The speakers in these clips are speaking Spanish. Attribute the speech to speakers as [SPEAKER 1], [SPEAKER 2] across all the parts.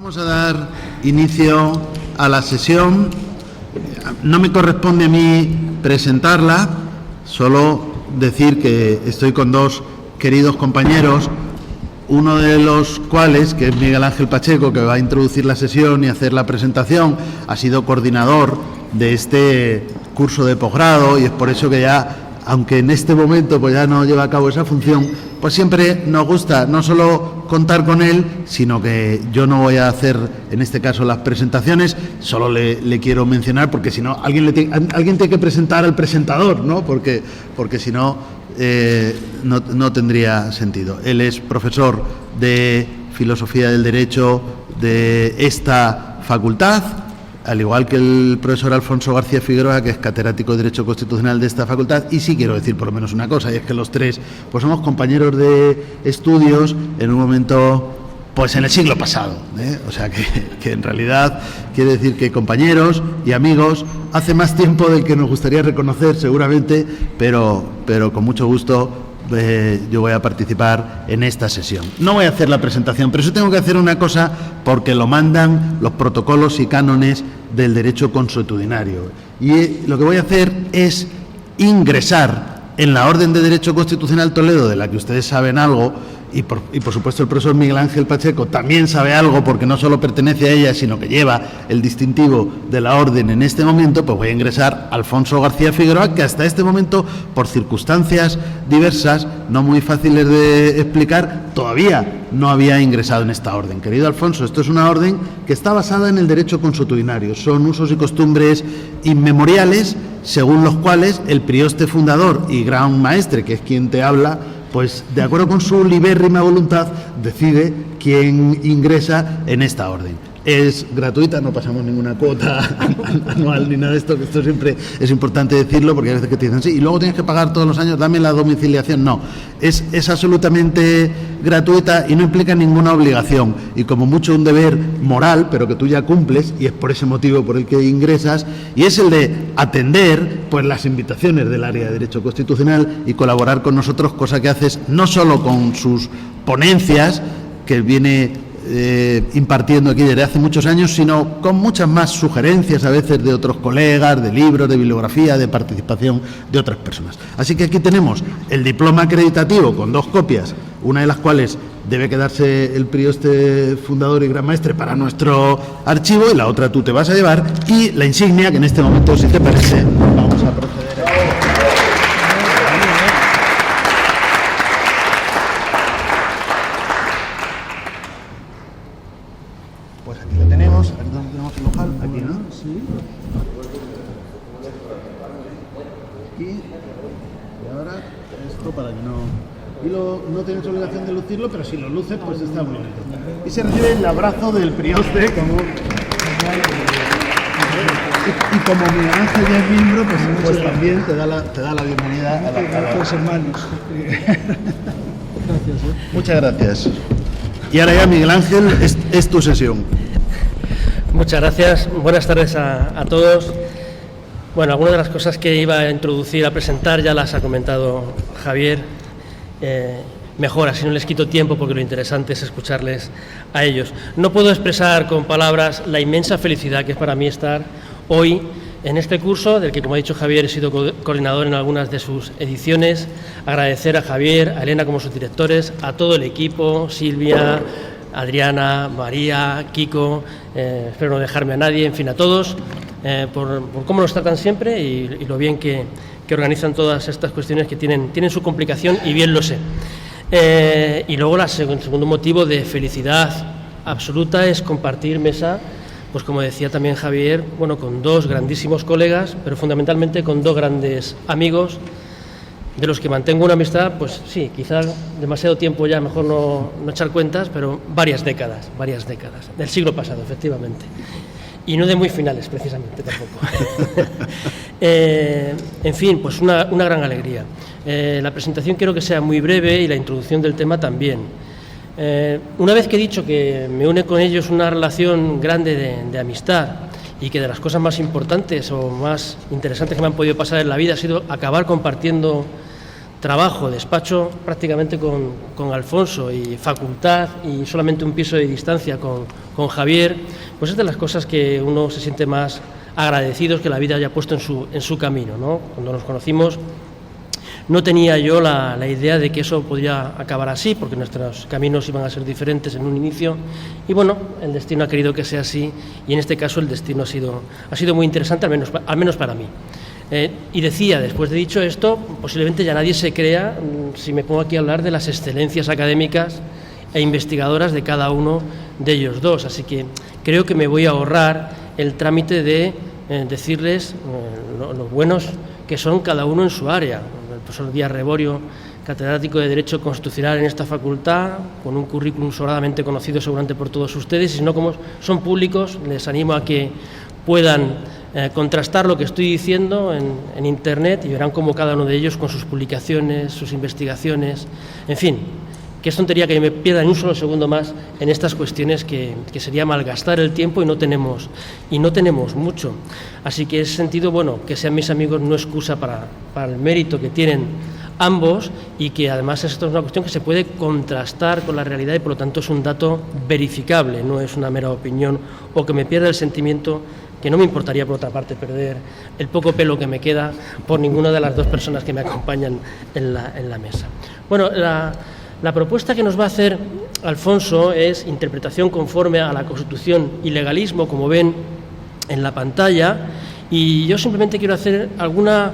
[SPEAKER 1] Vamos a dar inicio a la sesión. No me corresponde a mí presentarla, solo decir que estoy con dos queridos compañeros, uno de los cuales, que es Miguel Ángel Pacheco, que va a introducir la sesión y hacer la presentación, ha sido coordinador de este curso de posgrado y es por eso que ya, aunque en este momento pues ya no lleva a cabo esa función, pues siempre nos gusta no solo contar con él, sino que yo no voy a hacer en este caso las presentaciones, solo le quiero mencionar porque si no alguien tiene que presentar al presentador, ¿no? Porque si no, no tendría sentido. Él es profesor de Filosofía del Derecho de esta facultad, al igual que el profesor Alfonso García Figueroa, que es catedrático de Derecho Constitucional de esta facultad. Y sí quiero decir por lo menos una cosa, y es que los tres pues somos compañeros de estudios en un momento, pues en el siglo pasado, ¿eh? O sea que en realidad quiere decir que compañeros y amigos hace más tiempo del que nos gustaría reconocer seguramente, pero con mucho gusto yo voy a participar en esta sesión. No voy a hacer la presentación, pero sí tengo que hacer una cosa porque lo mandan los protocolos y cánones del derecho consuetudinario. Y lo que voy a hacer es ingresar en la Orden de Derecho Constitucional Toledo, de la que ustedes saben algo, y por supuesto el profesor Miguel Ángel Pacheco también sabe algo porque no solo pertenece a ella, sino que lleva el distintivo de la orden en este momento. Pues voy a ingresar a Alfonso García Figueroa, que hasta este momento, por circunstancias diversas, no muy fáciles de explicar, todavía no había ingresado en esta orden. Querido Alfonso, esto es una orden que está basada en el derecho consuetudinario. Son usos y costumbres inmemoriales, según los cuales el prioste fundador y gran maestre, que es quien te habla, pues de acuerdo con su libérrima voluntad decide quién ingresa en esta orden. Es gratuita, no pasamos ninguna cuota anual ni nada de esto, que esto siempre es importante decirlo porque hay veces que te dicen sí, y luego tienes que pagar todos los años, dame la domiciliación. No, es absolutamente gratuita y no implica ninguna obligación y como mucho un deber moral, pero que tú ya cumples y es por ese motivo por el que ingresas, y es el de atender pues las invitaciones del área de Derecho Constitucional y colaborar con nosotros, cosa que haces no solo con sus ponencias que viene impartiendo aquí desde hace muchos años, sino con muchas más sugerencias a veces de otros colegas, de libros, de bibliografía, de participación de otras personas. Así que aquí tenemos el diploma acreditativo con 2 copias, una de las cuales debe quedarse el prioste fundador y gran maestre para nuestro archivo y la otra tú te vas a llevar, y la insignia que en este momento, si te parece, vamos a proceder a... No tienes obligación de lucirlo, pero si lo luces, pues está muy bonito. Y se recibe el abrazo del prioste, y como Miguel Ángel ya es miembro, pues también te da la bienvenida a los hermanos. Gracias. Muchas gracias. Y ahora ya, Miguel Ángel, es tu sesión.
[SPEAKER 2] Muchas gracias. Buenas tardes a todos. Bueno, algunas de las cosas que iba a introducir, a presentar, ya las ha comentado Javier. Mejor, así no les quito tiempo porque lo interesante es escucharles a ellos. No puedo expresar con palabras la inmensa felicidad que es para mí estar hoy en este curso, del que, como ha dicho Javier, he sido coordinador en algunas de sus ediciones. Agradecer a Javier, a Elena como sus directores, a todo el equipo, Silvia, Adriana, María, Kiko, espero no dejarme a nadie, en fin, a todos, por cómo nos tratan siempre y lo bien que organizan todas estas cuestiones que tienen su complicación, y bien lo sé. Y luego el segundo motivo de felicidad absoluta es compartir mesa, pues como decía también Javier, bueno, con 2 grandísimos colegas, pero fundamentalmente con 2 grandes amigos, de los que mantengo una amistad, pues sí, quizás demasiado tiempo ya, mejor no echar cuentas, pero varias décadas, del siglo pasado, efectivamente. Y no de muy finales, precisamente, tampoco. En fin, pues una gran alegría. La presentación quiero que sea muy breve y la introducción del tema también. Una vez que he dicho que me une con ellos una relación grande de amistad y que de las cosas más importantes o más interesantes que me han podido pasar en la vida ha sido acabar compartiendo trabajo, despacho prácticamente con Alfonso y facultad y solamente un piso de distancia con Javier, pues es de las cosas que uno se siente más agradecidos que la vida haya puesto en su camino, ¿no? Cuando nos conocimos no tenía yo la idea de que eso podría acabar así, porque nuestros caminos iban a ser diferentes en un inicio, y bueno, el destino ha querido que sea así, y en este caso el destino ha sido muy interesante, al menos para mí. Y decía, después de dicho esto, posiblemente ya nadie se crea si me pongo aquí a hablar de las excelencias académicas e investigadoras de cada uno de ellos dos, así que creo que me voy a ahorrar el trámite de decirles lo buenos que son cada uno en su área. El profesor Díaz Reborio, catedrático de Derecho Constitucional en esta facultad, con un currículum sobradamente conocido seguramente por todos ustedes, y si no, como son públicos, les animo a que puedan contrastar lo que estoy diciendo en Internet y verán cómo cada uno de ellos, con sus publicaciones, sus investigaciones, en fin, que es tontería que me pierda ni un solo segundo más en estas cuestiones que sería malgastar el tiempo y no tenemos mucho. Así que en ese sentido, bueno, que sean mis amigos no excusa para el mérito que tienen ambos, y que además esto es una cuestión que se puede contrastar con la realidad y por lo tanto es un dato verificable, no es una mera opinión o que me pierda el sentimiento, que no me importaría por otra parte perder el poco pelo que me queda por ninguna de las dos personas que me acompañan en la mesa. Bueno, la propuesta que nos va a hacer Alfonso es interpretación conforme a la Constitución y legalismo, como ven en la pantalla, y yo simplemente quiero hacer alguna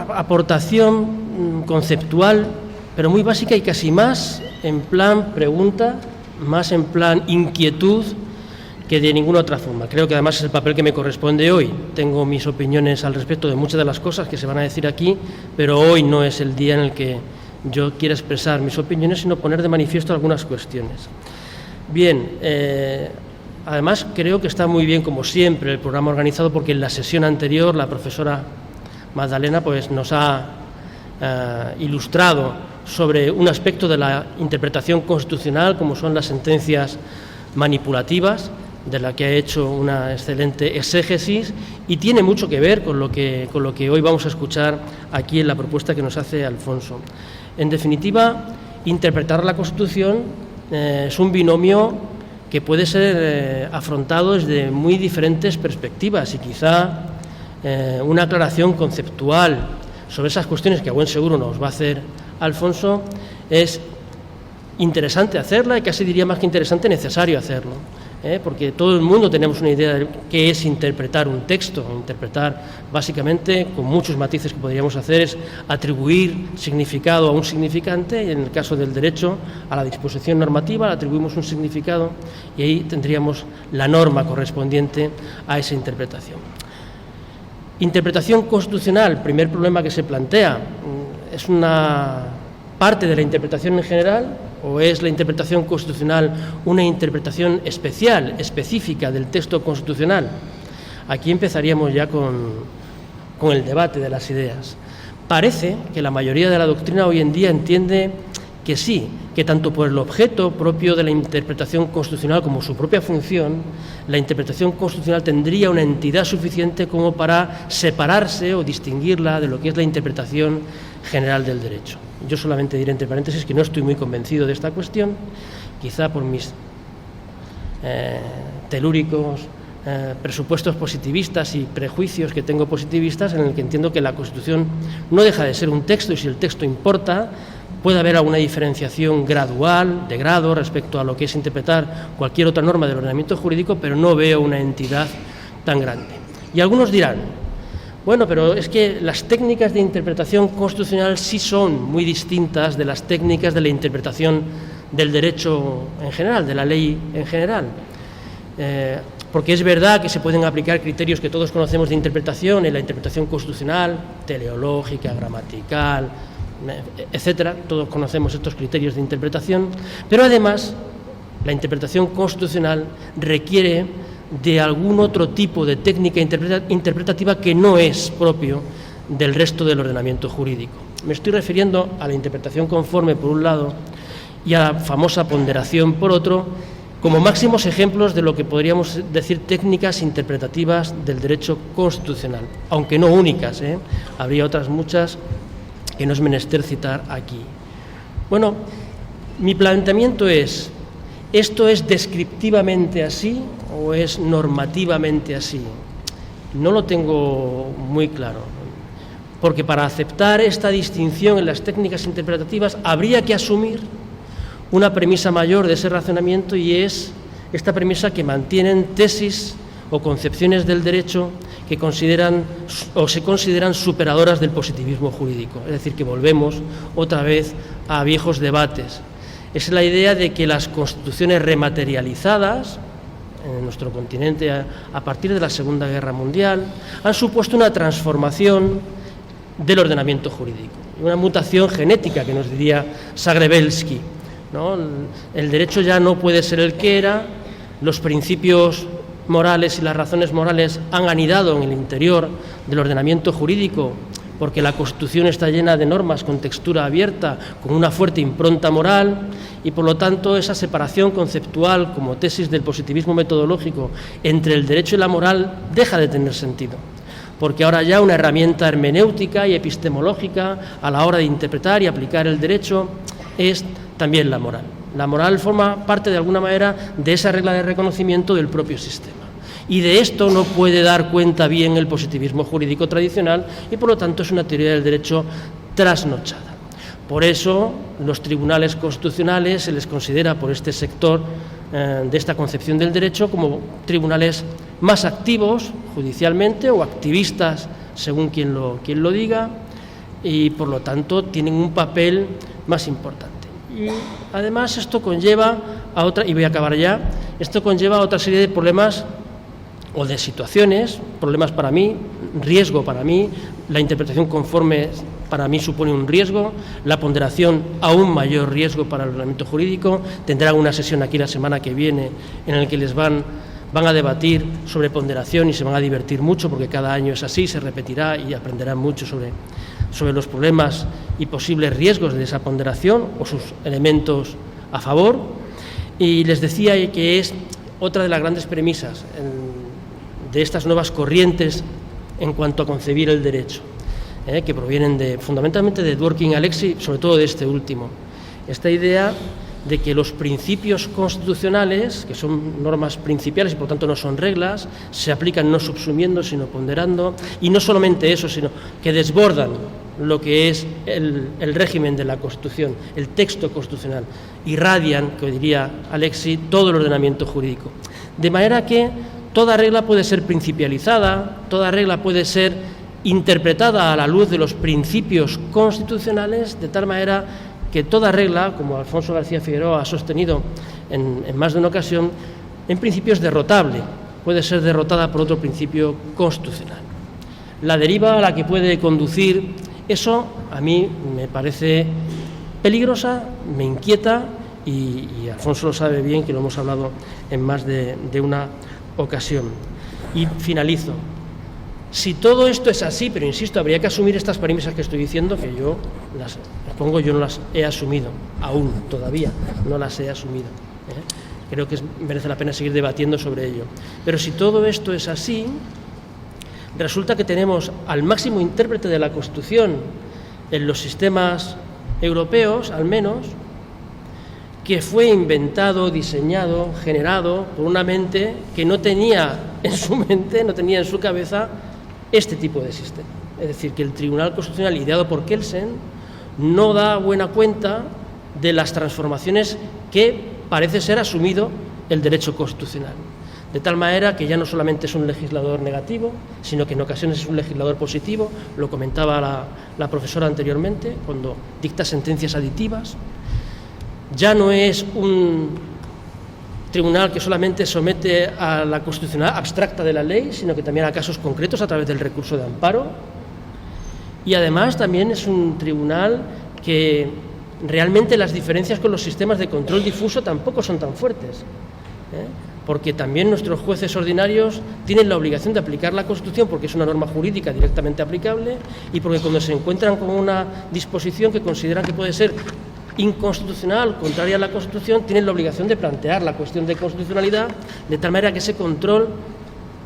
[SPEAKER 2] aportación conceptual, pero muy básica y casi más en plan pregunta, más en plan inquietud que de ninguna otra forma. Creo que además es el papel que me corresponde hoy. Tengo mis opiniones al respecto de muchas de las cosas que se van a decir aquí, pero hoy no es el día en el que yo quiero expresar mis opiniones, sino poner de manifiesto algunas cuestiones. Bien, además creo que está muy bien, como siempre, el programa organizado, porque en la sesión anterior la profesora Magdalena pues nos ha ilustrado sobre un aspecto de la interpretación constitucional, como son las sentencias manipulativas, de la que ha hecho una excelente exégesis, y tiene mucho que ver con lo que hoy vamos a escuchar aquí en la propuesta que nos hace Alfonso. En definitiva, interpretar la Constitución es un binomio que puede ser afrontado desde muy diferentes perspectivas, y quizá una aclaración conceptual sobre esas cuestiones, que a buen seguro nos va a hacer Alfonso, es interesante hacerla, y casi diría más que interesante, necesario hacerlo, porque todo el mundo tenemos una idea de qué es interpretar un texto. Interpretar, básicamente, con muchos matices que podríamos hacer, es atribuir significado a un significante, y en el caso del derecho, a la disposición normativa le atribuimos un significado, y ahí tendríamos la norma correspondiente a esa interpretación. Interpretación constitucional, primer problema que se plantea, ¿es una parte de la interpretación en general o es la interpretación constitucional una interpretación especial, específica del texto constitucional? Aquí empezaríamos ya con el debate de las ideas. Parece que la mayoría de la doctrina hoy en día entiende que sí, que tanto por el objeto propio de la interpretación constitucional como su propia función, la interpretación constitucional tendría una entidad suficiente como para separarse o distinguirla de lo que es la interpretación general del derecho. Yo solamente diré entre paréntesis que no estoy muy convencido de esta cuestión, quizá por mis telúricos presupuestos positivistas y prejuicios que tengo positivistas, en el que entiendo que la Constitución no deja de ser un texto, y si el texto importa, puede haber alguna diferenciación gradual, de grado, respecto a lo que es interpretar cualquier otra norma del ordenamiento jurídico, pero no veo una entidad tan grande. Y algunos dirán, bueno, pero es que las técnicas de interpretación constitucional sí son muy distintas de las técnicas de la interpretación del derecho en general, de la ley en general. Porque es verdad que se pueden aplicar criterios que todos conocemos de interpretación en la interpretación constitucional, teleológica, gramatical, etcétera, todos conocemos estos criterios de interpretación, pero además la interpretación constitucional requiere de algún otro tipo de técnica interpretativa que no es propio del resto del ordenamiento jurídico. Me estoy refiriendo a la interpretación conforme por un lado y a la famosa ponderación por otro, como máximos ejemplos de lo que podríamos decir técnicas interpretativas del derecho constitucional, aunque no únicas, habría otras muchas que no es menester citar aquí. Bueno, mi planteamiento es, ¿esto es descriptivamente así o es normativamente así? No lo tengo muy claro, porque para aceptar esta distinción en las técnicas interpretativas habría que asumir una premisa mayor de ese razonamiento, y es esta premisa que mantienen tesis o concepciones del derecho que consideran o se consideran superadoras del positivismo jurídico. Es decir, que volvemos otra vez a viejos debates. Es la idea de que las constituciones rematerializadas en nuestro continente a partir de la Segunda Guerra Mundial han supuesto una transformación del ordenamiento jurídico, una mutación genética, que nos diría Zagrebelsky, ¿no? El derecho ya no puede ser el que era, los principios morales y las razones morales han anidado en el interior del ordenamiento jurídico, porque la Constitución está llena de normas con textura abierta, con una fuerte impronta moral, y por lo tanto esa separación conceptual como tesis del positivismo metodológico entre el derecho y la moral deja de tener sentido, porque ahora ya una herramienta hermenéutica y epistemológica a la hora de interpretar y aplicar el derecho es también la moral. La moral forma parte de alguna manera de esa regla de reconocimiento del propio sistema. Y de esto no puede dar cuenta bien el positivismo jurídico tradicional, y por lo tanto es una teoría del derecho trasnochada. Por eso los tribunales constitucionales se les considera por este sector de esta concepción del derecho como tribunales más activos judicialmente o activistas, según quien lo diga, y por lo tanto tienen un papel más importante. Y además esto conlleva a otra, y voy a acabar ya, esto conlleva a otra serie de problemas o de situaciones, problemas para mí, riesgo para mí, la interpretación conforme para mí supone un riesgo, la ponderación aún mayor riesgo para el ordenamiento jurídico. Tendrán una sesión aquí la semana que viene en la que les van a debatir sobre ponderación y se van a divertir mucho, porque cada año es así, se repetirá y aprenderán mucho sobre los problemas y posibles riesgos de esa ponderación o sus elementos a favor. Y les decía que es otra de las grandes premisas de estas nuevas corrientes en cuanto a concebir el derecho, que provienen fundamentalmente de Dworkin y Alexis, sobre todo de este último. Esta idea de que los principios constitucionales, que son normas principiales y por tanto no son reglas, se aplican no subsumiendo sino ponderando, y no solamente eso, sino que desbordan lo que es el régimen de la Constitución, el texto constitucional, irradian, que diría Alexis, todo el ordenamiento jurídico. De manera que toda regla puede ser principializada, toda regla puede ser interpretada a la luz de los principios constitucionales, de tal manera que toda regla, como Alfonso García Figueroa ha sostenido en más de una ocasión, en principio es derrotable, puede ser derrotada por otro principio constitucional. La deriva a la que puede conducir eso a mí me parece peligrosa, me inquieta, y Alfonso lo sabe bien, que lo hemos hablado en más de una ocasión. Y finalizo. Si todo esto es así, pero insisto, habría que asumir estas premisas que estoy diciendo, que yo las pongo, yo no las he asumido, aún, todavía, no las he asumido. Creo que merece la pena seguir debatiendo sobre ello. Pero si todo esto es así, resulta que tenemos al máximo intérprete de la Constitución en los sistemas europeos, al menos, que fue inventado, diseñado, generado por una mente que no tenía en su mente, no tenía en su cabeza este tipo de sistema. Es decir, que el Tribunal Constitucional, ideado por Kelsen, no da buena cuenta de las transformaciones que parece ser asumido el derecho constitucional. De tal manera que ya no solamente es un legislador negativo, sino que en ocasiones es un legislador positivo, lo comentaba la profesora anteriormente, cuando dicta sentencias aditivas. Ya no es un tribunal que solamente somete a la constitucionalidad abstracta de la ley, sino que también a casos concretos a través del recurso de amparo. Y además también es un tribunal que realmente las diferencias con los sistemas de control difuso tampoco son tan fuertes, porque también nuestros jueces ordinarios tienen la obligación de aplicar la Constitución, porque es una norma jurídica directamente aplicable, y porque cuando se encuentran con una disposición que consideran que puede ser inconstitucional, contraria a la Constitución, tienen la obligación de plantear la cuestión de constitucionalidad, de tal manera que ese control,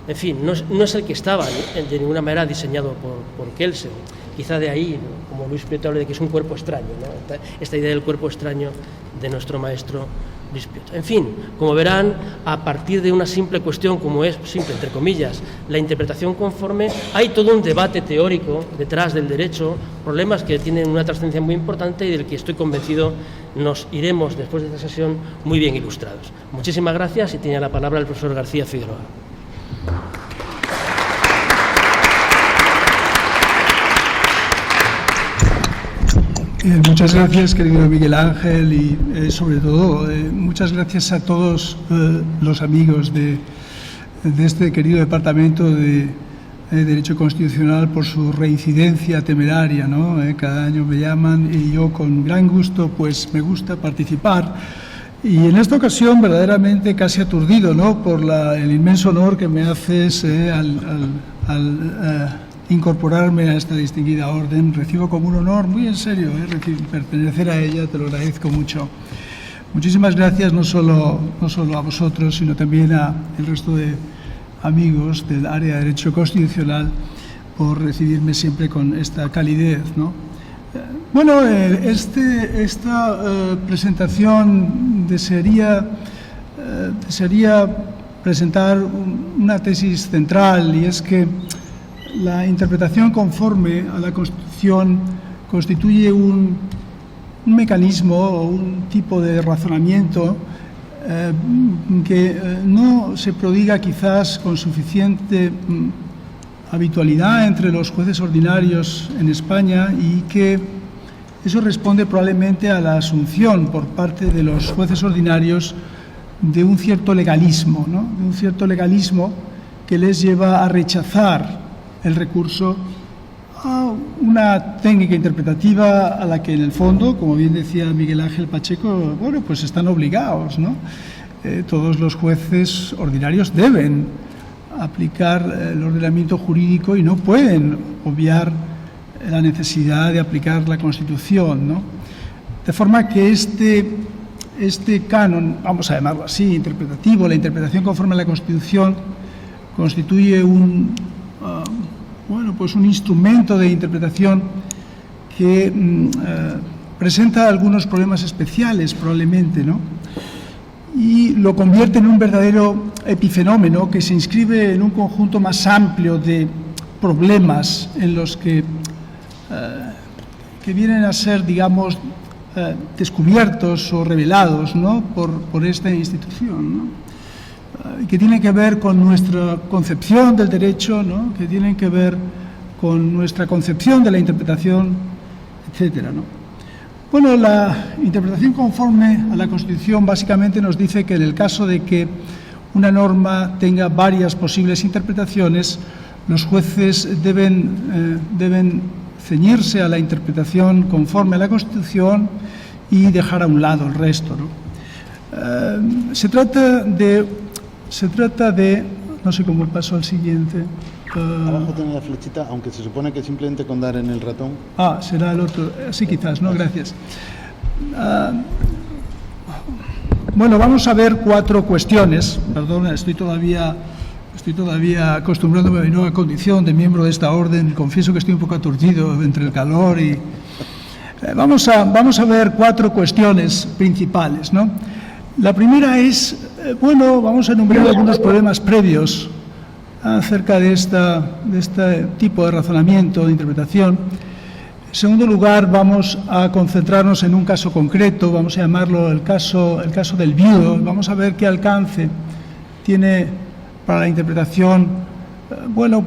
[SPEAKER 2] en fin, no es el que estaba de ninguna manera diseñado por Kelsen. quizá de ahí, ¿no?, como Luis Prieto habla de que es un cuerpo extraño, ¿no?, esta idea del cuerpo extraño de nuestro maestro Luis Prieto. En fin, como verán, a partir de una simple cuestión, como es simple, entre comillas, la interpretación conforme, hay todo un debate teórico detrás del derecho, problemas que tienen una trascendencia muy importante y del que estoy convencido nos iremos, después de esta sesión, muy bien ilustrados. Muchísimas gracias y tiene la palabra el profesor García Figueroa.
[SPEAKER 3] Muchas gracias, querido Miguel Ángel, y sobre todo muchas gracias a todos los amigos de este querido departamento de Derecho Constitucional por su reincidencia temeraria, ¿no? Cada año me llaman y yo con gran gusto pues me gusta participar, y en esta ocasión verdaderamente casi aturdido, ¿no?, por el inmenso honor que me haces al incorporarme a esta distinguida orden. Recibo como un honor muy en serio pertenecer a ella, te lo agradezco mucho. Muchísimas gracias no solo a vosotros, sino también al resto de amigos del área de Derecho Constitucional por recibirme siempre con esta calidez, ¿no? Bueno, esta presentación desearía presentar una tesis central, y es que la interpretación conforme a la Constitución constituye un mecanismo o un tipo de razonamiento que no se prodiga quizás con suficiente habitualidad entre los jueces ordinarios en España, y que eso responde probablemente a la asunción por parte de los jueces ordinarios de un cierto legalismo, ¿no?, de un cierto legalismo que les lleva a rechazar el recurso a una técnica interpretativa a la que en el fondo, como bien decía Miguel Ángel Pacheco, bueno, pues están obligados, ¿no? Todos los jueces ordinarios deben aplicar el ordenamiento jurídico y no pueden obviar la necesidad de aplicar la Constitución, ¿no? De forma que este canon, vamos a llamarlo así, interpretativo, la interpretación conforme a la Constitución, constituye un instrumento de interpretación que presenta algunos problemas especiales, probablemente, ¿no?, y lo convierte en un verdadero epifenómeno que se inscribe en un conjunto más amplio de problemas en los que vienen a ser, digamos, descubiertos o revelados, ¿no?, por esta institución, ¿no?, que tienen que ver con nuestra concepción del derecho, ¿no?, que tienen que ver con nuestra concepción de la interpretación, etcétera, ¿no? Bueno, la interpretación conforme a la Constitución básicamente nos dice que en el caso de que una norma tenga varias posibles interpretaciones, los jueces deben ceñirse a la interpretación conforme a la Constitución y dejar a un lado el resto, ¿no? Se trata de, no sé cómo paso al siguiente.
[SPEAKER 1] Abajo tiene la flechita, aunque se supone que simplemente con dar en el ratón.
[SPEAKER 3] Será el otro. Sí, quizás, ¿no? Gracias. Bueno, vamos a ver 4 cuestiones. Perdona, estoy todavía acostumbrándome a mi nueva condición de miembro de esta orden. Confieso que estoy un poco aturdido entre el calor y... Vamos a ver 4 cuestiones principales, ¿no? La primera es, vamos a enumerar algunos problemas previos acerca de este tipo de razonamiento, de interpretación. En segundo lugar, vamos a concentrarnos en un caso concreto, vamos a llamarlo el caso del viudo. Vamos a ver qué alcance tiene para la interpretación,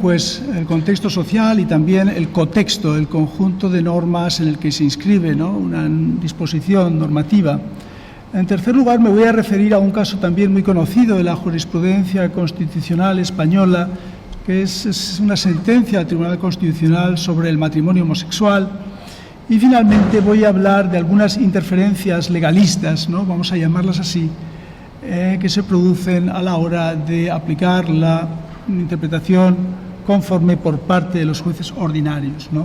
[SPEAKER 3] pues el contexto social y también el contexto, el conjunto de normas en el que se inscribe, ¿no?, una disposición normativa. En tercer lugar, me voy a referir a un caso también muy conocido de la jurisprudencia constitucional española, que es una sentencia del Tribunal Constitucional sobre el matrimonio homosexual. Y finalmente voy a hablar de algunas interferencias legalistas, ¿no?, vamos a llamarlas así, que se producen a la hora de aplicar la interpretación conforme por parte de los jueces ordinarios, ¿no?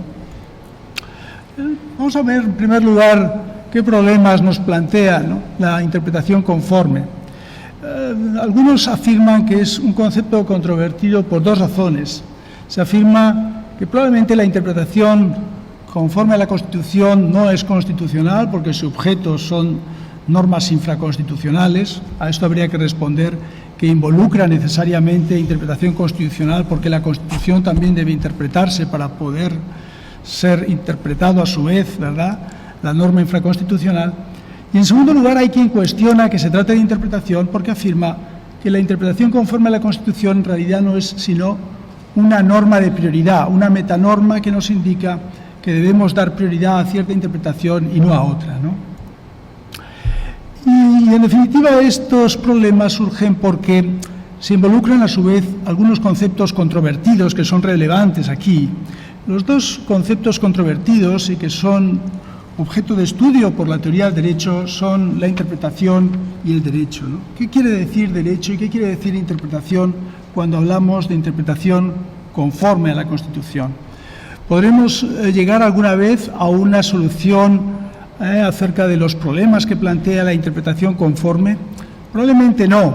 [SPEAKER 3] Vamos a ver, en primer lugar, qué problemas nos plantea, ¿no?, la interpretación conforme. Algunos afirman que es un concepto controvertido por 2 razones. Se afirma que probablemente la interpretación conforme a la Constitución no es constitucional porque su objeto son normas infraconstitucionales. A esto habría que responder que involucra necesariamente interpretación constitucional, porque la Constitución también debe interpretarse para poder ser interpretado a su vez, ¿verdad?, la norma infraconstitucional. Y en segundo lugar, hay quien cuestiona que se trate de interpretación porque afirma que la interpretación conforme a la Constitución en realidad no es sino una norma de prioridad, una metanorma que nos indica que debemos dar prioridad a cierta interpretación y no a otra, ¿no? Y en definitiva estos problemas surgen porque se involucran a su vez algunos conceptos controvertidos que son relevantes aquí. Los dos conceptos controvertidos y que son objeto de estudio por la teoría del derecho son la interpretación y el derecho, ¿no? ¿Qué quiere decir derecho y qué quiere decir interpretación cuando hablamos de interpretación conforme a la Constitución? ¿Podremos llegar alguna vez a una solución acerca de los problemas que plantea la interpretación conforme? Probablemente no.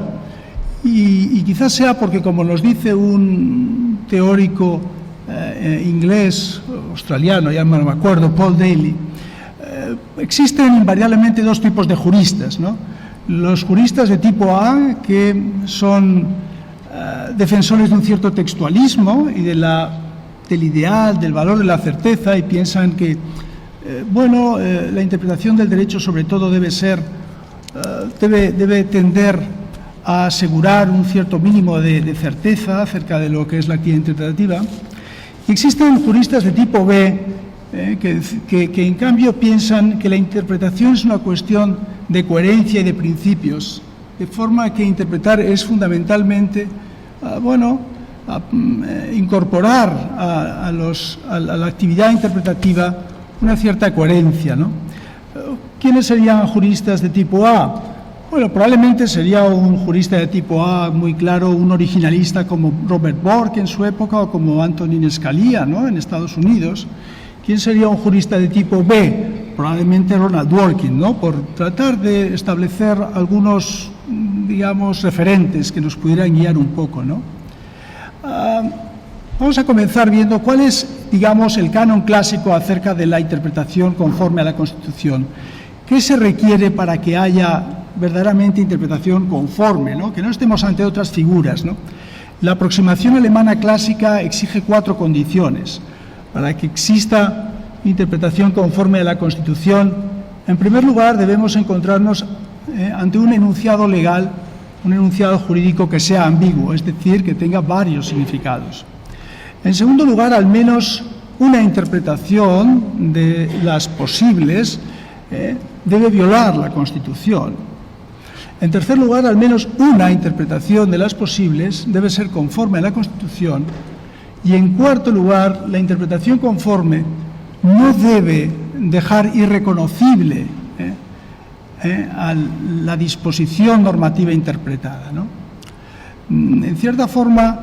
[SPEAKER 3] Y quizás sea porque, como nos dice un teórico inglés, australiano, ya no me acuerdo, Paul Daly, existen invariablemente dos tipos de juristas, ¿no? Los juristas de tipo A, que son defensores de un cierto textualismo y del ideal, del valor de la certeza, y piensan que la interpretación del derecho sobre todo debe tender a asegurar un cierto mínimo de certeza acerca de lo que es la actividad interpretativa. Y existen juristas de tipo B que en cambio piensan que la interpretación es una cuestión de coherencia y de principios, de forma que interpretar es fundamentalmente incorporar a la actividad interpretativa una cierta coherencia, ¿no? ¿Quiénes serían juristas de tipo A? Bueno, probablemente sería un jurista de tipo A muy claro, un originalista como Robert Bork en su época o como Antonin Scalia, ¿no?, en Estados Unidos. ¿Quién sería un jurista de tipo B? Probablemente Ronald Dworkin, ¿no?, por tratar de establecer algunos, digamos, referentes que nos pudieran guiar un poco, ¿no? Vamos a comenzar viendo cuál es, digamos, el canon clásico acerca de la interpretación conforme a la Constitución. ¿Qué se requiere para que haya verdaderamente interpretación conforme, ¿no?, que no estemos ante otras figuras, ¿no? La aproximación alemana clásica exige 4 condiciones para que exista interpretación conforme a la Constitución. En primer lugar, debemos encontrarnos ante un enunciado legal, un enunciado jurídico que sea ambiguo, es decir, que tenga varios significados. En segundo lugar, al menos una interpretación de las posibles debe violar la Constitución. En tercer lugar, al menos una interpretación de las posibles debe ser conforme a la Constitución. Y en cuarto lugar, la interpretación conforme no debe dejar irreconocible a la disposición normativa interpretada, ¿no? En cierta forma,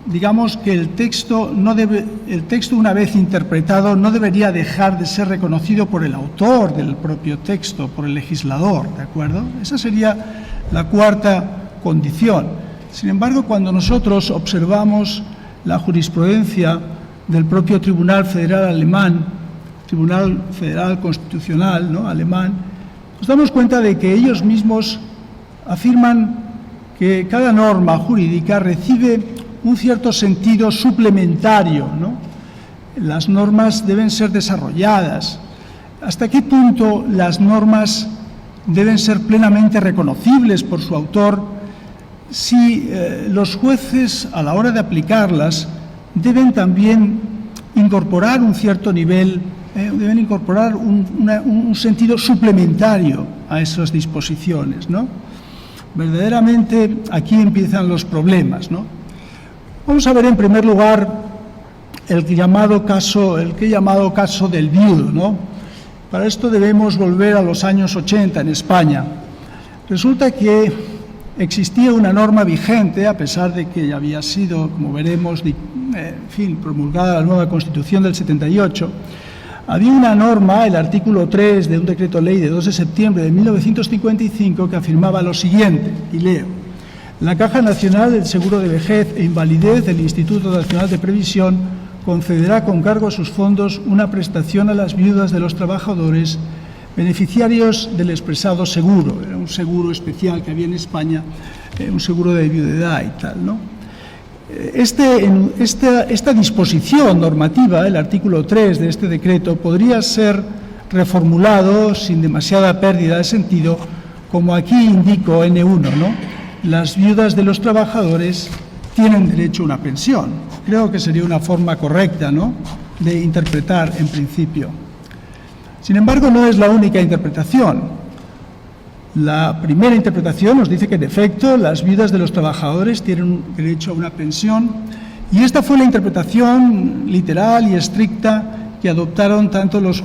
[SPEAKER 3] digamos que el texto una vez interpretado no debería dejar de ser reconocido por el autor del propio texto, por el legislador, ¿de acuerdo? Esa sería la cuarta condición. Sin embargo, cuando nosotros observamos la jurisprudencia del propio Tribunal Federal alemán, Tribunal Federal Constitucional, ¿no?, alemán, nos damos cuenta de que ellos mismos afirman que cada norma jurídica recibe un cierto sentido suplementario, ¿no? Las normas deben ser desarrolladas. ¿Hasta qué punto las normas deben ser plenamente reconocibles por su autor? Si los jueces, a la hora de aplicarlas, deben también incorporar un cierto nivel, deben incorporar un sentido suplementario a esas disposiciones, ¿no? Verdaderamente aquí empiezan los problemas, ¿no? Vamos a ver en primer lugar el que he llamado caso del viudo, ¿no? Para esto debemos volver a los años 80 en España. Resulta que existía una norma vigente, a pesar de que ya había sido, como veremos, promulgada la nueva Constitución del 78. Había una norma, el artículo 3 de un decreto ley de 2 de septiembre de 1955, que afirmaba lo siguiente, y leo: la Caja Nacional del Seguro de Vejez e Invalidez del Instituto Nacional de Previsión concederá con cargo a sus fondos una prestación a las viudas de los trabajadores beneficiarios del expresado seguro. Era un seguro especial que había en España, un seguro de viudedad y tal, ¿no? Esta disposición normativa, el artículo 3 de este decreto, podría ser reformulado sin demasiada pérdida de sentido, como aquí indico N1, ¿no? Las viudas de los trabajadores tienen derecho a una pensión. Creo que sería una forma correcta, ¿no?, de interpretar en principio. Sin embargo, no es la única interpretación. La primera interpretación nos dice que, en efecto, las viudas de los trabajadores tienen derecho a una pensión, y esta fue la interpretación literal y estricta que adoptaron tanto los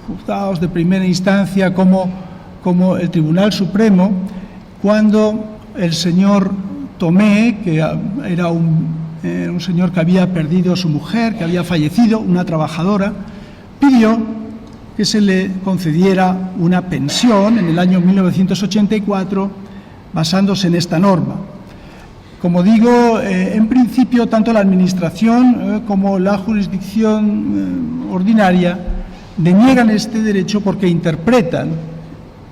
[SPEAKER 3] juzgados de primera instancia como el Tribunal Supremo, cuando el señor Tomé, que era un señor que había perdido a su mujer, que había fallecido, una trabajadora, pidió que se le concediera una pensión en el año 1984 basándose en esta norma. Como digo, en principio tanto la Administración como la jurisdicción ordinaria deniegan este derecho porque interpretan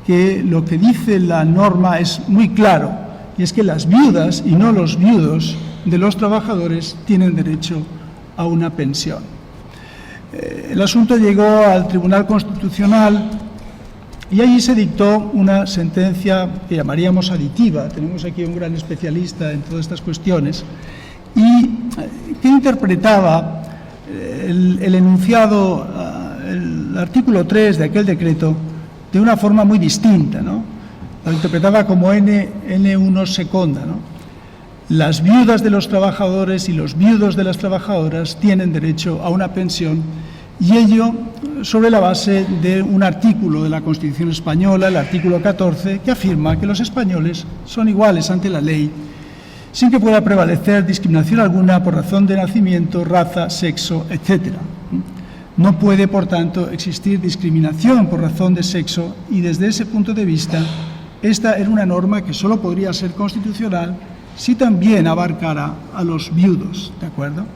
[SPEAKER 3] que lo que dice la norma es muy claro, y es que las viudas y no los viudos de los trabajadores tienen derecho a una pensión. El asunto llegó al Tribunal Constitucional y allí se dictó una sentencia que llamaríamos aditiva. Tenemos aquí un gran especialista en todas estas cuestiones, y que interpretaba el enunciado, el artículo 3 de aquel decreto, de una forma muy distinta, ¿no? Lo interpretaba como N1 seconda, ¿no? Las viudas de los trabajadores y los viudos de las trabajadoras tienen derecho a una pensión, y ello sobre la base de un artículo de la Constitución española, el artículo 14, que afirma que los españoles son iguales ante la ley, sin que pueda prevalecer discriminación alguna por razón de nacimiento, raza, sexo, etc. No puede, por tanto, existir discriminación por razón de sexo, y desde ese punto de vista, esta era una norma que solo podría ser constitucional si también abarcara a los viudos, ¿de acuerdo?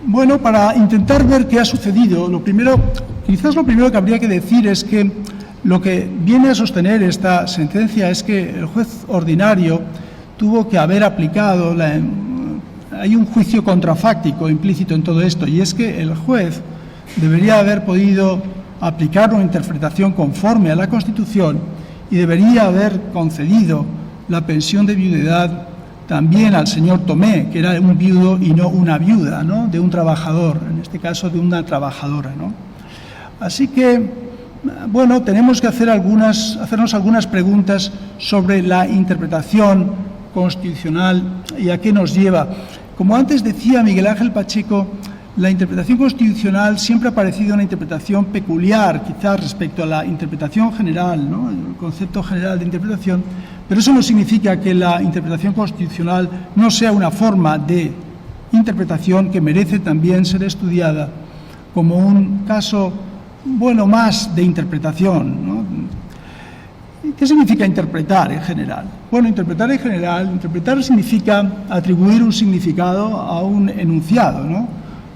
[SPEAKER 3] Bueno, para intentar ver qué ha sucedido, quizás lo primero que habría que decir es que lo que viene a sostener esta sentencia es que el juez ordinario tuvo que haber aplicado, hay un juicio contrafáctico implícito en todo esto, y es que el juez debería haber podido aplicar una interpretación conforme a la Constitución y debería haber concedido la pensión de viudedad también al señor Tomé, que era un viudo y no una viuda, ¿no?, de un trabajador, en este caso de una trabajadora, ¿no? Así que, bueno, tenemos que hacernos algunas preguntas sobre la interpretación constitucional y a qué nos lleva. Como antes decía Miguel Ángel Pacheco, la interpretación constitucional siempre ha parecido una interpretación peculiar, quizás respecto a la interpretación general, ¿no?, el concepto general de interpretación, pero eso no significa que la interpretación constitucional no sea una forma de interpretación que merece también ser estudiada como un caso, bueno, más de interpretación, ¿no? ¿Qué significa interpretar en general? Bueno, interpretar significa atribuir un significado a un enunciado, ¿no?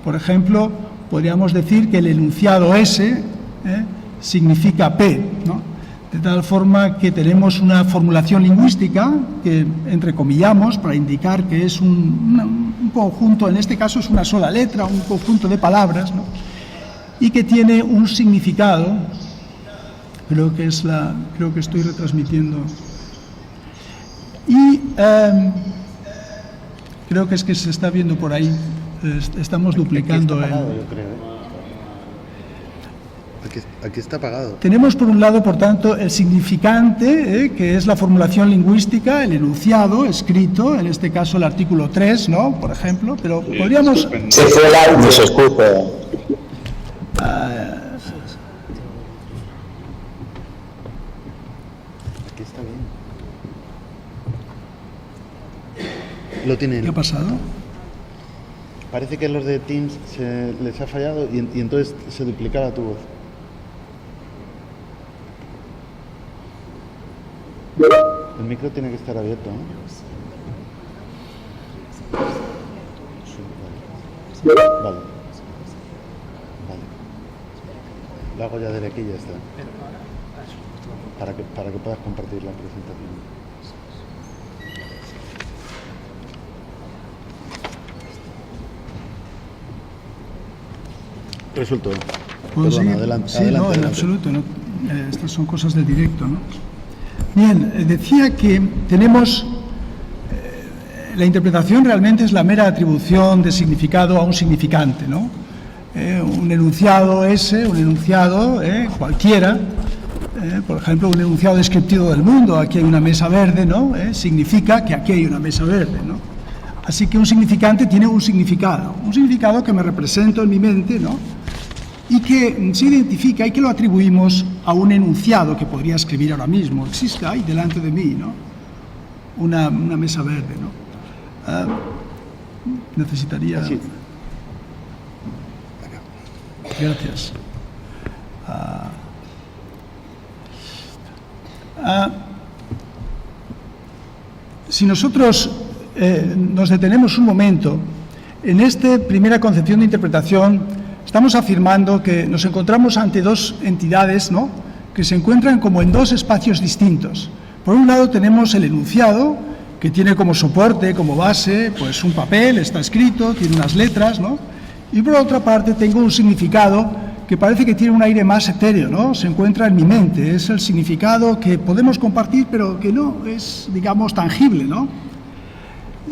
[SPEAKER 3] Por ejemplo, podríamos decir que el enunciado S significa P, ¿no? De tal forma que tenemos una formulación lingüística que entrecomillamos para indicar que es un conjunto, en este caso es una sola letra, un conjunto de palabras, ¿no?, y que tiene un significado. Creo que estoy retransmitiendo. Y creo que es que se está viendo por ahí. Estamos duplicando.
[SPEAKER 1] Aquí está apagado.
[SPEAKER 3] Tenemos por un lado, por tanto, el significante, que es la formulación lingüística, el enunciado escrito, en este caso el artículo 3, ¿no?, por ejemplo, pero podríamos...
[SPEAKER 4] Se fue el audio, se escucha.
[SPEAKER 1] Aquí está bien. Lo tienen.
[SPEAKER 3] ¿Qué ha pasado?
[SPEAKER 1] Parece que a los de Teams les ha fallado y entonces se duplicaba tu voz. El micro tiene que estar abierto, ¿no? Vale. Lo hago ya desde aquí y ya está. Para que puedas compartir la presentación. Resultó.
[SPEAKER 3] ¿Puedo seguir?
[SPEAKER 1] Adelante.
[SPEAKER 3] Sí, no, en absoluto. No. Estas son cosas del directo, ¿no? Bien, decía que tenemos... la interpretación realmente es la mera atribución de significado a un significante, ¿no? Un enunciado un enunciado cualquiera, por ejemplo, un enunciado descriptivo del mundo, aquí hay una mesa verde, ¿no? Significa que aquí hay una mesa verde, ¿no? Así que un significante tiene un significado que me represento en mi mente, ¿no? Y que se identifica y que lo atribuimos a un enunciado que podría escribir ahora mismo. Existe ahí delante de mí, ¿no? Una mesa verde, ¿no? Necesitaría...
[SPEAKER 1] Sí.
[SPEAKER 3] Gracias. Si nosotros nos detenemos un momento, en esta primera concepción de interpretación estamos afirmando que nos encontramos ante dos entidades, ¿no?, que se encuentran como en dos espacios distintos. Por un lado tenemos el enunciado, que tiene como soporte, como base, pues un papel, está escrito, tiene unas letras, ¿no? Y por otra parte tengo un significado que parece que tiene un aire más etéreo, ¿no? Se encuentra en mi mente, es el significado que podemos compartir, pero que no es, digamos, tangible, ¿no?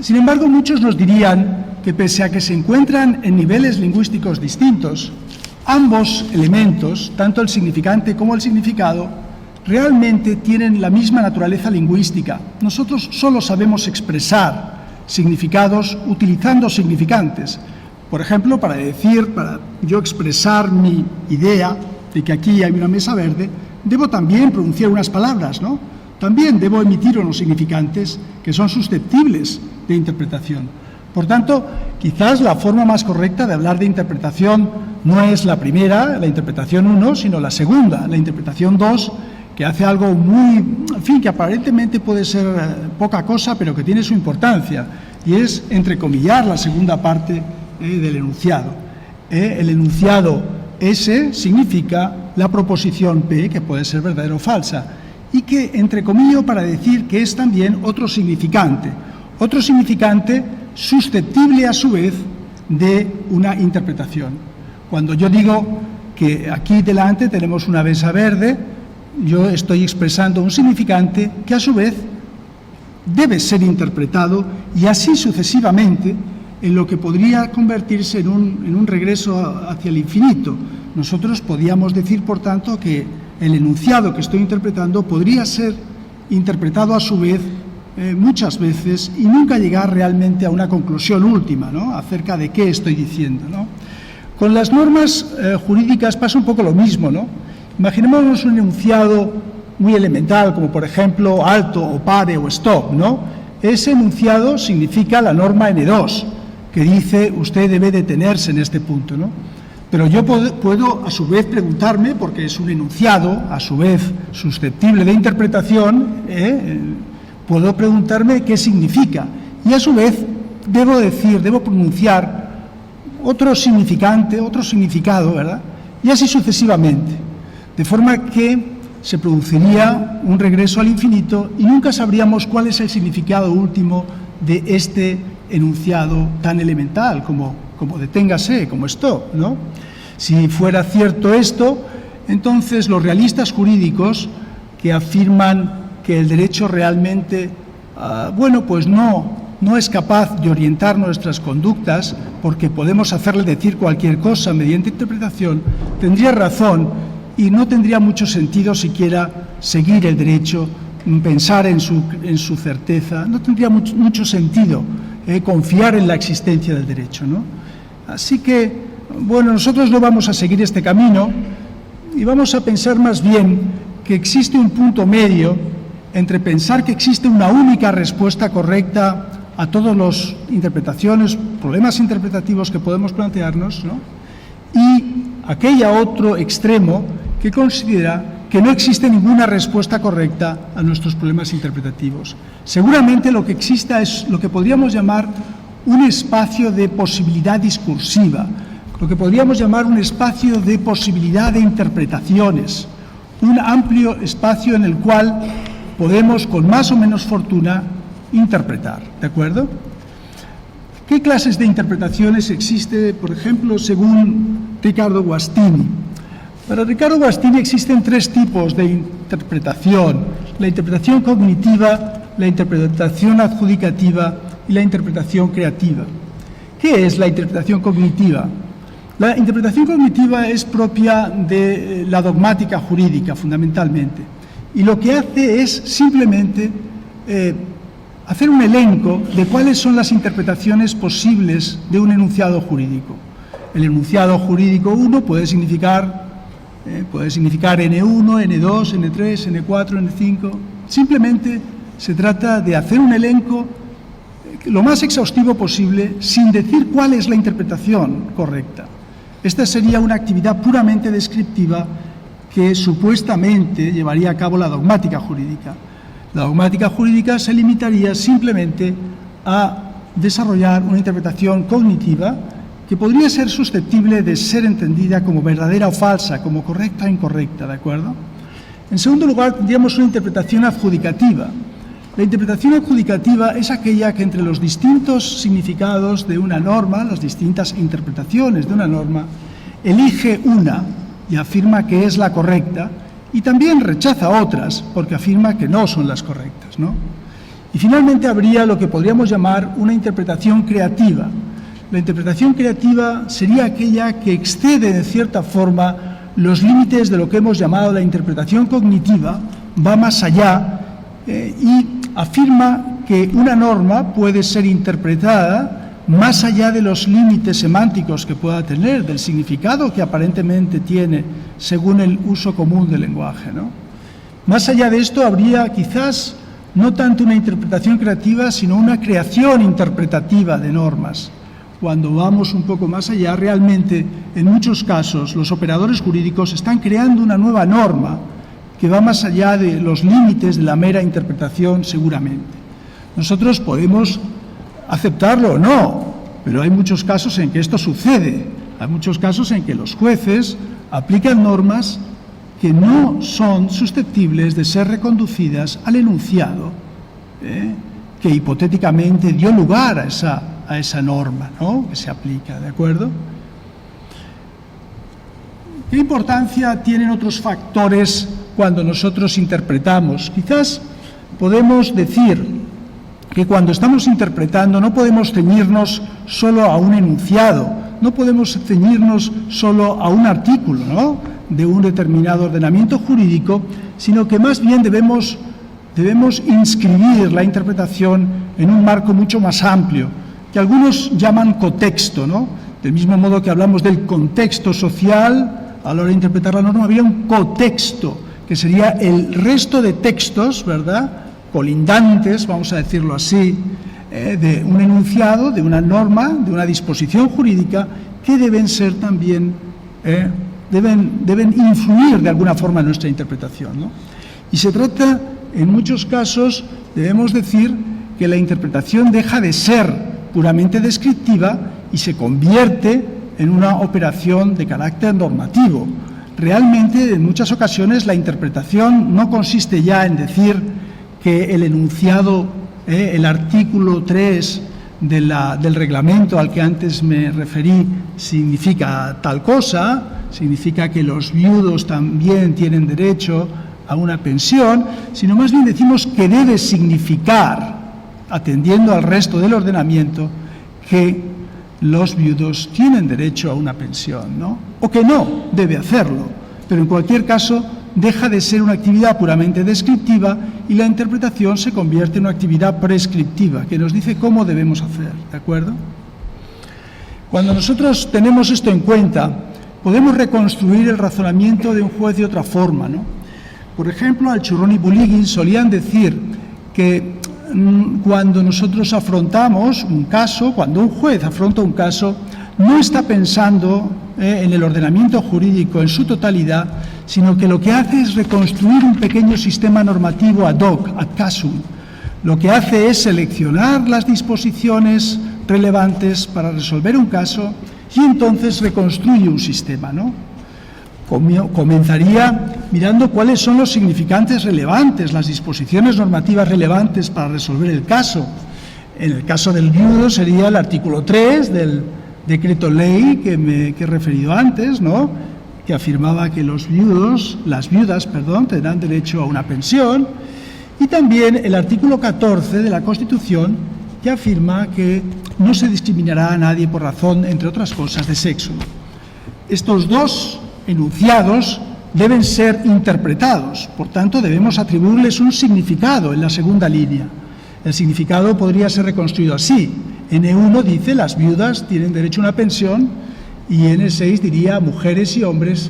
[SPEAKER 3] Sin embargo, muchos nos dirían que pese a que se encuentran en niveles lingüísticos distintos, ambos elementos, tanto el significante como el significado, realmente tienen la misma naturaleza lingüística. Nosotros solo sabemos expresar significados utilizando significantes. Por ejemplo, para yo expresar mi idea de que aquí hay una mesa verde, debo también pronunciar unas palabras, ¿no? También debo emitir unos significantes que son susceptibles de interpretación. Por tanto, quizás la forma más correcta de hablar de interpretación no es la primera, la interpretación 1, sino la segunda, la interpretación 2, que hace algo muy, en fin, que aparentemente puede ser poca cosa, pero que tiene su importancia, y es entrecomillar la segunda parte del enunciado. El enunciado S significa la proposición P, que puede ser verdadera o falsa, y que entrecomillo para decir que es también otro significante susceptible a su vez de una interpretación. Cuando yo digo que aquí delante tenemos una mesa verde, yo estoy expresando un significante que a su vez debe ser interpretado y así sucesivamente en lo que podría convertirse en un regreso hacia el infinito. Nosotros podríamos decir, por tanto, que el enunciado que estoy interpretando podría ser interpretado a su vez muchas veces y nunca llegar realmente a una conclusión última, ¿no?, acerca de qué estoy diciendo, ¿no? Con las normas jurídicas pasa un poco lo mismo, ¿no? Imaginémonos un enunciado muy elemental, como por ejemplo alto o pare o stop, ¿no? Ese enunciado significa la norma N2, que dice usted debe detenerse en este punto, ¿no? Pero yo puedo a su vez preguntarme, porque es un enunciado, a su vez susceptible de interpretación, puedo preguntarme qué significa. Y a su vez debo pronunciar otro significante, otro significado, ¿verdad? Y así sucesivamente. De forma que se produciría un regreso al infinito y nunca sabríamos cuál es el significado último de este enunciado tan elemental como deténgase, como stop, ¿no? Si fuera cierto esto, entonces los realistas jurídicos que afirman que el derecho realmente, pues no es capaz de orientar nuestras conductas porque podemos hacerle decir cualquier cosa mediante interpretación, tendría razón y no tendría mucho sentido siquiera seguir el derecho, pensar en su certeza, no tendría mucho sentido confiar en la existencia del derecho, ¿no? Así que, nosotros no vamos a seguir este camino y vamos a pensar más bien que existe un punto medio entre pensar que existe una única respuesta correcta a todas las interpretaciones, problemas interpretativos que podemos plantearnos, ¿no?, y aquella otro extremo que considera que no existe ninguna respuesta correcta a nuestros problemas interpretativos. Seguramente lo que exista es lo que podríamos llamar un espacio de posibilidad discursiva, lo que podríamos llamar un espacio de posibilidad de interpretaciones, un amplio espacio en el cual podemos, con más o menos fortuna, interpretar, ¿de acuerdo? ¿Qué clases de interpretaciones existe, por ejemplo, según Riccardo Guastini? Para Riccardo Guastini existen tres tipos de interpretación: la interpretación cognitiva, la interpretación adjudicativa y la interpretación creativa. ¿Qué es la interpretación cognitiva? La interpretación cognitiva es propia de la dogmática jurídica, fundamentalmente, y lo que hace es simplemente hacer un elenco de cuáles son las interpretaciones posibles de un enunciado jurídico. El enunciado jurídico 1 puede significar N1, N2, N3, N4, N5. Simplemente se trata de hacer un elenco lo más exhaustivo posible sin decir cuál es la interpretación correcta. Esta sería una actividad puramente descriptiva que supuestamente llevaría a cabo la dogmática jurídica. La dogmática jurídica se limitaría simplemente a desarrollar una interpretación cognitiva que podría ser susceptible de ser entendida como verdadera o falsa, como correcta o incorrecta, ¿de acuerdo? En segundo lugar, tendríamos una interpretación adjudicativa. La interpretación adjudicativa es aquella que entre los distintos significados de una norma, las distintas interpretaciones de una norma, elige una y afirma que es la correcta, y también rechaza otras porque afirma que no son las correctas, ¿no? Y finalmente habría lo que podríamos llamar una interpretación creativa. La interpretación creativa sería aquella que excede de cierta forma los límites de lo que hemos llamado la interpretación cognitiva, va más allá y afirma que una norma puede ser interpretada más allá de los límites semánticos que pueda tener, del significado que aparentemente tiene según el uso común del lenguaje, ¿no? Más allá de esto habría quizás no tanto una interpretación creativa, sino una creación interpretativa de normas. Cuando vamos un poco más allá, realmente, en muchos casos, los operadores jurídicos están creando una nueva norma que va más allá de los límites de la mera interpretación, seguramente. Nosotros podemos aceptarlo o no, pero hay muchos casos en que esto sucede. Hay muchos casos en que los jueces aplican normas que no son susceptibles de ser reconducidas al enunciado que hipotéticamente dio lugar a esa norma, ¿no?, que se aplica, ¿de acuerdo? ¿Qué importancia tienen otros factores cuando nosotros interpretamos? Quizás podemos decir que cuando estamos interpretando no podemos ceñirnos solo a un enunciado, no podemos ceñirnos solo a un artículo, ¿no?, de un determinado ordenamiento jurídico, sino que más bien debemos inscribir la interpretación en un marco mucho más amplio, que algunos llaman cotexto, ¿no? Del mismo modo que hablamos del contexto social, a la hora de interpretar la norma habría un cotexto, que sería el resto de textos, ¿verdad?, colindantes, vamos a decirlo así, de un enunciado, de una norma, de una disposición jurídica, que deben ser también, deben influir de alguna forma en nuestra interpretación, ¿no? Y se trata, en muchos casos, debemos decir que la interpretación deja de ser puramente descriptiva y se convierte en una operación de carácter normativo. Realmente, en muchas ocasiones, la interpretación no consiste ya en decir que el enunciado, el artículo 3 del reglamento al que antes me referí significa tal cosa, significa que los viudos también tienen derecho a una pensión, sino más bien decimos que debe significar, atendiendo al resto del ordenamiento, que los viudos tienen derecho a una pensión, ¿no? O que no debe hacerlo, pero en cualquier caso deja de ser una actividad puramente descriptiva y la interpretación se convierte en una actividad prescriptiva que nos dice cómo debemos hacer, ¿de acuerdo? Cuando nosotros tenemos esto en cuenta, podemos reconstruir el razonamiento de un juez de otra forma, ¿no? Por ejemplo, Alchurrón y Buligin solían decir que cuando nosotros afrontamos un caso, cuando un juez afronta un caso, no está pensando en el ordenamiento jurídico en su totalidad, sino que lo que hace es reconstruir un pequeño sistema normativo ad hoc, ad casum. Lo que hace es seleccionar las disposiciones relevantes para resolver un caso y entonces reconstruye un sistema, ¿no? Comenzaría mirando cuáles son los significantes relevantes, las disposiciones normativas relevantes para resolver el caso. En el caso del viudo sería el artículo 3 del decreto ley que he referido antes, ¿no?, que afirmaba que las viudas, tendrán derecho a una pensión, y también el artículo 14 de la Constitución, que afirma que no se discriminará a nadie por razón, entre otras cosas, de sexo. Estos dos enunciados deben ser interpretados, por tanto debemos atribuirles un significado en la segunda línea. El significado podría ser reconstruido así. N1 dice las viudas tienen derecho a una pensión y N6 diría mujeres y hombres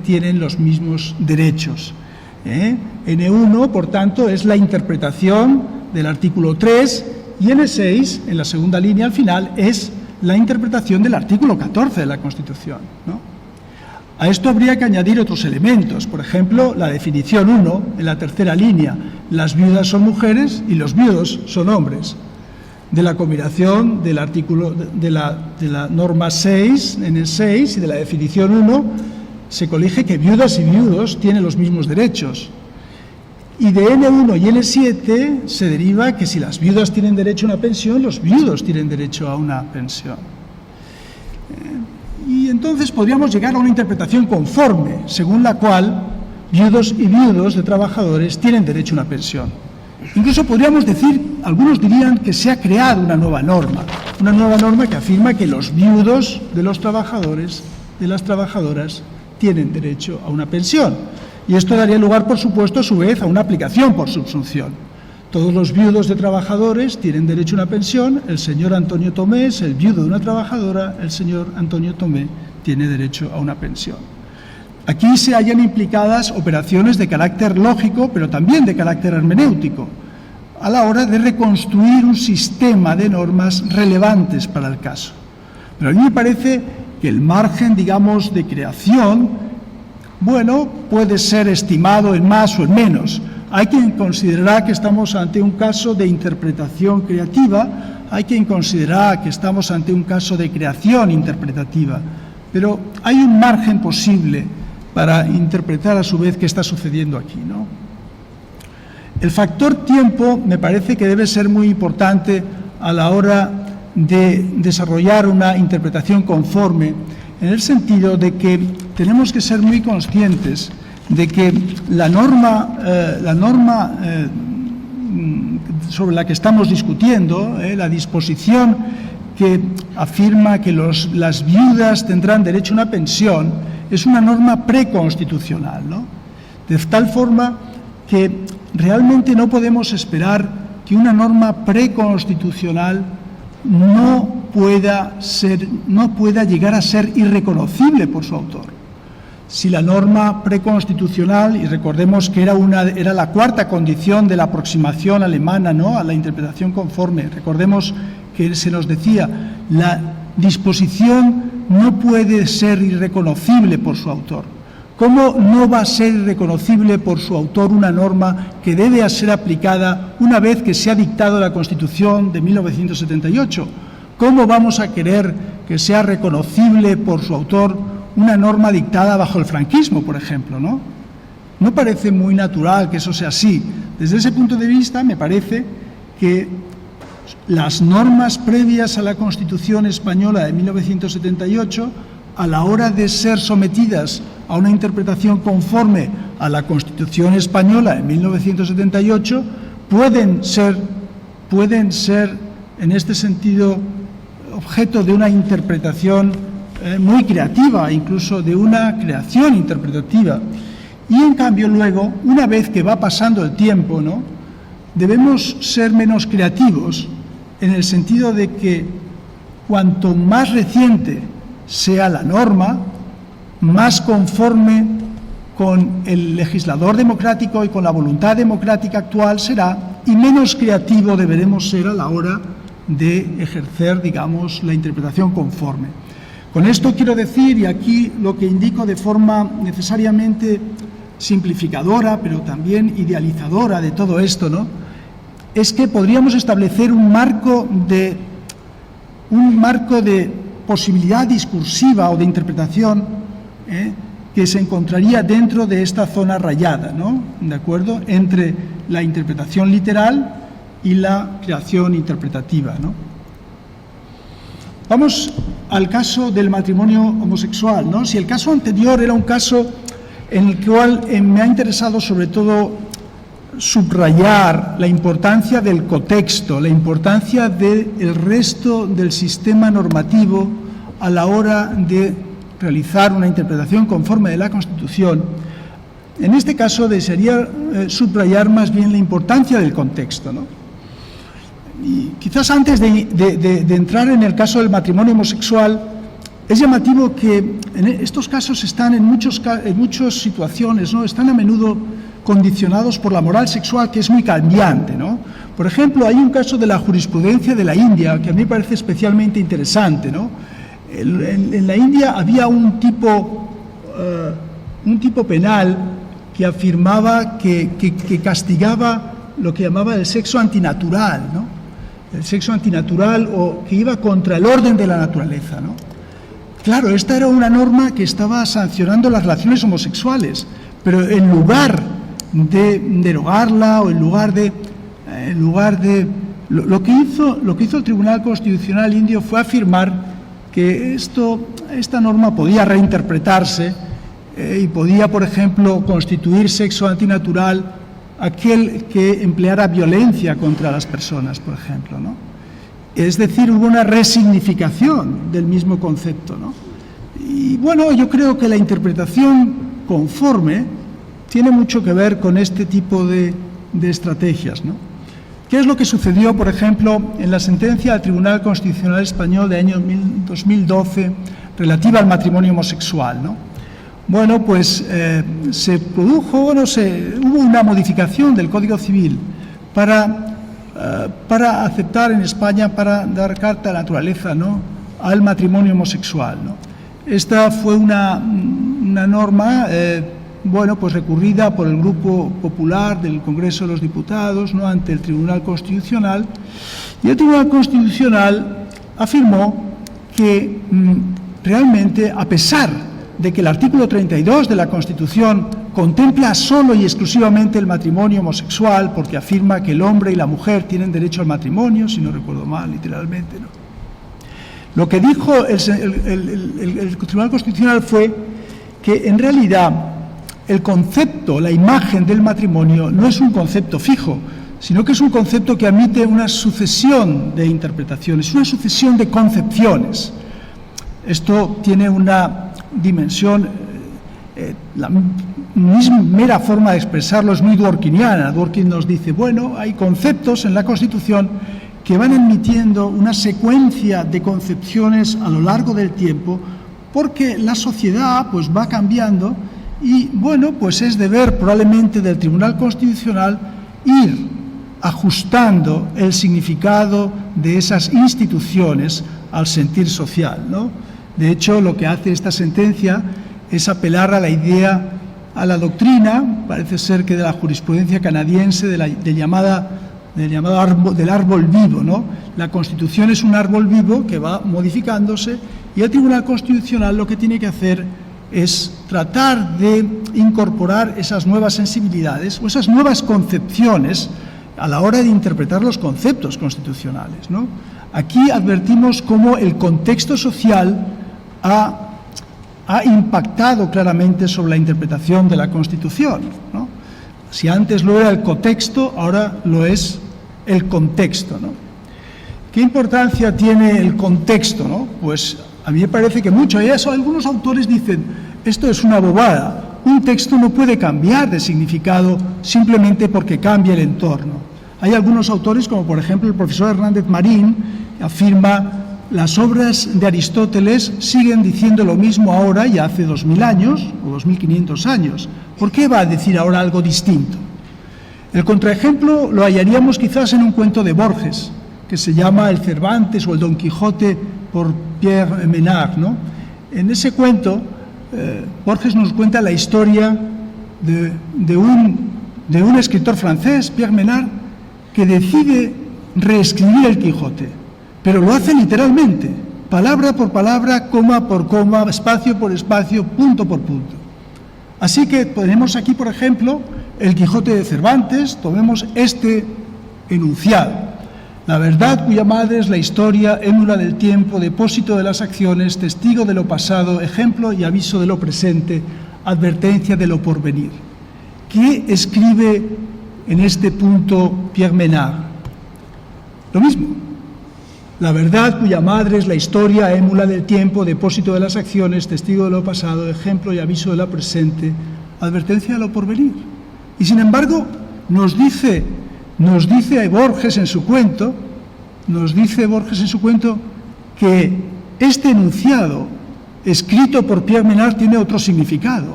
[SPEAKER 3] tienen los mismos derechos. N1, por tanto, es la interpretación del artículo 3 y N6, en la segunda línea al final, es la interpretación del artículo 14 de la Constitución, ¿no? A esto habría que añadir otros elementos, por ejemplo, la definición 1, en la tercera línea, las viudas son mujeres y los viudos son hombres. De la combinación del artículo de la norma 6, N6, y de la definición 1, se colige que viudas y viudos tienen los mismos derechos. Y de N1 y N7 se deriva que si las viudas tienen derecho a una pensión, los viudos tienen derecho a una pensión. Y entonces podríamos llegar a una interpretación conforme, según la cual viudos y viudos de trabajadores tienen derecho a una pensión. Incluso podríamos decir, algunos dirían que se ha creado una nueva norma que afirma que los viudos de los trabajadores, de las trabajadoras, tienen derecho a una pensión. Y esto daría lugar, por supuesto, a su vez, a una aplicación por subsunción. Todos los viudos de trabajadores tienen derecho a una pensión. El señor Antonio Tomé es el viudo de una trabajadora. El señor Antonio Tomé tiene derecho a una pensión. Aquí se hallan implicadas operaciones de carácter lógico, pero también de carácter hermenéutico, a la hora de reconstruir un sistema de normas relevantes para el caso. Pero a mí me parece que el margen, digamos, de creación, bueno, puede ser estimado en más o en menos. Hay quien considerará que estamos ante un caso de interpretación creativa, hay quien considerará que estamos ante un caso de creación interpretativa, pero hay un margen posible para interpretar a su vez qué está sucediendo aquí, ¿no? El factor tiempo me parece que debe ser muy importante a la hora de desarrollar una interpretación conforme, en el sentido de que tenemos que ser muy conscientes de que la norma sobre la que estamos discutiendo, la disposición que afirma que las viudas tendrán derecho a una pensión, es una norma preconstitucional, ¿no? De tal forma que realmente no podemos esperar que una norma preconstitucional no pueda llegar a ser irreconocible por su autor. Si la norma preconstitucional, y recordemos que era la cuarta condición de la aproximación alemana, ¿no?, a la interpretación conforme, recordemos que se nos decía, la disposición no puede ser irreconocible por su autor. ¿Cómo no va a ser irreconocible por su autor una norma que debe ser aplicada una vez que se ha dictado la Constitución de 1978? ¿Cómo vamos a querer que sea reconocible por su autor una norma dictada bajo el franquismo, por ejemplo, ¿no? No parece muy natural que eso sea así. Desde ese punto de vista, me parece que las normas previas a la Constitución española de 1978, a la hora de ser sometidas a una interpretación conforme a la Constitución española de 1978, pueden ser en este sentido objeto de una interpretación muy creativa, incluso de una creación interpretativa. Y en cambio luego, una vez que va pasando el tiempo, ¿no?, debemos ser menos creativos en el sentido de que cuanto más reciente sea la norma, más conforme con el legislador democrático y con la voluntad democrática actual será, y menos creativo deberemos ser a la hora de ejercer, digamos, la interpretación conforme. Con esto quiero decir, y aquí lo que indico de forma necesariamente simplificadora, pero también idealizadora de todo esto, ¿no?, es que podríamos establecer un marco de un marco de posibilidad discursiva o de interpretación que se encontraría dentro de esta zona rayada, ¿no? ¿De acuerdo? Entre la interpretación literal y la creación interpretativa, ¿no? Vamos al caso del matrimonio homosexual, ¿no? Si el caso anterior era un caso en el cual me ha interesado sobre todo subrayar la importancia del contexto, la importancia del resto del sistema normativo a la hora de realizar una interpretación conforme de la Constitución, en este caso desearía subrayar más bien la importancia del contexto, ¿no? Y quizás antes de entrar en el caso del matrimonio homosexual, es llamativo que en estos casos están en muchas situaciones, ¿no? Están a menudo condicionados por la moral sexual, que es muy cambiante, ¿no? Por ejemplo, hay un caso de la jurisprudencia de la India que a mí me parece especialmente interesante, ¿no? En la India había un tipo penal que afirmaba que castigaba lo que llamaba el sexo antinatural, ¿no? El sexo antinatural, o que iba contra el orden de la naturaleza, ¿no? Claro, esta era una norma que estaba sancionando las relaciones homosexuales, pero en lugar de derogarla o en lugar de lo que hizo el Tribunal Constitucional indio fue afirmar que esta norma podía reinterpretarse y podía, por ejemplo, constituir sexo antinatural aquel que empleara violencia contra las personas, por ejemplo, ¿no? Es decir, hubo una resignificación del mismo concepto, ¿no? Y bueno, yo creo que la interpretación conforme tiene mucho que ver con este tipo de estrategias, ¿no? ¿Qué es lo que sucedió, por ejemplo, en la sentencia del Tribunal Constitucional Español de año 2012 relativa al matrimonio homosexual, ¿no? Bueno, pues se produjo, hubo una modificación del Código Civil para aceptar en España, para dar carta de naturaleza, ¿no?, al matrimonio homosexual, ¿no? Esta fue una norma, pues recurrida por el Grupo Popular del Congreso de los Diputados, ¿no?, ante el Tribunal Constitucional, y el Tribunal Constitucional afirmó que realmente, a pesar de que el artículo 32 de la Constitución contempla solo y exclusivamente el matrimonio homosexual, porque afirma que el hombre y la mujer tienen derecho al matrimonio, si no recuerdo mal, literalmente, ¿no? Lo que dijo el Tribunal Constitucional fue que, en realidad, el concepto, la imagen del matrimonio no es un concepto fijo, sino que es un concepto que admite una sucesión de interpretaciones, una sucesión de concepciones. Esto tiene una dimensión, la misma mera forma de expresarlo es muy dworkiniana. Dworkin nos dice, bueno, hay conceptos en la Constitución que van admitiendo una secuencia de concepciones a lo largo del tiempo, porque la sociedad pues va cambiando y, bueno, pues es deber probablemente del Tribunal Constitucional ir ajustando el significado de esas instituciones al sentir social, ¿no? De hecho, lo que hace esta sentencia es apelar a la idea, a la doctrina, parece ser que de la jurisprudencia canadiense, del árbol vivo, ¿no? La Constitución es un árbol vivo que va modificándose, y el Tribunal Constitucional lo que tiene que hacer es tratar de incorporar esas nuevas sensibilidades o esas nuevas concepciones a la hora de interpretar los conceptos constitucionales, ¿no? Aquí advertimos cómo el contexto social ha impactado claramente sobre la interpretación de la Constitución, ¿no? Si antes lo era el contexto, ahora lo es el contexto, ¿no? ¿Qué importancia tiene el contexto, no? Pues a mí me parece que mucho. Y eso, algunos autores dicen, esto es una bobada. Un texto no puede cambiar de significado simplemente porque cambia el entorno. Hay algunos autores, como por ejemplo el profesor Hernández Marín, que afirma: las obras de Aristóteles siguen diciendo lo mismo ahora y hace 2000 años o 2500 años. ¿Por qué va a decir ahora algo distinto? El contraejemplo lo hallaríamos quizás en un cuento de Borges, que se llama El Cervantes o el Don Quijote por Pierre Menard, ¿no? En ese cuento, Borges nos cuenta la historia de un escritor francés, Pierre Menard, que decide reescribir el Quijote. pero lo hace literalmente, palabra por palabra, coma por coma, espacio por espacio, punto por punto. Así que tenemos aquí, por ejemplo, el Quijote de Cervantes, tomemos este enunciado. La verdad cuya madre es la historia, émula del tiempo, depósito de las acciones, testigo de lo pasado, ejemplo y aviso de lo presente, advertencia de lo porvenir. ¿Qué escribe en este punto Pierre Menard? Lo mismo. La verdad cuya madre es la historia, émula del tiempo, depósito de las acciones, testigo de lo pasado, ejemplo y aviso de lo presente, advertencia de lo porvenir. Y sin embargo, nos dice Borges en su cuento, que este enunciado escrito por Pierre Menard tiene otro significado.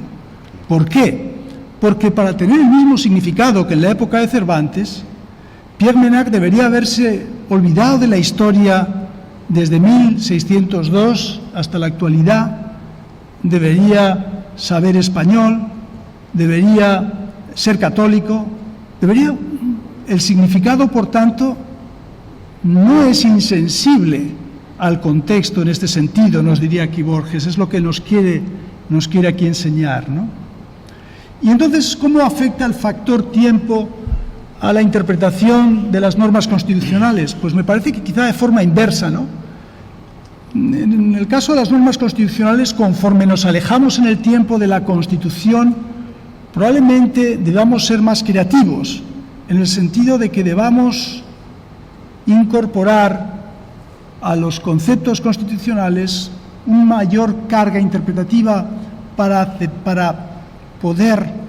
[SPEAKER 3] ¿Por qué? Porque para tener el mismo significado que en la época de Cervantes, Pierre Menard debería haberse olvidado de la historia desde 1602 hasta la actualidad, debería saber español, debería ser católico, el significado, por tanto, no es insensible al contexto en este sentido, nos diría aquí Borges, es lo que nos quiere aquí enseñar, ¿no? Y entonces, ¿cómo afecta el factor tiempo a la interpretación de las normas constitucionales? Pues me parece que quizá de forma inversa, ¿no? En el caso de las normas constitucionales, conforme nos alejamos en el tiempo de la Constitución, probablemente debamos ser más creativos, en el sentido de que debamos incorporar a los conceptos constitucionales una mayor carga interpretativa para poder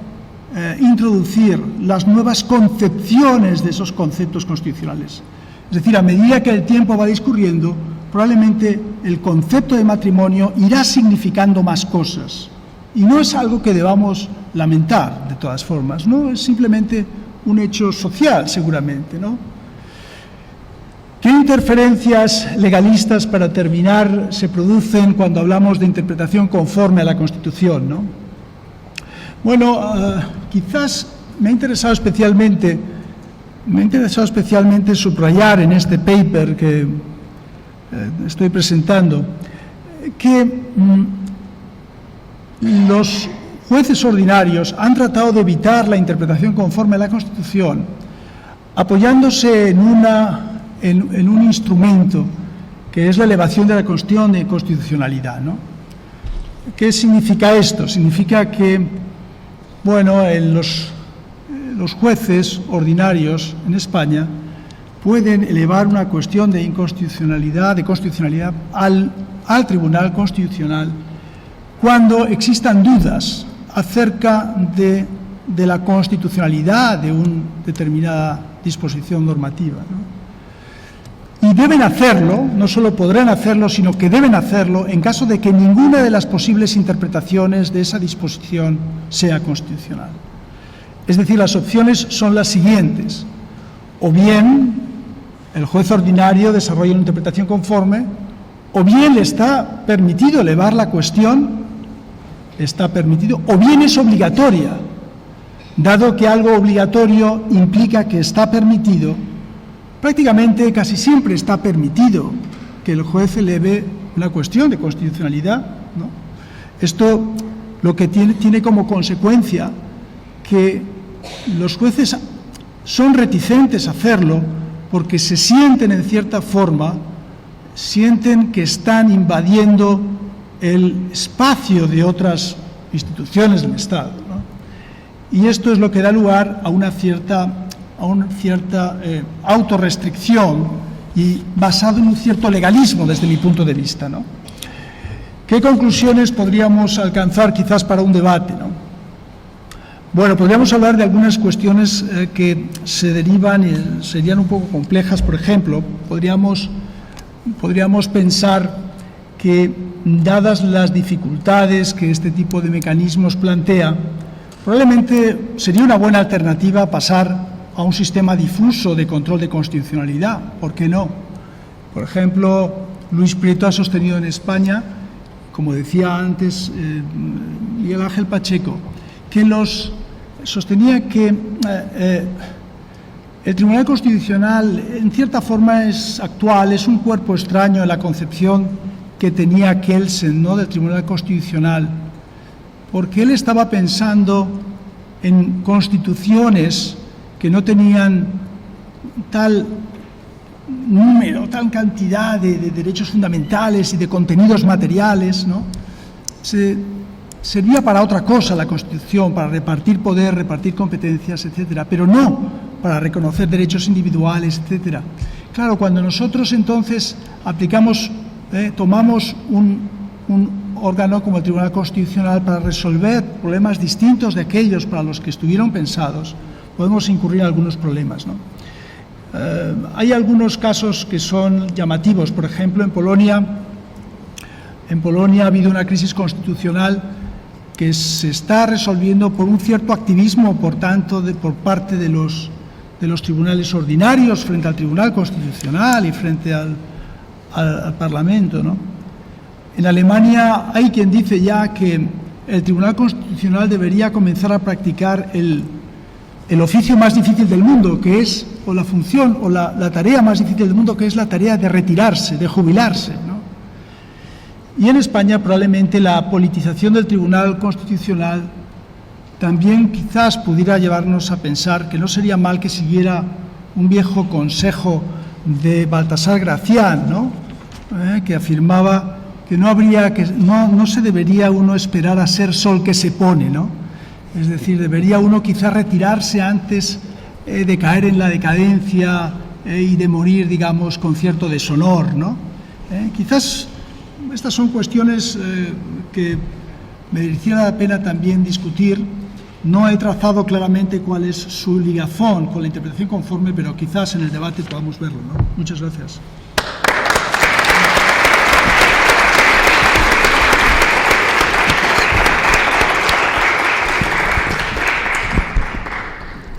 [SPEAKER 3] introducir las nuevas concepciones de esos conceptos constitucionales. Es decir, a medida que el tiempo va discurriendo, probablemente el concepto de matrimonio irá significando más cosas. Y no es algo que debamos lamentar, de todas formas, ¿no? Es simplemente un hecho social, seguramente, ¿no? ¿Qué interferencias legalistas, para terminar, se producen cuando hablamos de interpretación conforme a la Constitución, ¿no? Bueno, quizás me ha interesado especialmente subrayar en este paper que estoy presentando que los jueces ordinarios han tratado de evitar la interpretación conforme a la Constitución apoyándose en un instrumento que es la elevación de la cuestión de constitucionalidad, ¿no? ¿Qué significa esto? Significa que, bueno, los jueces ordinarios en España pueden elevar una cuestión de inconstitucionalidad, al Tribunal Constitucional cuando existan dudas acerca de la constitucionalidad de una determinada disposición normativa, ¿no? Y deben hacerlo, no solo podrán hacerlo, sino que deben hacerlo en caso de que ninguna de las posibles interpretaciones de esa disposición sea constitucional. Es decir, las opciones son las siguientes: o bien el juez ordinario desarrolla una interpretación conforme, o bien le está permitido elevar la cuestión, o bien es obligatoria. Dado que algo obligatorio implica que está permitido, prácticamente casi siempre está permitido que el juez eleve una cuestión de constitucionalidad, ¿no? Esto lo que tiene como consecuencia que los jueces son reticentes a hacerlo porque se sienten, en cierta forma, que están invadiendo el espacio de otras instituciones del Estado, ¿no? Y esto es lo que da lugar a una cierta autorrestricción y basado en un cierto legalismo desde mi punto de vista, ¿no? ¿Qué conclusiones podríamos alcanzar quizás para un debate, ¿no? Bueno, podríamos hablar de algunas cuestiones que se derivan y serían un poco complejas. Por ejemplo, podríamos pensar que, dadas las dificultades que este tipo de mecanismos plantea, probablemente sería una buena alternativa pasar a un sistema difuso de control de constitucionalidad. ¿Por qué no? Por ejemplo, Luis Prieto ha sostenido en España, como decía antes Miguel Ángel Pacheco, sostenía que El Tribunal Constitucional, en cierta forma, es actual, es un cuerpo extraño en la concepción que tenía Kelsen, ¿no?, del Tribunal Constitucional, porque él estaba pensando en constituciones que no tenían tal número, tal cantidad de derechos fundamentales y de contenidos materiales, ¿no? Servía para otra cosa la Constitución, para repartir poder, repartir competencias, etcétera, pero no para reconocer derechos individuales, etcétera. Claro, cuando nosotros entonces aplicamos, tomamos un órgano como el Tribunal Constitucional para resolver problemas distintos de aquellos para los que estuvieron pensados, podemos incurrir en algunos problemas, ¿no? Hay algunos casos que son llamativos. Por ejemplo, en Polonia ha habido una crisis constitucional que se está resolviendo por un cierto activismo, por tanto, por parte de los tribunales ordinarios frente al Tribunal Constitucional y frente al Parlamento, ¿no? En Alemania hay quien dice ya que el Tribunal Constitucional debería comenzar a practicar el oficio más difícil del mundo, que es, o la función, o la tarea más difícil del mundo, que es la tarea de retirarse, de jubilarse, ¿no? Y en España probablemente la politización del Tribunal Constitucional también quizás pudiera llevarnos a pensar que no sería mal que siguiera un viejo consejo de Baltasar Gracián, ¿no?, que afirmaba que no se debería uno esperar a ser sol que se pone, ¿no? Es decir, debería uno quizás retirarse antes de caer en la decadencia y de morir, digamos, con cierto deshonor, ¿no? Quizás estas son cuestiones que mereciera la pena también discutir. No he trazado claramente cuál es su ligazón con la interpretación conforme, pero quizás en el debate podamos verlo, ¿no? Muchas gracias.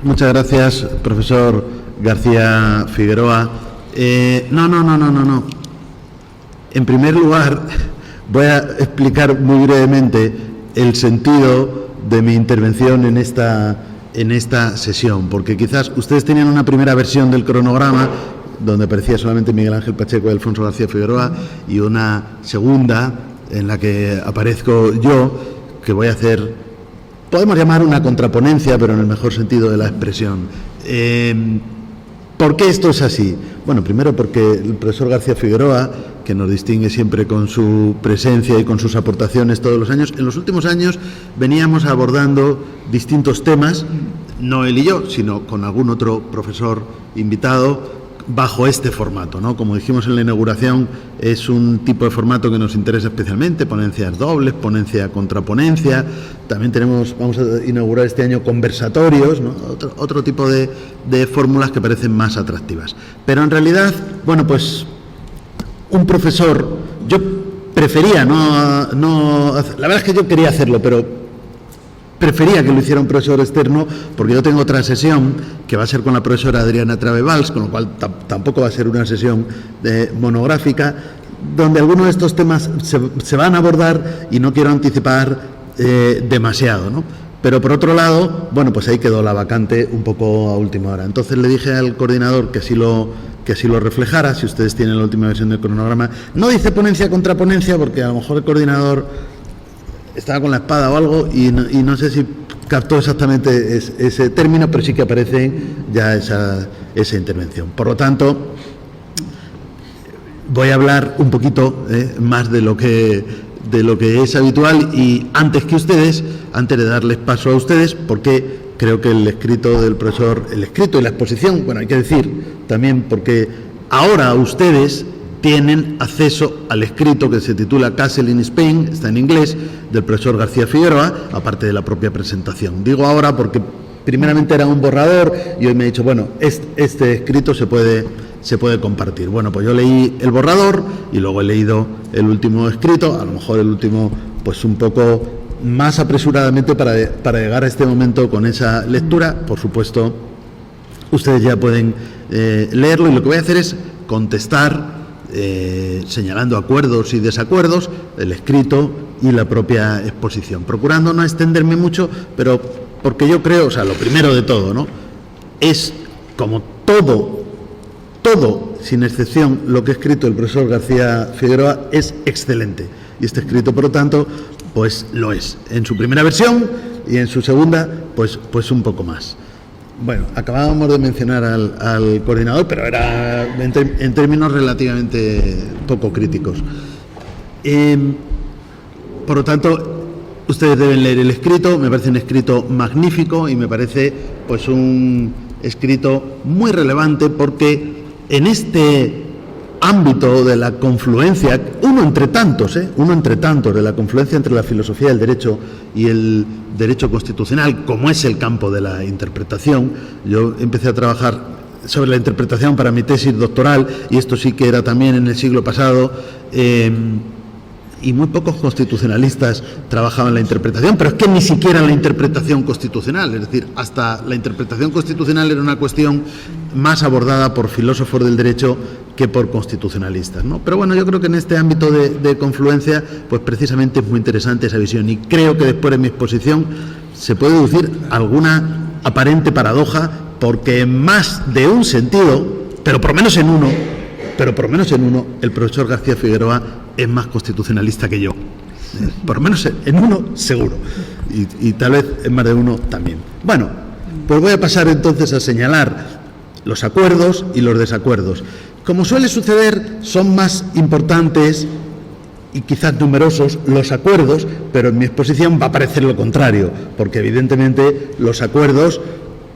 [SPEAKER 1] Muchas gracias, profesor García Figueroa. No. En primer lugar, voy a explicar muy brevemente el sentido de mi intervención en esta sesión, porque quizás ustedes tenían una primera versión del cronograma donde aparecía solamente Miguel Ángel Pacheco y Alfonso García Figueroa, y una segunda en la que aparezco yo, que voy a hacer, podemos llamar una contraponencia, pero en el mejor sentido de la expresión. ¿Por qué esto es así? Bueno, primero porque el profesor García Figueroa, que nos distingue siempre con su presencia y con sus aportaciones todos los años, en los últimos años veníamos abordando distintos temas, no él y yo, sino con algún otro profesor invitado, bajo este formato, ¿no? Como dijimos en la inauguración, es un tipo de formato que nos interesa especialmente, ponencias dobles, ponencia contra ponencia. También vamos a inaugurar este año conversatorios, ¿no? Otro tipo de fórmulas que parecen más atractivas. Pero en realidad, bueno, pues un profesor, yo prefería la verdad es que yo quería hacerlo, pero prefería que lo hiciera un profesor externo, porque yo tengo otra sesión que va a ser con la profesora Adriana Travevals, con lo cual tampoco va a ser una sesión monográfica, donde algunos de estos temas se van a abordar y no quiero anticipar demasiado, ¿no? Pero por otro lado, bueno, pues ahí quedó la vacante un poco a última hora. Entonces le dije al coordinador que así lo reflejara, si ustedes tienen la última versión del cronograma. No dice ponencia contra ponencia, porque a lo mejor el coordinador estaba con la espada o algo y no sé si captó exactamente ese término, pero sí que aparece ya esa intervención. Por lo tanto, voy a hablar un poquito más de lo que es habitual, y antes de darles paso a ustedes, porque creo que el escrito del profesor, el escrito y la exposición, bueno, hay que decir también porque ahora ustedes tienen acceso al escrito que se titula Castle in Spain, está en inglés, del profesor García Figueroa, aparte de la propia presentación. Digo ahora porque primeramente era un borrador y hoy me he dicho, bueno, este escrito se puede compartir. Bueno, pues yo leí el borrador y luego he leído el último escrito, a lo mejor el último pues un poco más apresuradamente para llegar a este momento con esa lectura. Por supuesto, ustedes ya pueden leerlo, y lo que voy a hacer es contestar señalando acuerdos y desacuerdos, el escrito y la propia exposición, procurando no extenderme mucho, pero porque yo creo, o sea, lo primero de todo, ¿no?, es como todo, sin excepción, lo que ha escrito el profesor García Figueroa es excelente. Y este escrito, por lo tanto, pues lo es. En su primera versión y en su segunda, pues un poco más. Bueno, acabábamos de mencionar al coordinador, pero era en términos relativamente poco críticos. Por lo tanto, ustedes deben leer el escrito. Me parece un escrito magnífico y me parece pues un escrito muy relevante, porque en este ámbito de la confluencia, uno entre tantos de la confluencia entre la filosofía del derecho y el derecho constitucional, como es el campo de la interpretación. Yo empecé a trabajar sobre la interpretación para mi tesis doctoral, y esto sí que era también en el siglo pasado, y muy pocos constitucionalistas trabajaban la interpretación, pero es que ni siquiera la interpretación constitucional, es decir, hasta la interpretación constitucional era una cuestión más abordada por filósofos del derecho que por constitucionalistas, ¿no? Pero bueno, yo creo que en este ámbito de confluencia, pues precisamente es muy interesante esa visión, y creo que después de mi exposición se puede deducir alguna aparente paradoja, porque en más de un sentido, pero por lo menos en uno, el profesor García Figueroa es más constitucionalista que yo. Por lo menos en uno seguro, y tal vez en más de uno también. Bueno, pues voy a pasar entonces a señalar los acuerdos y los desacuerdos. Como suele suceder, son más importantes y quizás numerosos los acuerdos, pero en mi exposición va a parecer lo contrario, porque evidentemente los acuerdos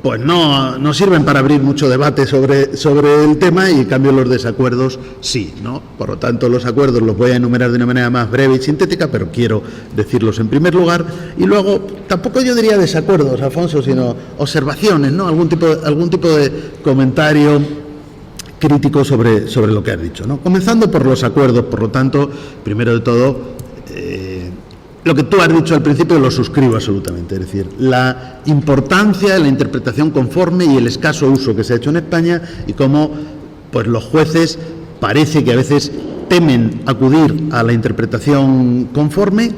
[SPEAKER 1] pues no sirven para abrir mucho debate sobre el tema, y en cambio los desacuerdos sí, ¿no? Por lo tanto, los acuerdos los voy a enumerar de una manera más breve y sintética, pero quiero decirlos en primer lugar, y luego tampoco yo diría desacuerdos, Alfonso, sino observaciones, ¿no? Algún tipo de comentario crítico sobre lo que has dicho, ¿no? Comenzando por los acuerdos. Por lo tanto, primero de todo, lo que tú has dicho al principio lo suscribo absolutamente, es decir, la importancia de la interpretación conforme y el escaso uso que se ha hecho en España, y cómo pues los jueces parece que a veces temen acudir a la interpretación conforme,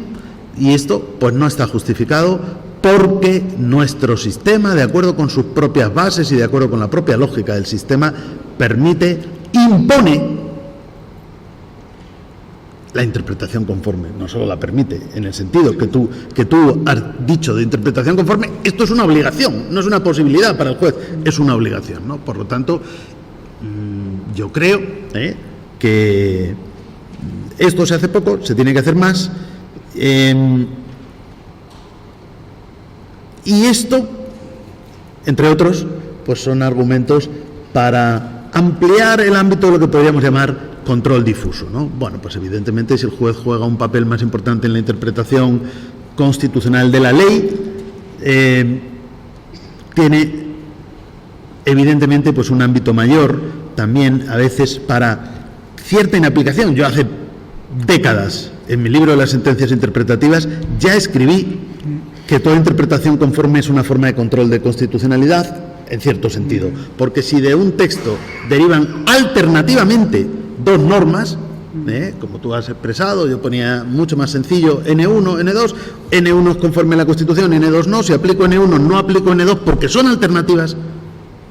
[SPEAKER 1] y esto pues no está justificado, porque nuestro sistema, de acuerdo con sus propias bases y de acuerdo con la propia lógica del sistema, impone la interpretación conforme. No solo la permite, en el sentido que tú has dicho de interpretación conforme, esto es una obligación, no es una posibilidad para el juez, es una obligación, ¿no? Por lo tanto, yo creo que esto se hace poco, se tiene que hacer más, y esto, entre otros, pues son argumentos para ampliar el ámbito de lo que podríamos llamar control difuso, ¿no? Bueno, pues evidentemente, si el juez juega un papel más importante en la interpretación constitucional de la ley, tiene evidentemente pues un ámbito mayor también a veces para cierta inaplicación. Yo hace décadas, en mi libro de las sentencias interpretativas, ya escribí que toda interpretación conforme es una forma de control de constitucionalidad, en cierto sentido, porque si de un texto derivan alternativamente dos normas, como tú has expresado, yo ponía mucho más sencillo N1, N2, N1 es conforme a la Constitución, N2 no, si aplico N1 no aplico N2 porque son alternativas,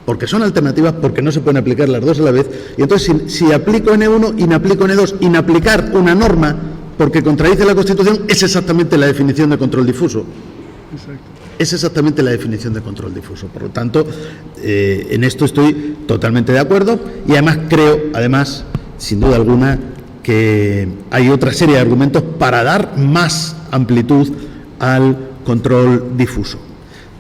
[SPEAKER 1] porque no se pueden aplicar las dos a la vez, y entonces si aplico N1 y no aplico N2, inaplicar una norma porque contradice la Constitución es exactamente la definición de control difuso. Exacto. Es exactamente la definición de control difuso. Por lo tanto, en esto estoy totalmente de acuerdo, y además creo, sin duda alguna, que hay otra serie de argumentos para dar más amplitud al control difuso.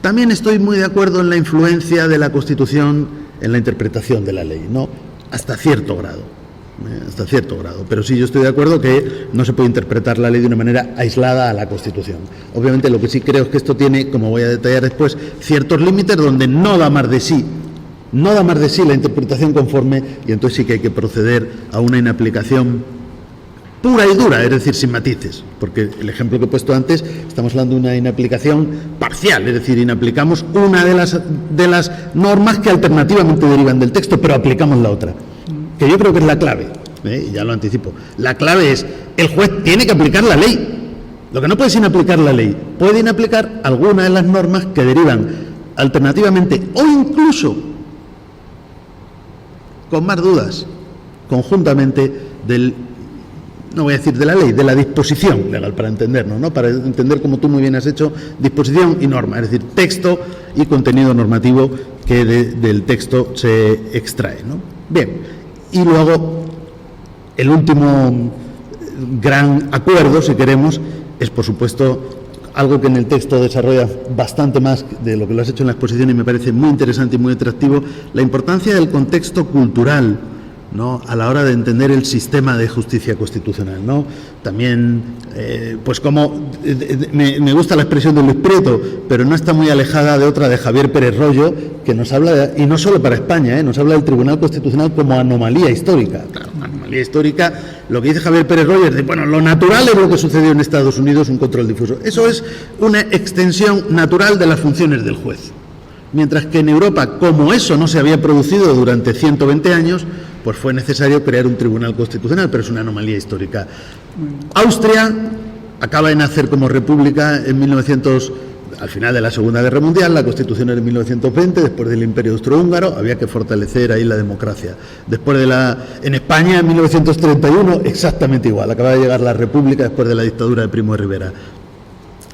[SPEAKER 1] También estoy muy de acuerdo en la influencia de la Constitución en la interpretación de la ley, ¿no? Hasta cierto grado. Pero sí, yo estoy de acuerdo que no se puede interpretar la ley de una manera aislada a la Constitución. Obviamente, lo que sí creo es que esto tiene, como voy a detallar después, ciertos límites donde no da más de sí la interpretación conforme, y entonces sí que hay que proceder a una inaplicación pura y dura, es decir, sin matices, porque el ejemplo que he puesto antes, estamos hablando de una inaplicación parcial, es decir, inaplicamos una de las normas que alternativamente derivan del texto, pero aplicamos la otra, que yo creo que es la clave, y ya lo anticipo. La clave es, el juez tiene que aplicar la ley. Lo que no puede es inaplicar la ley, puede inaplicar alguna de las normas que derivan alternativamente o incluso con más dudas, conjuntamente del, no voy a decir de la ley, de la disposición legal, para entendernos, ¿no? Para entender, como tú muy bien has hecho, disposición y norma, es decir, texto y contenido normativo que del texto se extrae, ¿no? Bien, y luego el último gran acuerdo, si queremos, es por supuesto algo que en el texto desarrolla bastante más de lo que lo has hecho en la exposición y me parece muy interesante y muy atractivo, la importancia del contexto cultural, ¿no?, a la hora de entender el sistema de justicia constitucional, ¿no? También, pues como me gusta la expresión de Luis Prieto, pero no está muy alejada de otra de Javier Pérez Royo, que nos habla, y no solo para España, nos habla del Tribunal Constitucional como anomalía histórica. Claro, anomalía histórica, lo que dice Javier Pérez Royo es de, bueno, lo natural es lo que sucedió en Estados Unidos, un control difuso. Eso es una extensión natural de las funciones del juez. Mientras que en Europa, como eso no se había producido durante 120 años, pues fue necesario crear un tribunal constitucional, pero es una anomalía histórica. Austria acaba de nacer como república en 1900, al final de la Segunda Guerra Mundial, la Constitución era en 1920, después del Imperio Austrohúngaro, había que fortalecer ahí la democracia. Después en España, en 1931, exactamente igual, acaba de llegar la República después de la dictadura de Primo de Rivera.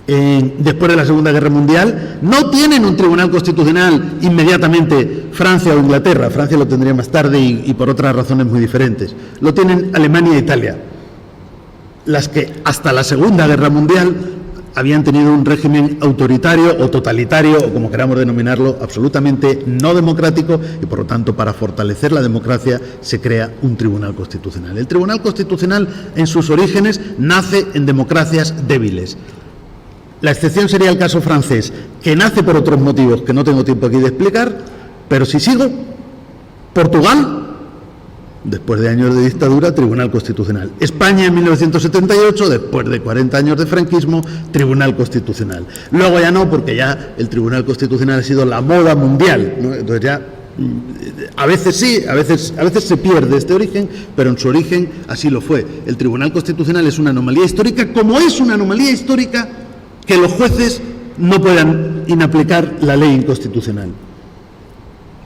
[SPEAKER 1] Después de la Segunda Guerra Mundial, no tienen un tribunal constitucional inmediatamente Francia o Inglaterra. Francia lo tendría más tarde y por otras razones muy diferentes. Lo tienen Alemania e Italia, las que hasta la Segunda Guerra Mundial habían tenido un régimen autoritario o totalitario, o como queramos denominarlo, absolutamente no democrático, y por lo tanto, para fortalecer la democracia se crea un tribunal constitucional. El tribunal constitucional, en sus orígenes, nace en democracias débiles. La excepción sería el caso francés, que nace por otros motivos que no tengo tiempo aquí de explicar, pero si sigo, Portugal, después de años de dictadura, Tribunal Constitucional. España en 1978, después de 40 años de franquismo, Tribunal Constitucional. Luego ya no, porque ya el Tribunal Constitucional ha sido la moda mundial, ¿no? Entonces ya, a veces sí, a veces se pierde este origen, pero en su origen así lo fue. El Tribunal Constitucional es una anomalía histórica, como es una anomalía histórica que los jueces no puedan inaplicar la ley inconstitucional.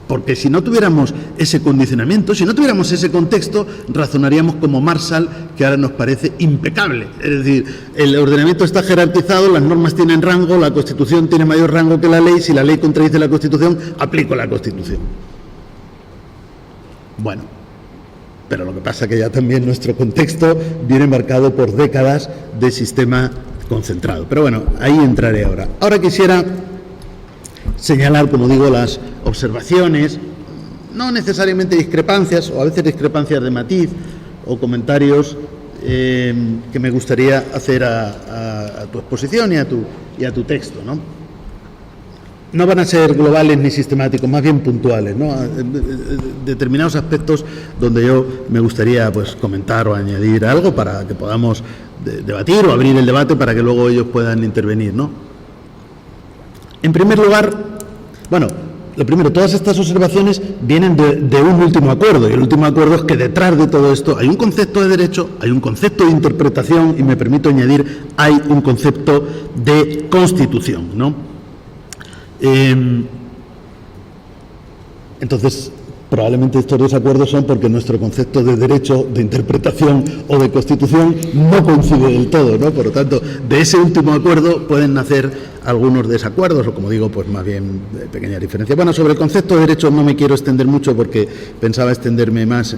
[SPEAKER 1] Porque si no tuviéramos ese condicionamiento, si no tuviéramos ese contexto, razonaríamos como Marshall, que ahora nos parece impecable. Es decir, el ordenamiento está jerarquizado, las normas tienen rango, la Constitución tiene mayor rango que la ley, si la ley contradice la Constitución, aplico la Constitución. Bueno, pero lo que pasa es que ya también nuestro contexto viene marcado por décadas de sistema concentrado. Pero bueno, ahí entraré ahora. Ahora quisiera señalar, como digo, las observaciones, no necesariamente discrepancias, o a veces discrepancias de matiz, o comentarios que me gustaría hacer a tu exposición y a tu texto, ¿no? No van a ser globales ni sistemáticos, más bien puntuales, ¿no? Determinados aspectos donde yo me gustaría, pues, comentar o añadir algo para que podamos debatir o abrir el debate para que luego ellos puedan intervenir, ¿no? En primer lugar, bueno, lo primero, todas estas observaciones vienen de un último acuerdo, y el último acuerdo es que detrás de todo esto hay un concepto de derecho, hay un concepto de interpretación y, me permito añadir, hay un concepto de constitución, ¿no? Entonces, probablemente estos dos acuerdos son porque nuestro concepto de derecho, de interpretación o de constitución no coincide del todo, ¿no? Por lo tanto, de ese último acuerdo pueden nacer algunos desacuerdos o, como digo, pues más bien pequeñas diferencias. Bueno, sobre el concepto de derecho no me quiero extender mucho porque pensaba extenderme más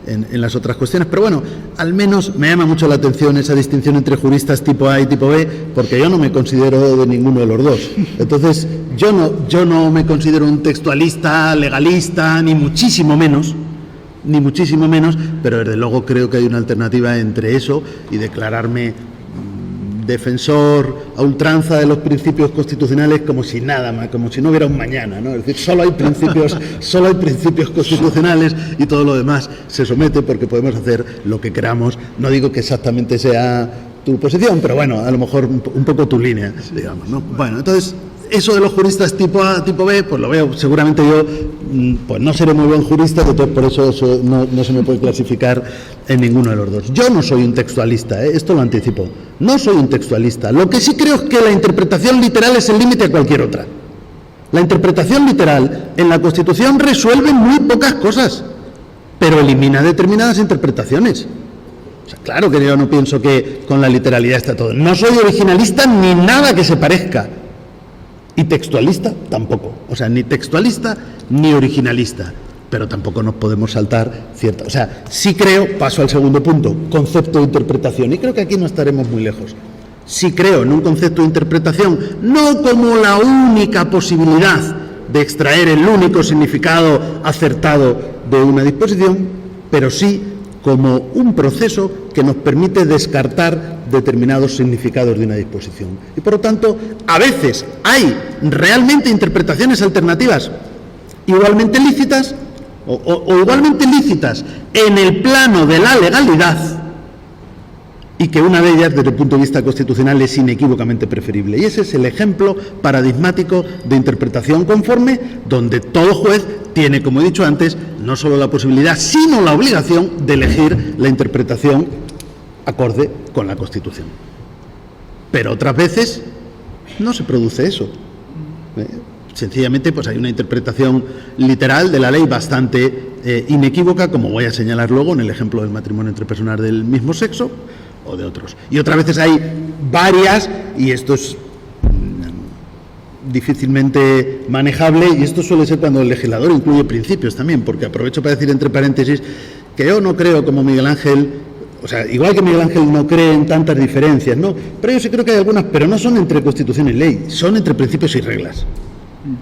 [SPEAKER 1] en las otras cuestiones, pero bueno, al menos me llama mucho la atención esa distinción entre juristas tipo A y tipo B, porque yo no me considero de ninguno de los dos. Entonces, yo no me considero un textualista, legalista, ni muchísimo menos, pero desde luego creo que hay una alternativa entre eso y declararme defensor a ultranza de los principios constitucionales como si nada más, como si no hubiera un mañana, ¿no? Es decir, solo hay principios constitucionales y todo lo demás se somete porque podemos hacer lo que queramos. No digo que exactamente sea tu posición, pero bueno, a lo mejor un poco tu línea, digamos, ¿no? Bueno, entonces, eso de los juristas tipo A, tipo B, pues lo veo, seguramente yo pues no seré muy buen jurista, entonces por eso no se me puede clasificar en ninguno de los dos. Yo no soy un textualista, esto lo anticipo, no soy un textualista. Lo que sí creo es que la interpretación literal es el límite a cualquier otra. La interpretación literal en la Constitución resuelve muy pocas cosas. pero elimina determinadas interpretaciones. O sea, claro que yo no pienso que con la literalidad está todo. No soy originalista ni nada que se parezca. Y textualista tampoco. O sea, ni textualista ni originalista. Pero tampoco nos podemos saltar cierta... O sea, sí creo, paso al segundo punto, concepto de interpretación. Y creo que aquí no estaremos muy lejos. Sí creo en un concepto de interpretación, no como la única posibilidad de extraer el único significado acertado de una disposición, pero sí como un proceso que nos permite descartar determinados significados de una disposición. Y por lo tanto, a veces hay realmente interpretaciones alternativas igualmente lícitas o igualmente lícitas en el plano de la legalidad, y que una de ellas, desde el punto de vista constitucional, es inequívocamente preferible. Y ese es el ejemplo paradigmático de interpretación conforme, donde todo juez tiene, como he dicho antes, no solo la posibilidad, sino la obligación de elegir la interpretación acorde con la Constitución. Pero otras veces no se produce eso. Sencillamente, pues hay una interpretación literal de la ley bastante inequívoca, como voy a señalar luego en el ejemplo del matrimonio entre personas del mismo sexo, o de otros. Y otras veces hay varias, y esto es difícilmente manejable, y esto suele ser cuando el legislador incluye principios también, porque aprovecho para decir entre paréntesis que yo no creo como Miguel Ángel, o sea, igual que Miguel Ángel no cree en tantas diferencias, ¿no? Pero yo sí creo que hay algunas, pero no son entre Constitución y ley, son entre principios y reglas.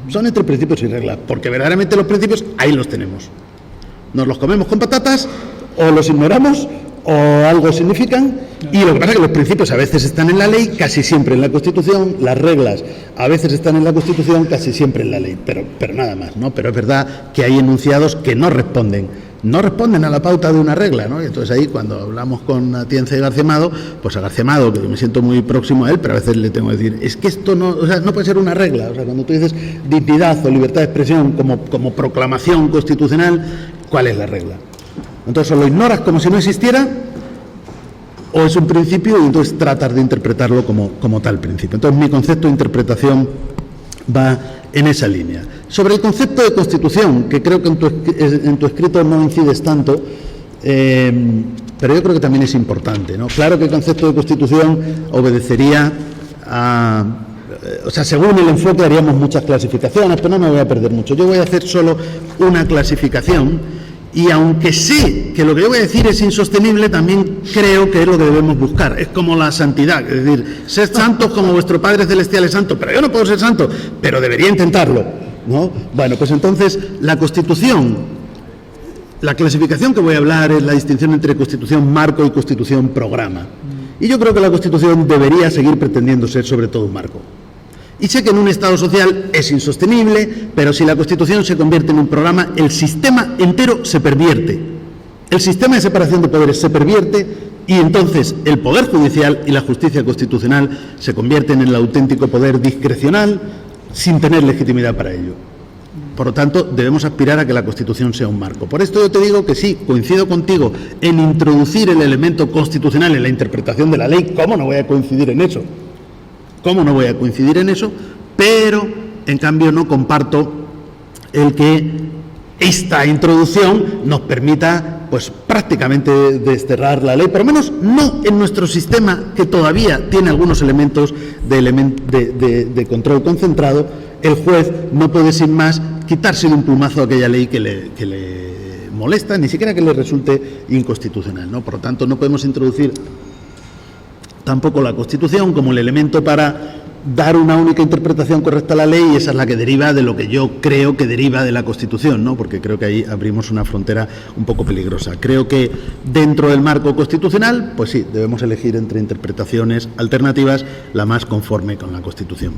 [SPEAKER 1] Son entre principios y reglas, porque verdaderamente los principios ahí los tenemos. Nos los comemos con patatas, o los ignoramos, o algo significan, y lo que pasa es que los principios a veces están en la ley, casi siempre en la Constitución, las reglas a veces están en la Constitución, casi siempre en la ley, pero nada más, ¿no? Pero es verdad que hay enunciados que no responden a la pauta de una regla, ¿no? Y entonces ahí, cuando hablamos con Atienza y García Amado, pues a García Amado, que yo me siento muy próximo a él, pero a veces le tengo que decir, es que esto no, o sea, no puede ser una regla. O sea, cuando tú dices dignidad o libertad de expresión como proclamación constitucional, ¿cuál es la regla? Entonces, o lo ignoras como si no existiera, o es un principio y entonces tratas de interpretarlo como tal principio. Entonces, mi concepto de interpretación va en esa línea. Sobre el concepto de Constitución, que creo que en tu escrito no incides tanto, pero yo creo que también es importante, ¿no? Claro que el concepto de Constitución obedecería a... O sea, según el enfoque haríamos muchas clasificaciones, pero no me voy a perder mucho. Yo voy a hacer solo una clasificación. Y aunque sé que lo que yo voy a decir es insostenible, también creo que es lo que debemos buscar. Es como la santidad, es decir, sed santos como vuestro Padre Celestial es santo, pero yo no puedo ser santo, pero debería intentarlo, ¿no? Bueno, pues entonces la Constitución, la clasificación que voy a hablar es la distinción entre Constitución marco y Constitución programa. Y yo creo que la Constitución debería seguir pretendiendo ser sobre todo un marco. Y sé que en un Estado social es insostenible, pero si la Constitución se convierte en un programa, el sistema entero se pervierte. El sistema de separación de poderes se pervierte y entonces el Poder Judicial y la justicia constitucional se convierten en el auténtico poder discrecional sin tener legitimidad para ello. Por lo tanto, debemos aspirar a que la Constitución sea un marco. Por esto yo te digo que sí, coincido contigo en introducir el elemento constitucional en la interpretación de la ley. ¿Cómo no voy a coincidir en eso? ¿Cómo no voy a coincidir en eso? Pero, en cambio, no comparto el que esta introducción nos permita, pues, prácticamente desterrar la ley, por lo menos no en nuestro sistema, que todavía tiene algunos elementos de control concentrado. El juez no puede, sin más, quitarse de un plumazo aquella ley que le molesta, ni siquiera que le resulte inconstitucional, ¿no? Por lo tanto, no podemos introducir tampoco la Constitución como el elemento para dar una única interpretación correcta a la ley, y esa es la que deriva de lo que yo creo que deriva de la Constitución, ¿no? Porque creo que ahí abrimos una frontera un poco peligrosa. Creo que dentro del marco constitucional, pues sí, debemos elegir entre interpretaciones alternativas la más conforme con la Constitución.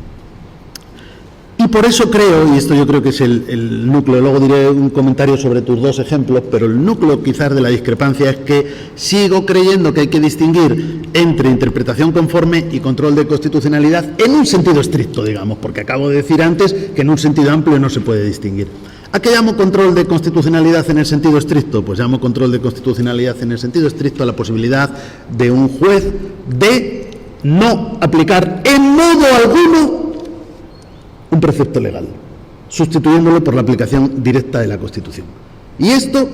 [SPEAKER 1] Y por eso creo, y esto yo creo que es el núcleo, luego diré un comentario sobre tus dos ejemplos, pero el núcleo quizás de la discrepancia es que sigo creyendo que hay que distinguir entre interpretación conforme y control de constitucionalidad en un sentido estricto, digamos, porque acabo de decir antes que en un sentido amplio no se puede distinguir. ¿A qué llamo control de constitucionalidad en el sentido estricto? Pues llamo control de constitucionalidad en el sentido estricto a la posibilidad de un juez de no aplicar en modo alguno un precepto legal, sustituyéndolo por la aplicación directa de la Constitución. Y esto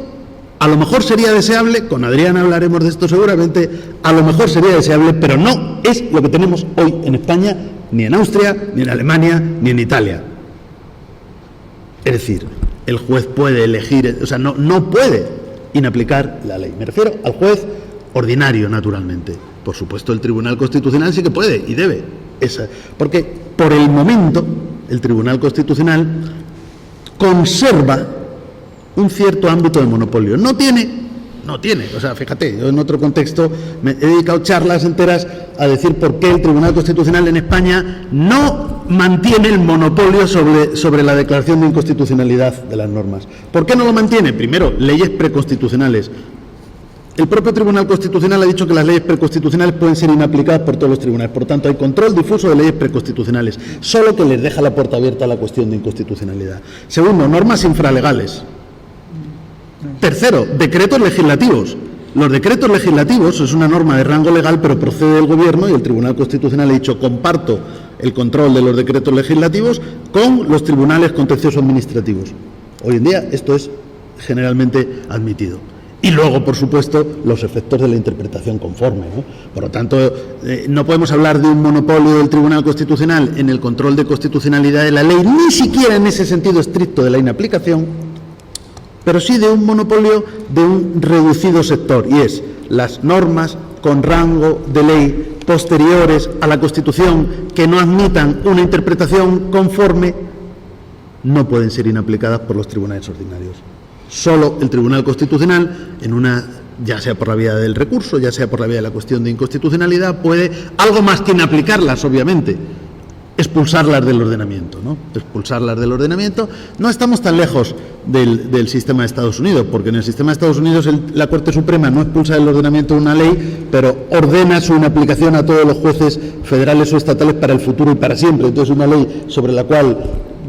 [SPEAKER 1] A lo mejor sería deseable, con Adrián hablaremos de esto seguramente, a lo mejor sería deseable, pero no es lo que tenemos hoy en España, ni en Austria, ni en Alemania, ni en Italia. Es decir, el juez puede elegir, o sea, no puede inaplicar la ley. Me refiero al juez ordinario, naturalmente. Por supuesto, el Tribunal Constitucional sí que puede y debe. Porque por el momento el Tribunal Constitucional conserva un cierto ámbito de monopolio. No tiene. O sea, fíjate, yo en otro contexto me he dedicado charlas enteras a decir por qué el Tribunal Constitucional en España no mantiene el monopolio sobre la declaración de inconstitucionalidad de las normas. ¿Por qué no lo mantiene? Primero, leyes preconstitucionales. El propio Tribunal Constitucional ha dicho que las leyes preconstitucionales pueden ser inaplicadas por todos los tribunales. Por tanto, hay control difuso de leyes preconstitucionales, solo que les deja la puerta abierta a la cuestión de inconstitucionalidad. Segundo, normas infralegales. Tercero, decretos legislativos. Los decretos legislativos es una norma de rango legal, pero procede del Gobierno, y el Tribunal Constitucional ha dicho: comparto el control de los decretos legislativos con los tribunales contenciosos administrativos. Hoy en día esto es generalmente admitido. Y luego, por supuesto, los efectos de la interpretación conforme, ¿no? Por lo tanto, no podemos hablar de un monopolio del Tribunal Constitucional en el control de constitucionalidad de la ley, ni siquiera en ese sentido estricto de la inaplicación, pero sí de un monopolio de un reducido sector, y es las normas con rango de ley posteriores a la Constitución que no admitan una interpretación conforme no pueden ser inaplicadas por los tribunales ordinarios. Solo el Tribunal Constitucional, ya sea por la vía del recurso, ya sea por la vía de la cuestión de inconstitucionalidad, puede, algo más que inaplicarlas, obviamente, expulsarlas del ordenamiento, ¿no? Expulsarlas del ordenamiento. No estamos tan lejos del sistema de Estados Unidos, porque en el sistema de Estados Unidos la Corte Suprema no expulsa del ordenamiento una ley, pero ordena su inaplicación a todos los jueces federales o estatales para el futuro y para siempre. Entonces, una ley sobre la cual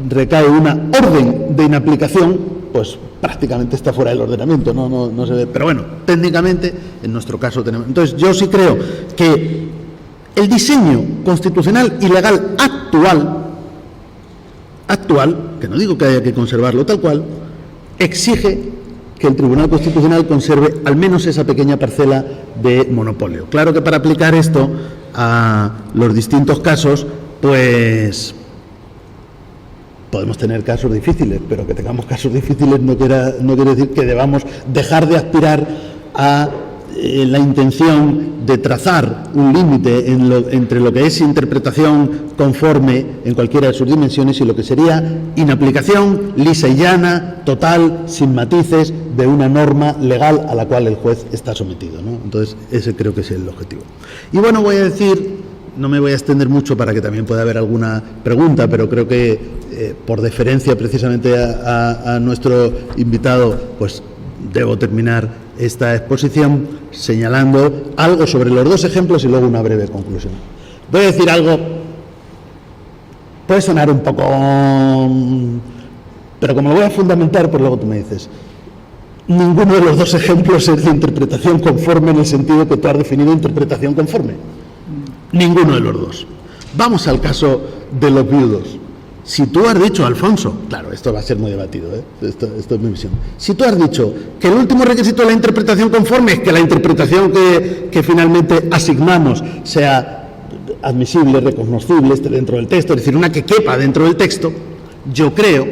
[SPEAKER 1] recae una orden de inaplicación, pues prácticamente está fuera del ordenamiento, no se ve. Pero bueno, técnicamente, en nuestro caso tenemos. Entonces, yo sí creo que el diseño constitucional y legal actual, que no digo que haya que conservarlo tal cual, exige que el Tribunal Constitucional conserve al menos esa pequeña parcela de monopolio. Claro que para aplicar esto a los distintos casos, pues podemos tener casos difíciles, pero que tengamos casos difíciles no quiere decir que debamos dejar de aspirar a la intención de trazar un límite entre lo que es interpretación conforme en cualquiera de sus dimensiones y lo que sería inaplicación lisa y llana, total, sin matices, de una norma legal a la cual el juez está sometido, ¿no? Entonces, ese creo que es el objetivo. Y bueno, voy a decir, no me voy a extender mucho para que también pueda haber alguna pregunta, pero creo que por deferencia precisamente a nuestro invitado, pues debo terminar esta exposición señalando algo sobre los dos ejemplos y luego una breve conclusión. Voy a decir algo, puede sonar un poco, pero como lo voy a fundamentar, pues luego tú me dices. Ninguno de los dos ejemplos es de interpretación conforme en el sentido que tú has definido interpretación conforme. Ninguno de los dos. Vamos al caso de los viudos. Si tú has dicho, Alfonso, claro, esto va a ser muy debatido, esto es mi visión. Si tú has dicho que el último requisito de la interpretación conforme es que la interpretación que finalmente asignamos sea admisible, reconocible, esté dentro del texto, es decir, una que quepa dentro del texto, yo creo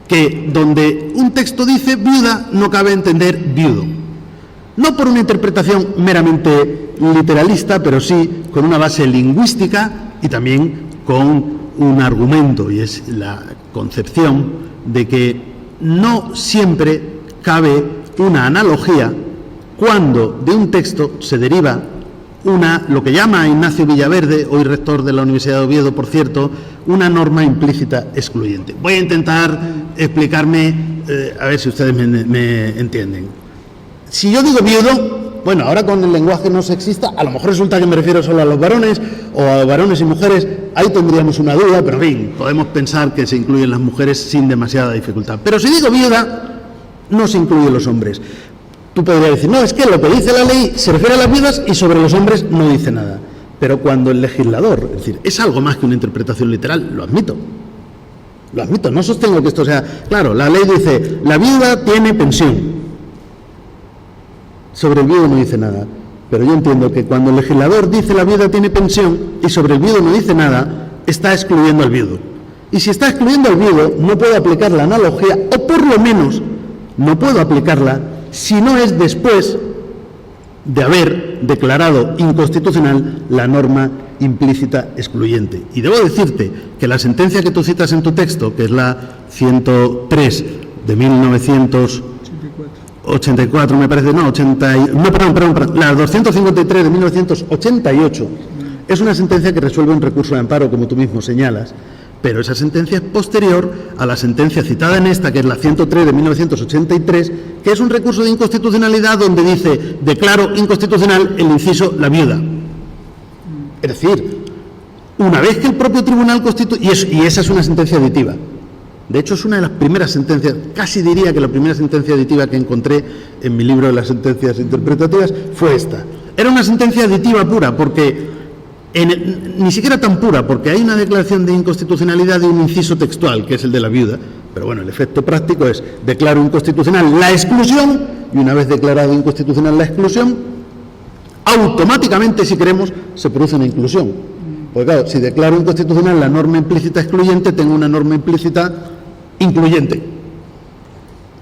[SPEAKER 1] que donde un texto dice viuda no cabe entender viudo. No por una interpretación meramente literalista, pero sí con una base lingüística y también con un argumento, y es la concepción de que no siempre cabe una analogía cuando de un texto se deriva lo que llama Ignacio Villaverde, hoy rector de la Universidad de Oviedo, por cierto, una norma implícita excluyente. Voy a intentar explicarme, a ver si ustedes me entienden. Si yo digo viudo, bueno, ahora con el lenguaje no sexista, a lo mejor resulta que me refiero solo a los varones o a varones y mujeres, ahí tendríamos una duda, pero en fin, podemos pensar que se incluyen las mujeres sin demasiada dificultad. Pero si digo viuda, no se incluyen los hombres. Tú podrías decir, no, es que lo que dice la ley se refiere a las viudas y sobre los hombres no dice nada. Pero cuando el legislador, es decir, es algo más que una interpretación literal, lo admito, no sostengo que esto sea, claro, la ley dice, la viuda tiene pensión. Sobre el viudo no dice nada. Pero yo entiendo que cuando el legislador dice la viuda tiene pensión y sobre el viudo no dice nada, está excluyendo al viudo. Y si está excluyendo al viudo, no puedo aplicar la analogía, o por lo menos no puedo aplicarla si no es después de haber declarado inconstitucional la norma implícita excluyente. Y debo decirte que la sentencia que tú citas en tu texto, que es la 103 de 1984, me parece, la 253 de 1988, es una sentencia que resuelve un recurso de amparo, como tú mismo señalas, pero esa sentencia es posterior a la sentencia citada en esta, que es la 103 de 1983, que es un recurso de inconstitucionalidad donde dice, declaro inconstitucional el inciso la viuda. Es decir, una vez que el propio Tribunal Constitucional, y esa es una sentencia aditiva, de hecho es una de las primeras sentencias, casi diría que la primera sentencia aditiva que encontré en mi libro de las sentencias interpretativas fue esta. Era una sentencia aditiva pura, porque ni siquiera tan pura, porque hay una declaración de inconstitucionalidad de un inciso textual, que es el de la viuda, pero bueno, el efecto práctico es, declaro inconstitucional la exclusión, y una vez declarado inconstitucional la exclusión, automáticamente, si queremos, se produce una inclusión. Porque claro, si declaro inconstitucional la norma implícita excluyente, tengo una norma implícita incluyente.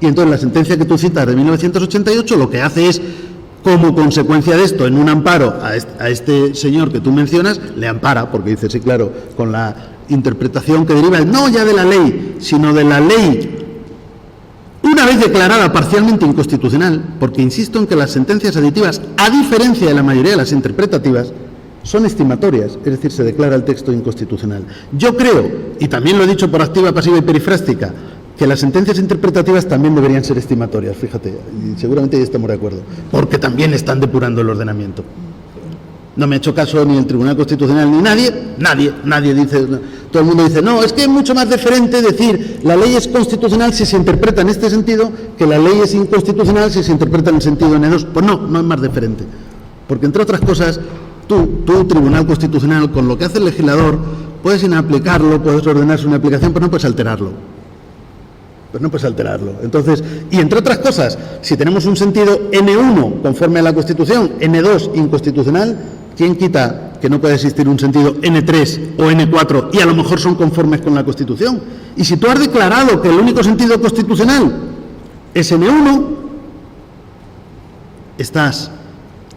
[SPEAKER 1] Y entonces la sentencia que tú citas de 1988 lo que hace es, como consecuencia de esto, en un amparo a este señor que tú mencionas, le ampara, porque dice, sí, claro, con la interpretación que deriva, no ya de la ley, sino de la ley, una vez declarada parcialmente inconstitucional, porque insisto en que las sentencias aditivas, a diferencia de la mayoría de las interpretativas, son estimatorias, es decir, se declara el texto inconstitucional. Yo creo, y también lo he dicho por activa, pasiva y perifrástica, que las sentencias interpretativas también deberían ser estimatorias, fíjate, y seguramente ya estamos de acuerdo, porque también están depurando el ordenamiento. No me ha hecho caso ni el Tribunal Constitucional ni nadie dice, todo el mundo dice, no, es que es mucho más deferente decir la ley es constitucional si se interpreta en este sentido que la ley es inconstitucional si se interpreta en el sentido N2. Pues no es más deferente, porque entre otras cosas, tú, Tribunal Constitucional, con lo que hace el legislador, puedes inaplicarlo, puedes ordenar su inaplicación, pero no puedes alterarlo. Entonces, y entre otras cosas, si tenemos un sentido N1 conforme a la Constitución, N2 inconstitucional, ¿quién quita que no puede existir un sentido N3 o N4 y a lo mejor son conformes con la Constitución? Y si tú has declarado que el único sentido constitucional es N1, estás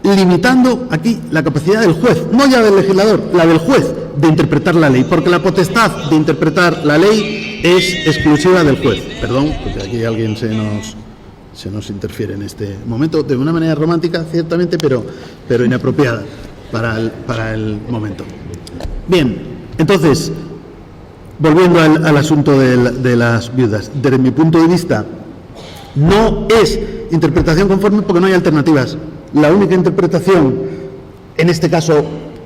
[SPEAKER 1] limitando aquí la capacidad del juez, no ya del legislador, la del juez, de interpretar la ley, porque la potestad de interpretar la ley es exclusiva del juez. Perdón, porque aquí alguien se nos interfiere en este momento, de una manera romántica, ciertamente, pero inapropiada para el momento. Bien, entonces, volviendo al asunto de las viudas, desde mi punto de vista, no es interpretación conforme porque no hay alternativas. La única interpretación, en este caso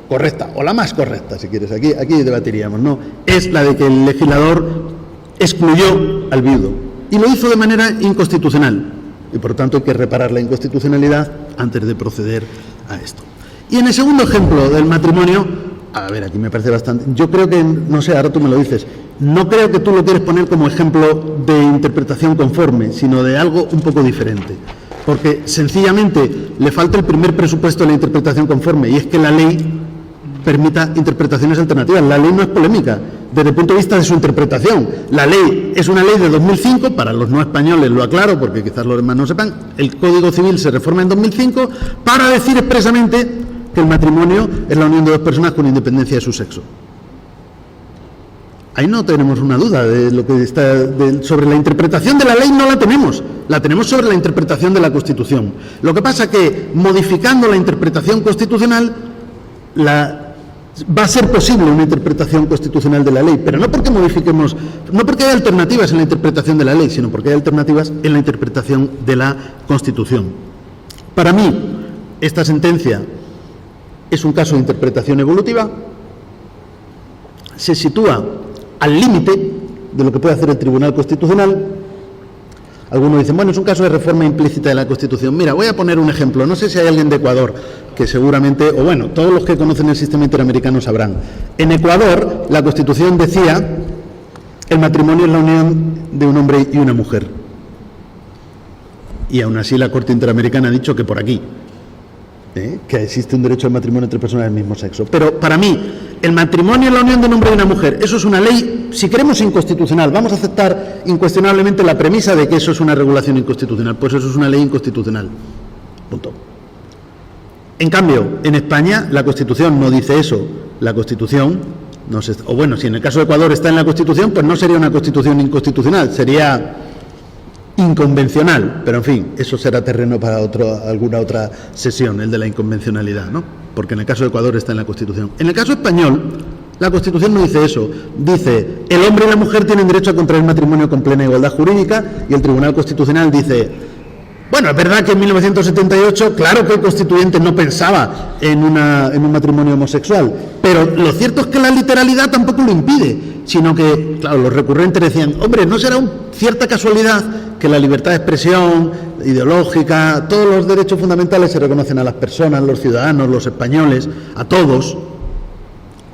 [SPEAKER 1] correcta, o la más correcta, si quieres, aquí debatiríamos, ¿no?, es la de que el legislador excluyó al viudo y lo hizo de manera inconstitucional y por tanto hay que reparar la inconstitucionalidad antes de proceder a esto. Y en el segundo ejemplo del matrimonio, a ver, aquí me parece bastante, yo creo que, no sé, ahora tú me lo dices, no creo que tú lo quieres poner como ejemplo de interpretación conforme, sino de algo un poco diferente, porque sencillamente le falta el primer presupuesto de la interpretación conforme, y es que la ley permita interpretaciones alternativas. La ley no es polémica desde el punto de vista de su interpretación. La ley es una ley de 2005, para los no españoles lo aclaro porque quizás los demás no sepan, el Código Civil se reforma en 2005 para decir expresamente que el matrimonio es la unión de dos personas con independencia de su sexo. Ahí no tenemos una duda de lo que está sobre la interpretación de la ley, no la tenemos sobre la interpretación de la Constitución. Lo que pasa que modificando la interpretación constitucional va a ser posible una interpretación constitucional de la ley, pero no porque modifiquemos, no porque hay alternativas en la interpretación de la ley, sino porque hay alternativas en la interpretación de la Constitución. Para mí, esta sentencia es un caso de interpretación evolutiva, se sitúa al límite de lo que puede hacer el Tribunal Constitucional. Algunos dicen, bueno, es un caso de reforma implícita de la Constitución. Mira, voy a poner un ejemplo. No sé si hay alguien de Ecuador que seguramente, o bueno, todos los que conocen el sistema interamericano sabrán. En Ecuador, la Constitución decía, el matrimonio es la unión de un hombre y una mujer. Y aún así la Corte Interamericana ha dicho que por aquí, que existe un derecho al matrimonio entre personas del mismo sexo. Pero para mí, el matrimonio es la unión de un hombre y una mujer. Eso es una ley, si queremos, inconstitucional. Vamos a aceptar incuestionablemente la premisa de que eso es una regulación inconstitucional. Pues eso es una ley inconstitucional. Punto. En cambio, en España la Constitución no dice eso. La Constitución, o bueno, si en el caso de Ecuador está en la Constitución, pues no sería una Constitución inconstitucional, sería inconvencional, pero en fin, eso será terreno para alguna otra sesión, el de la inconvencionalidad, ¿no? Porque en el caso de Ecuador está en la Constitución. En el caso español, la Constitución no dice eso. Dice, el hombre y la mujer tienen derecho a contraer matrimonio con plena igualdad jurídica, y el Tribunal Constitucional dice, bueno, es verdad que en 1978, claro que el constituyente no pensaba en un matrimonio homosexual, pero lo cierto es que la literalidad tampoco lo impide, sino que, claro, los recurrentes decían, hombre, ¿no será cierta casualidad que la libertad de expresión, ideológica, todos los derechos fundamentales se reconocen a las personas, los ciudadanos, los españoles, a todos?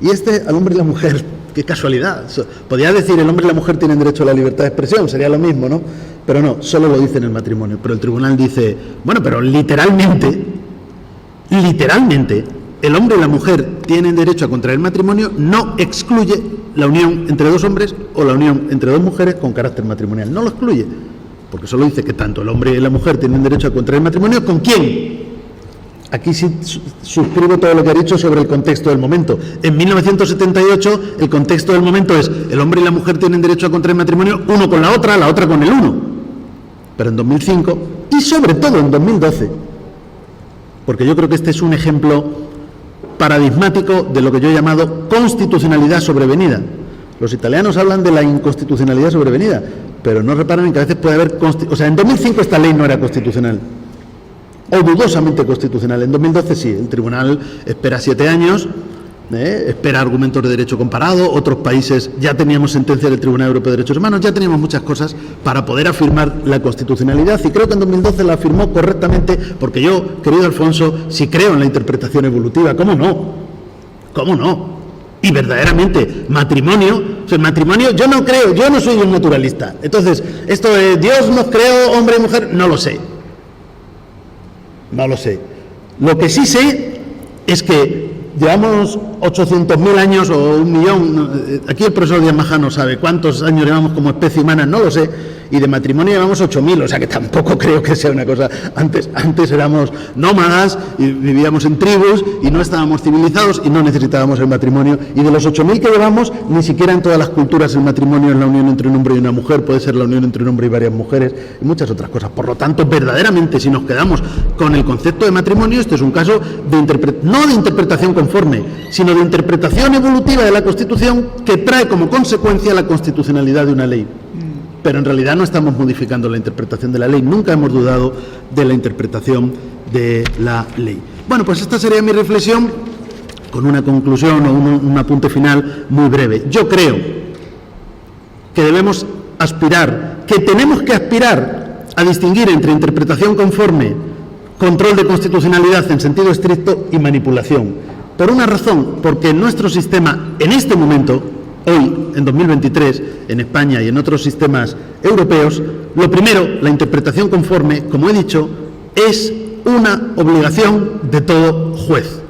[SPEAKER 1] Y al hombre y la mujer, qué casualidad. Podría decir, el hombre y la mujer tienen derecho a la libertad de expresión, sería lo mismo, ¿no? Pero no, solo lo dice en el matrimonio. Pero el tribunal dice, bueno, pero literalmente, el hombre y la mujer tienen derecho a contraer matrimonio, no excluye la unión entre dos hombres o la unión entre dos mujeres con carácter matrimonial. No lo excluye, porque solo dice que tanto el hombre y la mujer tienen derecho a contraer matrimonio. ¿Con quién? Aquí sí suscribo todo lo que ha dicho sobre el contexto del momento. En 1978 el contexto del momento es el hombre y la mujer tienen derecho a contraer matrimonio uno con la otra con el uno. Pero en 2005 y sobre todo en 2012, porque yo creo que este es un ejemplo paradigmático de lo que yo he llamado constitucionalidad sobrevenida. Los italianos hablan de la inconstitucionalidad sobrevenida, pero no reparan en que a veces puede haber... en 2005 esta ley no era constitucional, o dudosamente constitucional. En 2012 sí, el tribunal espera 7 años, espera argumentos de derecho comparado, otros países ya teníamos sentencia del Tribunal Europeo de Derechos Humanos, ya teníamos muchas cosas para poder afirmar la constitucionalidad, y creo que en 2012 la afirmó correctamente, porque yo, querido Alfonso, sí creo en la interpretación evolutiva. ¿Cómo no? Y verdaderamente, matrimonio, yo no soy un naturalista. Entonces, esto de Dios nos creó hombre y mujer, no lo sé. Lo que sí sé es que llevamos 800.000 años o 1 millón, aquí el profesor Díaz Majano sabe cuántos años llevamos como especie humana, no lo sé, y de matrimonio llevamos 8.000, o sea que tampoco creo que sea una cosa. Antes éramos nómadas y vivíamos en tribus y no estábamos civilizados y no necesitábamos el matrimonio, y de los 8.000 que llevamos, ni siquiera en todas las culturas el matrimonio es la unión entre un hombre y una mujer, puede ser la unión entre un hombre y varias mujeres y muchas otras cosas. Por lo tanto, verdaderamente, si nos quedamos con el concepto de matrimonio, este es un caso no de interpretación conforme, sino de interpretación evolutiva de la Constitución, que trae como consecuencia la constitucionalidad de una ley. Pero en realidad no estamos modificando la interpretación de la ley, nunca hemos dudado de la interpretación de la ley. Bueno, pues esta sería mi reflexión, con una conclusión o un apunte final muy breve. Yo creo que tenemos que aspirar a distinguir entre interpretación conforme, control de constitucionalidad en sentido estricto y manipulación. Por una razón, porque en nuestro sistema, en este momento, hoy, en 2023, en España y en otros sistemas europeos, lo primero, la interpretación conforme, como he dicho, es una obligación de todo juez.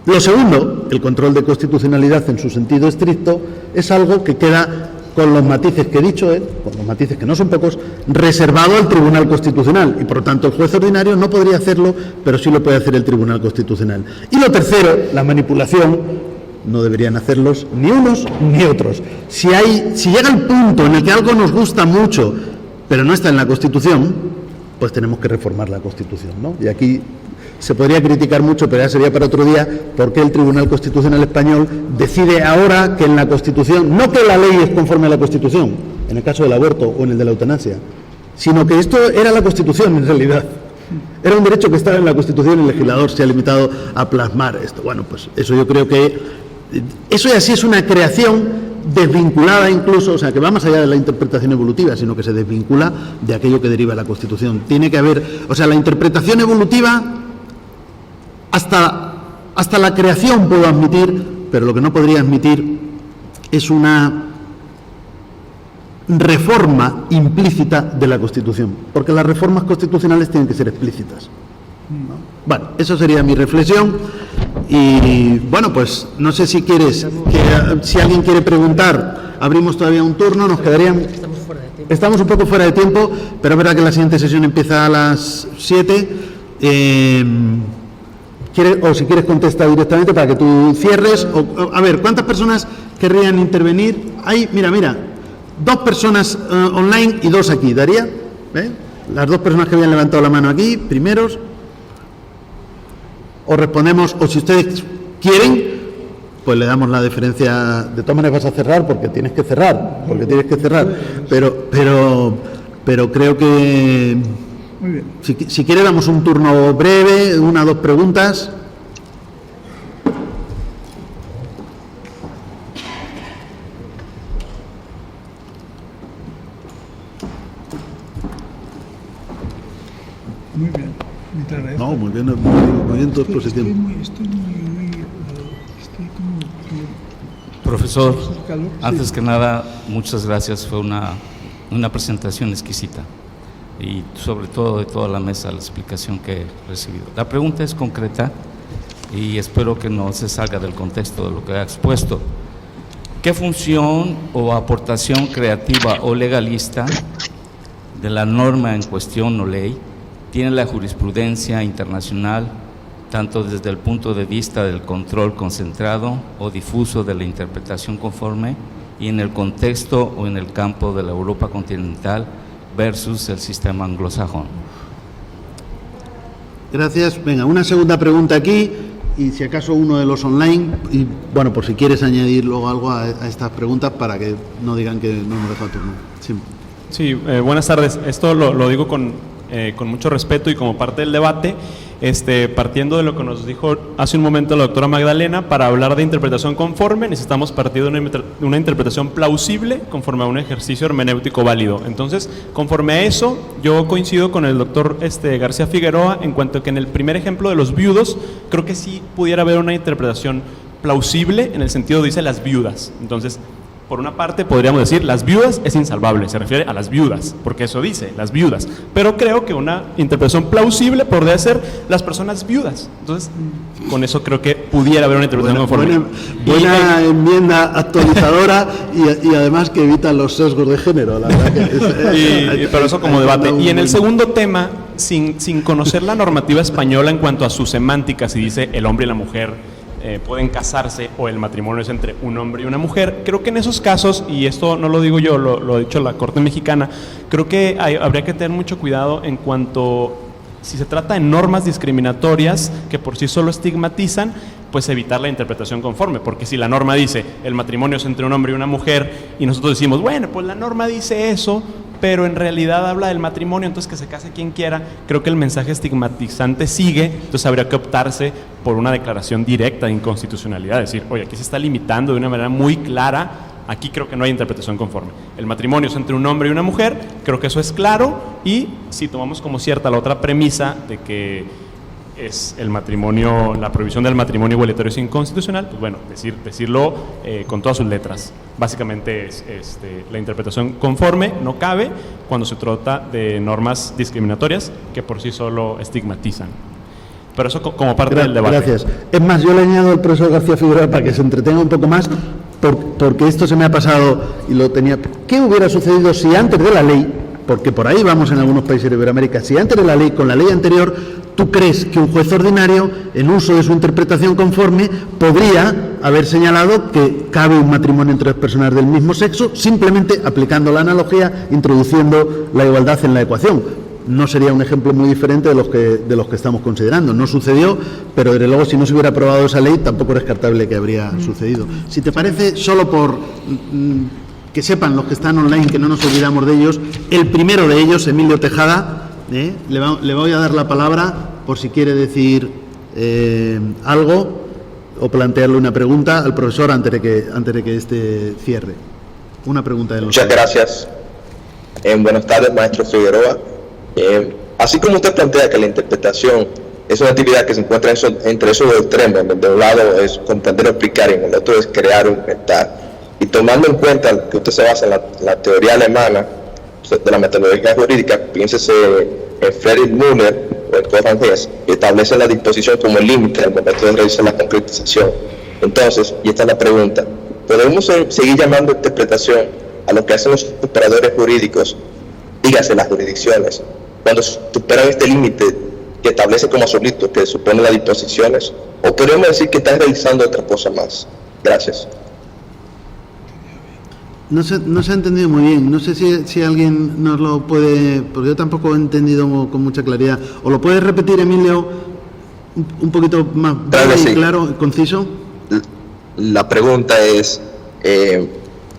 [SPEAKER 1] Lo segundo, el control de constitucionalidad en su sentido estricto, es algo que queda, con los matices que he dicho, con los matices que no son pocos, reservado al Tribunal Constitucional, y por lo tanto el juez ordinario no podría hacerlo, pero sí lo puede hacer el Tribunal Constitucional. Y lo tercero, la manipulación, no deberían hacerlos ni unos ni otros. Si llega el punto en el que algo nos gusta mucho, pero no está en la Constitución, pues tenemos que reformar la Constitución, ¿no? Y aquí se podría criticar mucho, pero ya sería para otro día, por qué el Tribunal Constitucional Español decide ahora que en la Constitución, no que la ley es conforme a la Constitución, en el caso del aborto o en el de la eutanasia, sino que esto era la Constitución en realidad. Era un derecho que estaba en la Constitución y el legislador se ha limitado a plasmar esto. Bueno, pues eso yo creo que eso ya sí es una creación desvinculada incluso, o sea, que va más allá de la interpretación evolutiva, sino que se desvincula de aquello que deriva de la Constitución. Tiene que haber, o sea, la interpretación evolutiva hasta la creación puedo admitir, pero lo que no podría admitir es una reforma implícita de la Constitución, porque las reformas constitucionales tienen que ser explícitas, ¿no? Bueno, eso sería mi reflexión. Y bueno, pues no sé si si alguien quiere preguntar, abrimos todavía un turno, nos quedarían... Estamos un poco fuera de tiempo, pero es verdad que la siguiente sesión empieza a las 7. O si quieres contestar directamente para que tú cierres. A ver, ¿cuántas personas querrían intervenir? Hay, mira, 2 personas online y 2 aquí. ¿Daría? Las 2 personas que habían levantado la mano aquí, primeros. O respondemos, o si ustedes quieren, pues le damos la deferencia. De todas maneras vas a cerrar porque tienes que cerrar, pero creo que
[SPEAKER 3] Muy bien.
[SPEAKER 1] si quiere damos un turno breve, 1 o 2 preguntas.
[SPEAKER 3] Muy bien. Muchas gracias.
[SPEAKER 1] No, muy bien tu exposición.
[SPEAKER 3] Estoy como...
[SPEAKER 5] Profesor,
[SPEAKER 3] calor, sí.
[SPEAKER 5] antes que nada, muchas gracias. Fue una presentación exquisita y sobre todo de toda la mesa la explicación que he recibido. La pregunta es concreta y espero que no se salga del contexto de lo que ha expuesto. ¿Qué función o aportación creativa o legalista de la norma en cuestión o ley tiene la jurisprudencia internacional, tanto desde el punto de vista del control concentrado o difuso de la interpretación conforme y en el contexto o en el campo de la Europa continental versus el sistema anglosajón?
[SPEAKER 1] Gracias. Venga, una segunda pregunta aquí y si acaso uno de los online y bueno, por si quieres añadir luego algo a estas preguntas para que no digan que no hemos dejado turno.
[SPEAKER 6] Sí, buenas tardes. Esto lo digo con mucho respeto y como parte del debate, partiendo de lo que nos dijo hace un momento la doctora Magdalena, para hablar de interpretación conforme necesitamos partir de una interpretación plausible conforme a un ejercicio hermenéutico válido. Entonces, conforme a eso, yo coincido con el doctor García Figueroa en cuanto a que en el primer ejemplo de los viudos, creo que sí pudiera haber una interpretación plausible en el sentido, dice las viudas. Entonces, por una parte podríamos decir las viudas es insalvable, se refiere a las viudas, porque eso dice, las viudas, pero creo que una interpretación plausible podría ser las personas viudas. Entonces, con eso creo que pudiera haber una interpretación conforme.
[SPEAKER 1] Buena enmienda actualizadora y además que evita los sesgos de género, la verdad que
[SPEAKER 6] pero eso como debate. Y en el segundo tema, sin conocer la normativa española en cuanto a su semántica, si dice el hombre y la mujer pueden casarse o el matrimonio es entre un hombre y una mujer, creo que en esos casos, y esto no lo digo yo, lo ha dicho la Corte Mexicana, creo que habría que tener mucho cuidado en cuanto, si se trata de normas discriminatorias que por sí solo estigmatizan, pues evitar la interpretación conforme, porque si la norma dice el matrimonio es entre un hombre y una mujer y nosotros decimos, bueno, pues la norma dice eso, pero en realidad habla del matrimonio, entonces que se case quien quiera, creo que el mensaje estigmatizante sigue, entonces habría que optarse por una declaración directa de inconstitucionalidad, decir, oye, aquí se está limitando de una manera muy clara, aquí creo que no hay interpretación conforme. El matrimonio es entre un hombre y una mujer, creo que eso es claro, y si tomamos como cierta la otra premisa de que es el matrimonio, la prohibición del matrimonio igualitario es inconstitucional, pues bueno, decirlo con todas sus letras. Básicamente es la interpretación conforme no cabe cuando se trata de normas discriminatorias que por sí solo estigmatizan. Pero eso como parte del debate.
[SPEAKER 1] Gracias. Es más, yo le añado al profesor García Figueroa para que se entretenga un poco más, porque esto se me ha pasado y lo tenía. ¿Qué hubiera sucedido si antes de la ley, porque por ahí vamos en algunos países de Iberoamérica, si antes de la ley, con la ley anterior, tú crees que un juez ordinario, en uso de su interpretación conforme, podría haber señalado que cabe un matrimonio entre dos personas del mismo sexo, simplemente aplicando la analogía, introduciendo la igualdad en la ecuación? No sería un ejemplo muy diferente de los que estamos considerando. No sucedió, pero desde luego si no se hubiera aprobado esa ley, tampoco es descartable que habría sucedido. Si te parece, solo por que sepan los que están online, que no nos olvidamos de ellos, el primero de ellos, Emilio Tejada, le voy a dar la palabra por si quiere decir algo o plantearle una pregunta al profesor antes de que este cierre. Una pregunta de los...
[SPEAKER 4] Muchas gracias. Buenas tardes, maestro Figueroa. Así como usted plantea que la interpretación es una actividad que se encuentra entre esos dos extremos, donde de un lado es comprender o explicar y en el otro es crear o inventar, y tomando en cuenta que usted se basa en la teoría alemana de la metodología jurídica, piénsese en Friedrich Müller o en Goran Hess, que establece la disposición como el límite al momento de realizar la concretización. Entonces, y esta es la pregunta, ¿podemos seguir llamando interpretación a lo que hacen los operadores jurídicos, dígase las jurisdicciones, cuando superan este límite que establece como absoluto, que supone las disposiciones? ¿O podríamos decir que están realizando otra cosa más? Gracias.
[SPEAKER 1] No se ha entendido muy bien. No sé si alguien nos lo puede, porque yo tampoco he entendido con mucha claridad. ¿O lo puedes repetir, Emilio, un poquito más claro, conciso?
[SPEAKER 4] La pregunta es,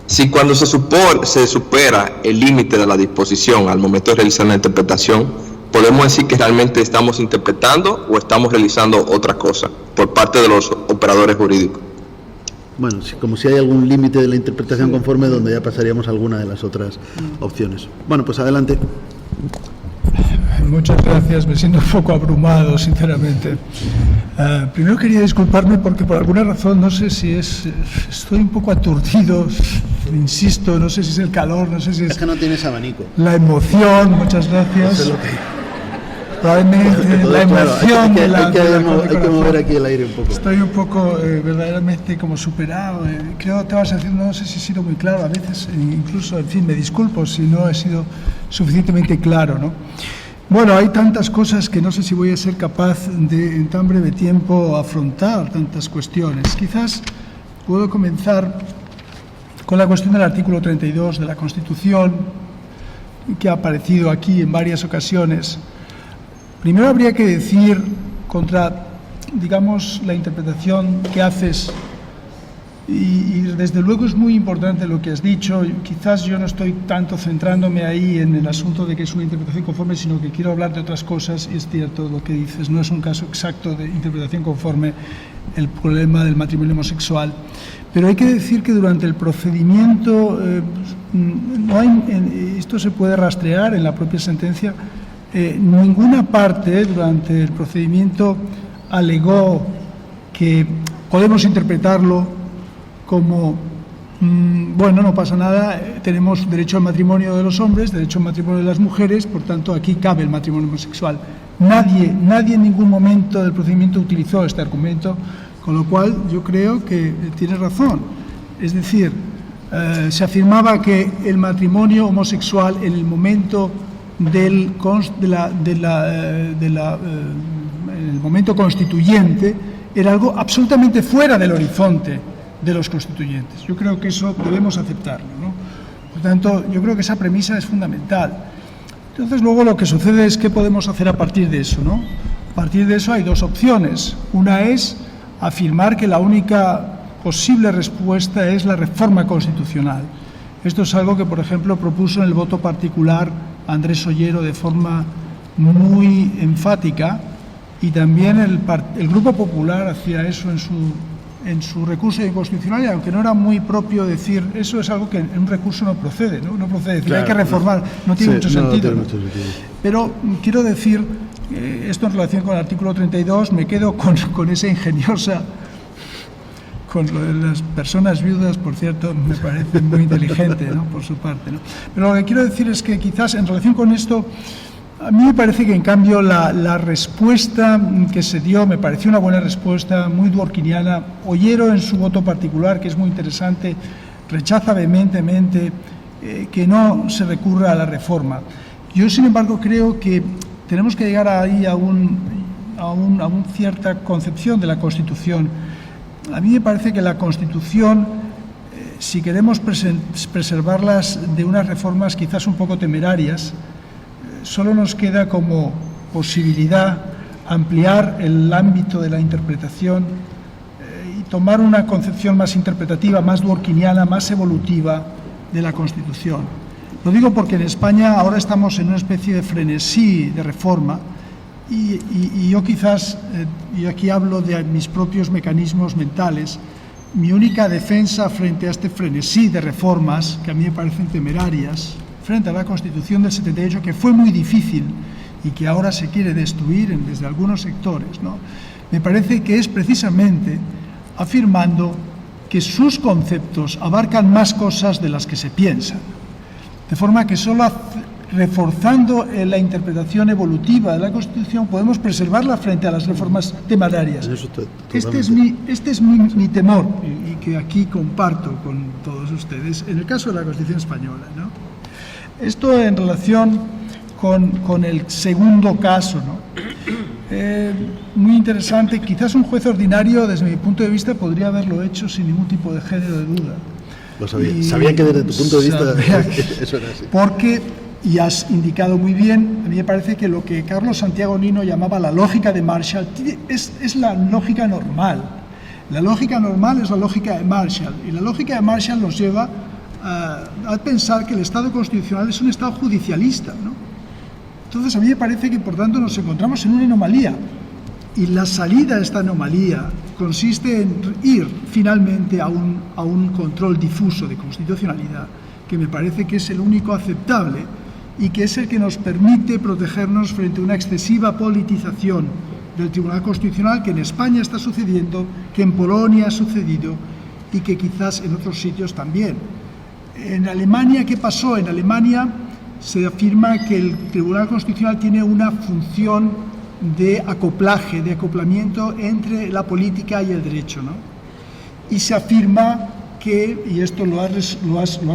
[SPEAKER 4] si cuando se supera el límite de la disposición al momento de realizar la interpretación, ¿podemos decir que realmente estamos interpretando o estamos realizando otra cosa por parte de los operadores jurídicos?
[SPEAKER 1] Bueno, como si hay algún límite de la interpretación conforme, donde ya pasaríamos a alguna de las otras opciones. Bueno, pues adelante.
[SPEAKER 3] Muchas gracias, me siento un poco abrumado, sinceramente. Primero quería disculparme porque por alguna razón, no sé si estoy un poco aturdido, insisto, no sé si es el calor, no sé si es
[SPEAKER 1] que no tienes abanico.
[SPEAKER 3] La emoción, muchas gracias.
[SPEAKER 1] Eso es lo que...
[SPEAKER 3] Probablemente la emoción
[SPEAKER 1] hay que mover aquí el aire un poco.
[SPEAKER 3] Estoy un poco verdaderamente como superado. Creo que te vas haciendo, no sé si he sido muy claro, a veces incluso, en fin, me disculpo si no he sido suficientemente claro, ¿no? Bueno, hay tantas cosas que no sé si voy a ser capaz de en tan breve tiempo afrontar tantas cuestiones. Quizás puedo comenzar con la cuestión del artículo 32 de la Constitución, que ha aparecido aquí en varias ocasiones. Primero habría que decir contra, digamos, la interpretación que haces, y desde luego es muy importante lo que has dicho. Quizás yo no estoy tanto centrándome ahí en el asunto de que es una interpretación conforme, sino que quiero hablar de otras cosas, y es cierto lo que dices, no es un caso exacto de interpretación conforme el problema del matrimonio homosexual. Pero hay que decir que durante el procedimiento, esto se puede rastrear en la propia sentencia, ninguna parte durante el procedimiento alegó que podemos interpretarlo como, bueno, no pasa nada, tenemos derecho al matrimonio de los hombres, derecho al matrimonio de las mujeres, por tanto aquí cabe el matrimonio homosexual. Nadie en ningún momento del procedimiento utilizó este argumento, con lo cual yo creo que tiene razón. Es decir, se afirmaba que el matrimonio homosexual en el momento en el momento constituyente era algo absolutamente fuera del horizonte de los constituyentes. Yo creo que eso debemos aceptarlo, ¿no? Por tanto, yo creo que esa premisa es fundamental. Entonces, luego lo que sucede es qué podemos hacer a partir de eso, ¿no? A partir de eso hay dos opciones. Una es afirmar que la única posible respuesta es la reforma constitucional. Esto es algo que, por ejemplo, propuso en el voto particular Andrés Ollero de forma muy enfática, y también el Grupo Popular hacía eso en su recurso de inconstitucionalidad, aunque no era muy propio decir, eso es algo que en un recurso no procede, ¿no? No procede decir, claro, hay que reformar, no tiene mucho sentido. No tiene mucho sentido. Pero quiero decir, esto en relación con el artículo 32, me quedo con esa ingeniosa, con lo de las personas viudas, por cierto, me parece muy inteligente, ¿no?, por su parte, ¿no? Pero lo que quiero decir es que quizás en relación con esto, a mí me parece que en cambio la respuesta que se dio me pareció una buena respuesta, muy dworkiniana. Ollero en su voto particular, que es muy interesante, rechaza vehementemente que no se recurra a la reforma. Yo, sin embargo, creo que tenemos que llegar ahí a una cierta concepción de la Constitución. A mí me parece que la Constitución, si queremos preservarlas de unas reformas quizás un poco temerarias, solo nos queda como posibilidad ampliar el ámbito de la interpretación y tomar una concepción más interpretativa, más dworkiniana, más evolutiva de la Constitución. Lo digo porque en España ahora estamos en una especie de frenesí de reforma, y yo quizás, y aquí hablo de mis propios mecanismos mentales, mi única defensa frente a este frenesí de reformas, que a mí me parecen temerarias, frente a la Constitución del 78, que fue muy difícil y que ahora se quiere destruir desde algunos sectores, ¿no?, me parece que es precisamente afirmando que sus conceptos abarcan más cosas de las que se piensan. De forma que solo reforzando la interpretación evolutiva de la Constitución podemos preservarla frente a las reformas temerarias. Este es mi temor, y que aquí comparto con todos ustedes, en el caso de la Constitución española, ¿no? Esto en relación con el segundo caso, ¿no? Muy interesante. Quizás un juez ordinario, desde mi punto de vista, podría haberlo hecho sin ningún tipo de género de duda.
[SPEAKER 1] Lo sabía. Sabía que desde tu punto de vista eso era así.
[SPEAKER 3] Porque, y has indicado muy bien, a mí me parece que lo que Carlos Santiago Nino llamaba la lógica de Marshall es la lógica normal. La lógica normal es la lógica de Marshall, y la lógica de Marshall nos lleva a pensar que el Estado constitucional es un Estado judicialista, ¿no? Entonces a mí me parece que por tanto nos encontramos en una anomalía, y la salida de esta anomalía consiste en ir finalmente a un control difuso de constitucionalidad, que me parece que es el único aceptable y que es el que nos permite protegernos frente a una excesiva politización del Tribunal Constitucional, que en España está sucediendo, que en Polonia ha sucedido y que quizás en otros sitios también. En Alemania, ¿qué pasó? En Alemania se afirma que el Tribunal Constitucional tiene una función de acoplaje, de acoplamiento entre la política y el derecho, ¿no? Y se afirma que, y esto lo ha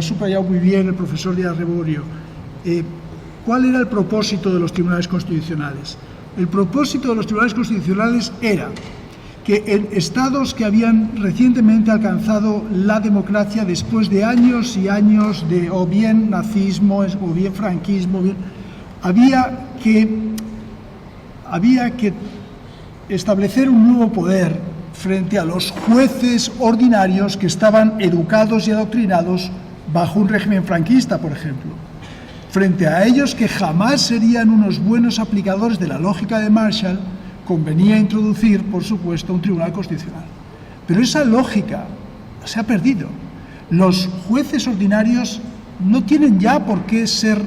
[SPEAKER 3] subrayado muy bien el profesor Díaz Reborio, ¿cuál era el propósito de los tribunales constitucionales? El propósito de los tribunales constitucionales era que en estados que habían recientemente alcanzado la democracia después de años y años de o bien nazismo o bien franquismo, había que establecer un nuevo poder frente a los jueces ordinarios que estaban educados y adoctrinados bajo un régimen franquista, por ejemplo. Frente a ellos, que jamás serían unos buenos aplicadores de la lógica de Marshall, convenía introducir, por supuesto, un tribunal constitucional. Pero esa lógica se ha perdido. Los jueces ordinarios no tienen ya por qué ser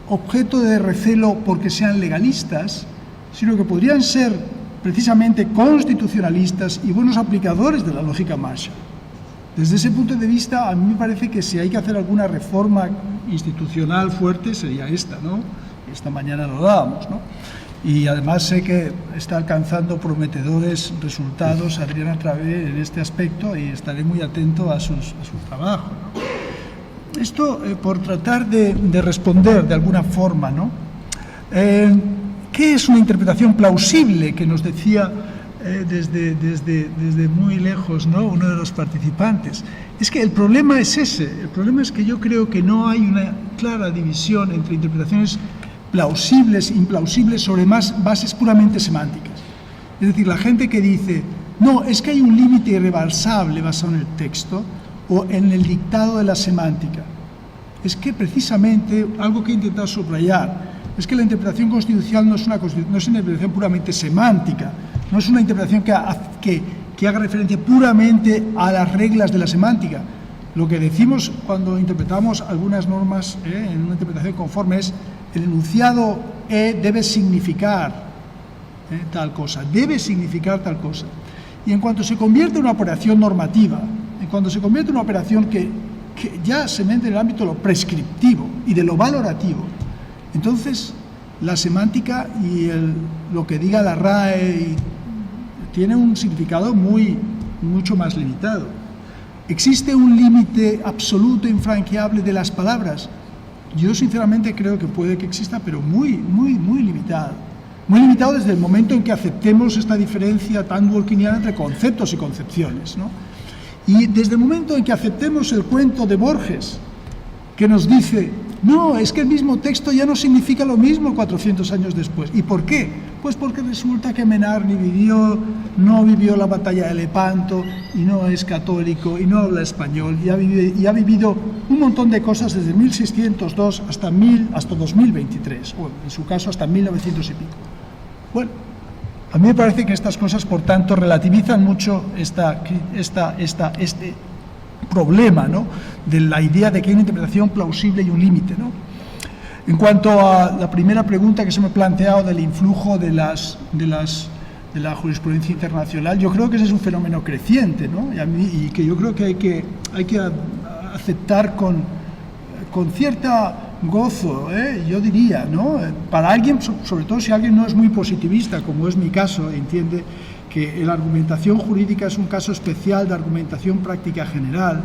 [SPEAKER 3] objeto de recelo porque sean legalistas, sino que podrían ser precisamente constitucionalistas y buenos aplicadores de la lógica Marshall. Desde ese punto de vista, a mí me parece que si hay que hacer alguna reforma institucional fuerte, sería esta, ¿no? Esta mañana lo dábamos, ¿no? Y además sé que está alcanzando prometedores resultados Adriana Travé en este aspecto, y estaré muy atento a su trabajo, ¿no? Esto por tratar de responder de alguna forma, ¿no? ¿Qué es una interpretación plausible? Que nos decía desde muy lejos, ¿no?, uno de los participantes. Es que el problema es ese. El problema es que yo creo que no hay una clara división entre interpretaciones plausibles e implausibles sobre bases puramente semánticas. Es decir, la gente que dice, no, es que hay un límite irrebalsable basado en el texto o en el dictado de la semántica. Es que precisamente algo que he intentado subrayar es que la interpretación constitucional no es una interpretación puramente semántica, no es una interpretación que haga referencia puramente a las reglas de la semántica. Lo que decimos cuando interpretamos algunas normas en una interpretación conforme es el enunciado debe significar tal cosa, debe significar tal cosa. Y en cuanto se convierte en una operación normativa, en cuanto se convierte en una operación que ya se mete en el ámbito de lo prescriptivo y de lo valorativo, entonces la semántica y lo que diga la RAE tiene un significado mucho más limitado. ¿Existe un límite absoluto e infranqueable de las palabras? Yo sinceramente creo que puede que exista, pero muy limitado. Muy limitado desde el momento en que aceptemos esta diferencia tan dworkiniana entre conceptos y concepciones, ¿no? Y desde el momento en que aceptemos el cuento de Borges, que nos dice, no, es que el mismo texto ya no significa lo mismo 400 años después. ¿Y por qué? Pues porque resulta que Menarni no vivió la batalla de Lepanto, y no es católico, y no habla español, y ha vivido un montón de cosas desde 1602 hasta 2023, o en su caso hasta 1900 y pico. Bueno, a mí me parece que estas cosas, por tanto, relativizan mucho este problema, ¿no?, de la idea de que hay una interpretación plausible y un límite, ¿no? En cuanto a la primera pregunta que se me ha planteado del influjo de las de la jurisprudencia internacional. Yo creo que ese es un fenómeno creciente, ¿no? Y que yo creo que hay que aceptar con cierta gozo, yo diría, ¿no? Para alguien, sobre todo si alguien no es muy positivista, como es mi caso, entiende que la argumentación jurídica es un caso especial de argumentación práctica general,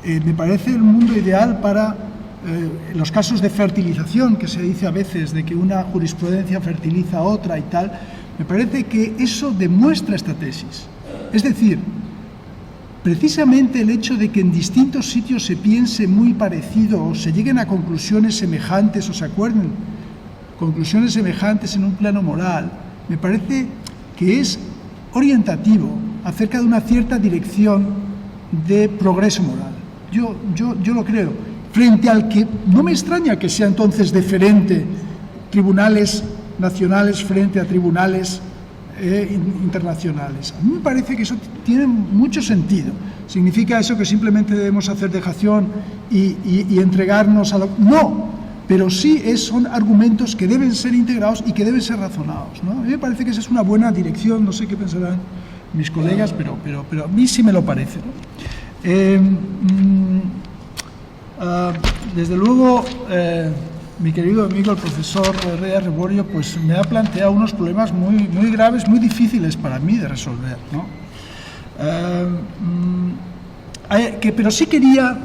[SPEAKER 3] me parece el mundo ideal para los casos de fertilización, que se dice a veces de que una jurisprudencia fertiliza a otra y tal. Me parece que eso demuestra esta tesis. Es decir, precisamente el hecho de que en distintos sitios se piense muy parecido o se lleguen a conclusiones semejantes o se acuerden conclusiones semejantes en un plano moral, me parece que es orientativo acerca de una cierta dirección de progreso moral. Yo lo creo. Frente al que no me extraña que sea entonces deferente tribunales nacionales frente a tribunales internacionales. A mí me parece que eso tiene mucho sentido. ¿Significa eso que simplemente debemos hacer dejación y entregarnos a lo...? No, pero sí son argumentos que deben ser integrados y que deben ser razonados, ¿no? A mí me parece que esa es una buena dirección, no sé qué pensarán mis colegas, pero a mí sí me lo parece, ¿no? Desde luego, mi querido amigo, el profesor Herrera Reborio, pues me ha planteado unos problemas muy graves, muy difíciles para mí de resolver, ¿no? Pero sí quería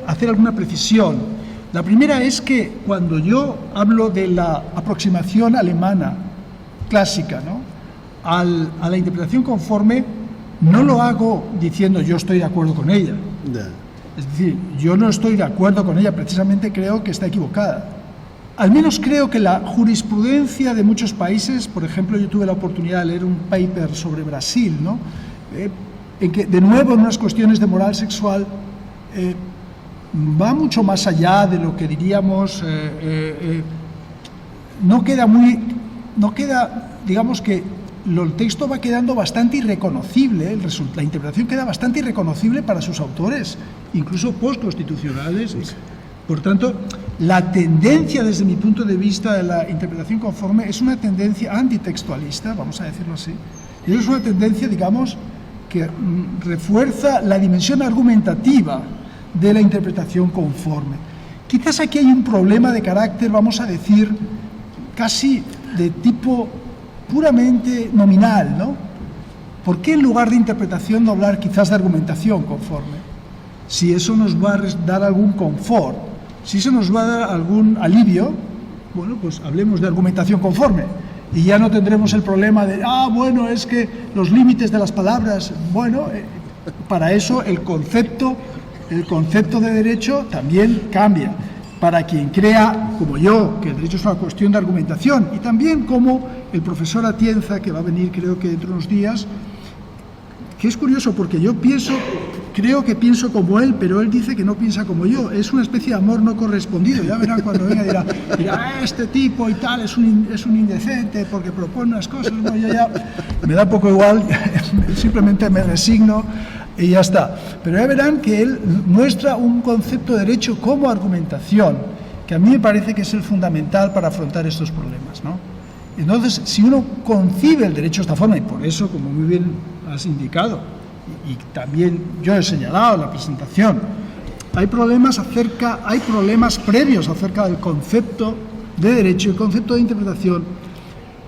[SPEAKER 3] hacer alguna precisión. La primera es que cuando yo hablo de la aproximación alemana clásica, ¿no?, a la interpretación conforme, no lo hago diciendo yo estoy de acuerdo con ella. Es decir, yo no estoy de acuerdo con ella, precisamente creo que está equivocada. Al menos creo que la jurisprudencia de muchos países, por ejemplo, yo tuve la oportunidad de leer un paper sobre Brasil, ¿no?, en que, de nuevo, en unas cuestiones de moral sexual, va mucho más allá de lo que diríamos, no queda, digamos que el texto va quedando bastante irreconocible, la interpretación queda bastante irreconocible para sus autores, incluso postconstitucionales. Por tanto, la tendencia, desde mi punto de vista, de la interpretación conforme es una tendencia antitextualista, vamos a decirlo así, y es una tendencia, digamos, que refuerza la dimensión argumentativa de la interpretación conforme. Quizás aquí hay un problema de carácter, vamos a decir, casi de tipo puramente nominal, ¿no? ¿Por qué en lugar de interpretación no hablar quizás de argumentación conforme? Si eso nos va a dar algún confort, si eso nos va a dar algún alivio, bueno, pues hablemos de argumentación conforme y ya no tendremos el problema de, bueno, es que los límites de las palabras, bueno, para eso el concepto de derecho también cambia. Para quien crea, como yo, que el derecho es una cuestión de argumentación, y también como el profesor Atienza, que va a venir creo que dentro de unos días, que es curioso porque yo creo que pienso como él, pero él dice que no piensa como yo. Es una especie de amor no correspondido. Ya verán cuando venga dirá este tipo y tal es un indecente porque propone unas cosas. No, yo ya me da poco igual, simplemente me resigno y ya está. Pero ya verán que él muestra un concepto de derecho como argumentación, que a mí me parece que es el fundamental para afrontar estos problemas, ¿no? Entonces, si uno concibe el derecho de esta forma, y por eso, como muy bien has indicado, y también yo he señalado en la presentación, hay problemas previos acerca del concepto de derecho y el concepto de interpretación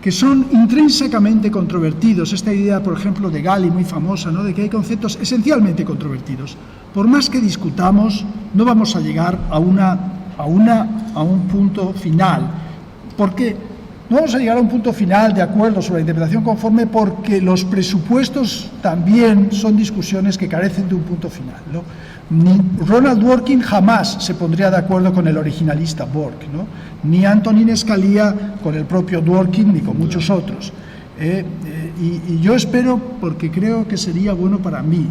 [SPEAKER 3] que son intrínsecamente controvertidos. Esta idea, por ejemplo, de Galli, muy famosa, ¿no?, de que hay conceptos esencialmente controvertidos. Por más que discutamos, no vamos a llegar a un punto final. ¿Por qué? No vamos a llegar a un punto final de acuerdo sobre la interpretación conforme porque los presupuestos también son discusiones que carecen de un punto final, ¿no? Ni Ronald Dworkin jamás se pondría de acuerdo con el originalista Bork, ¿no?, ni Antonin Scalia con el propio Dworkin, ni con muchos otros. Y yo espero, porque creo que sería bueno para mí,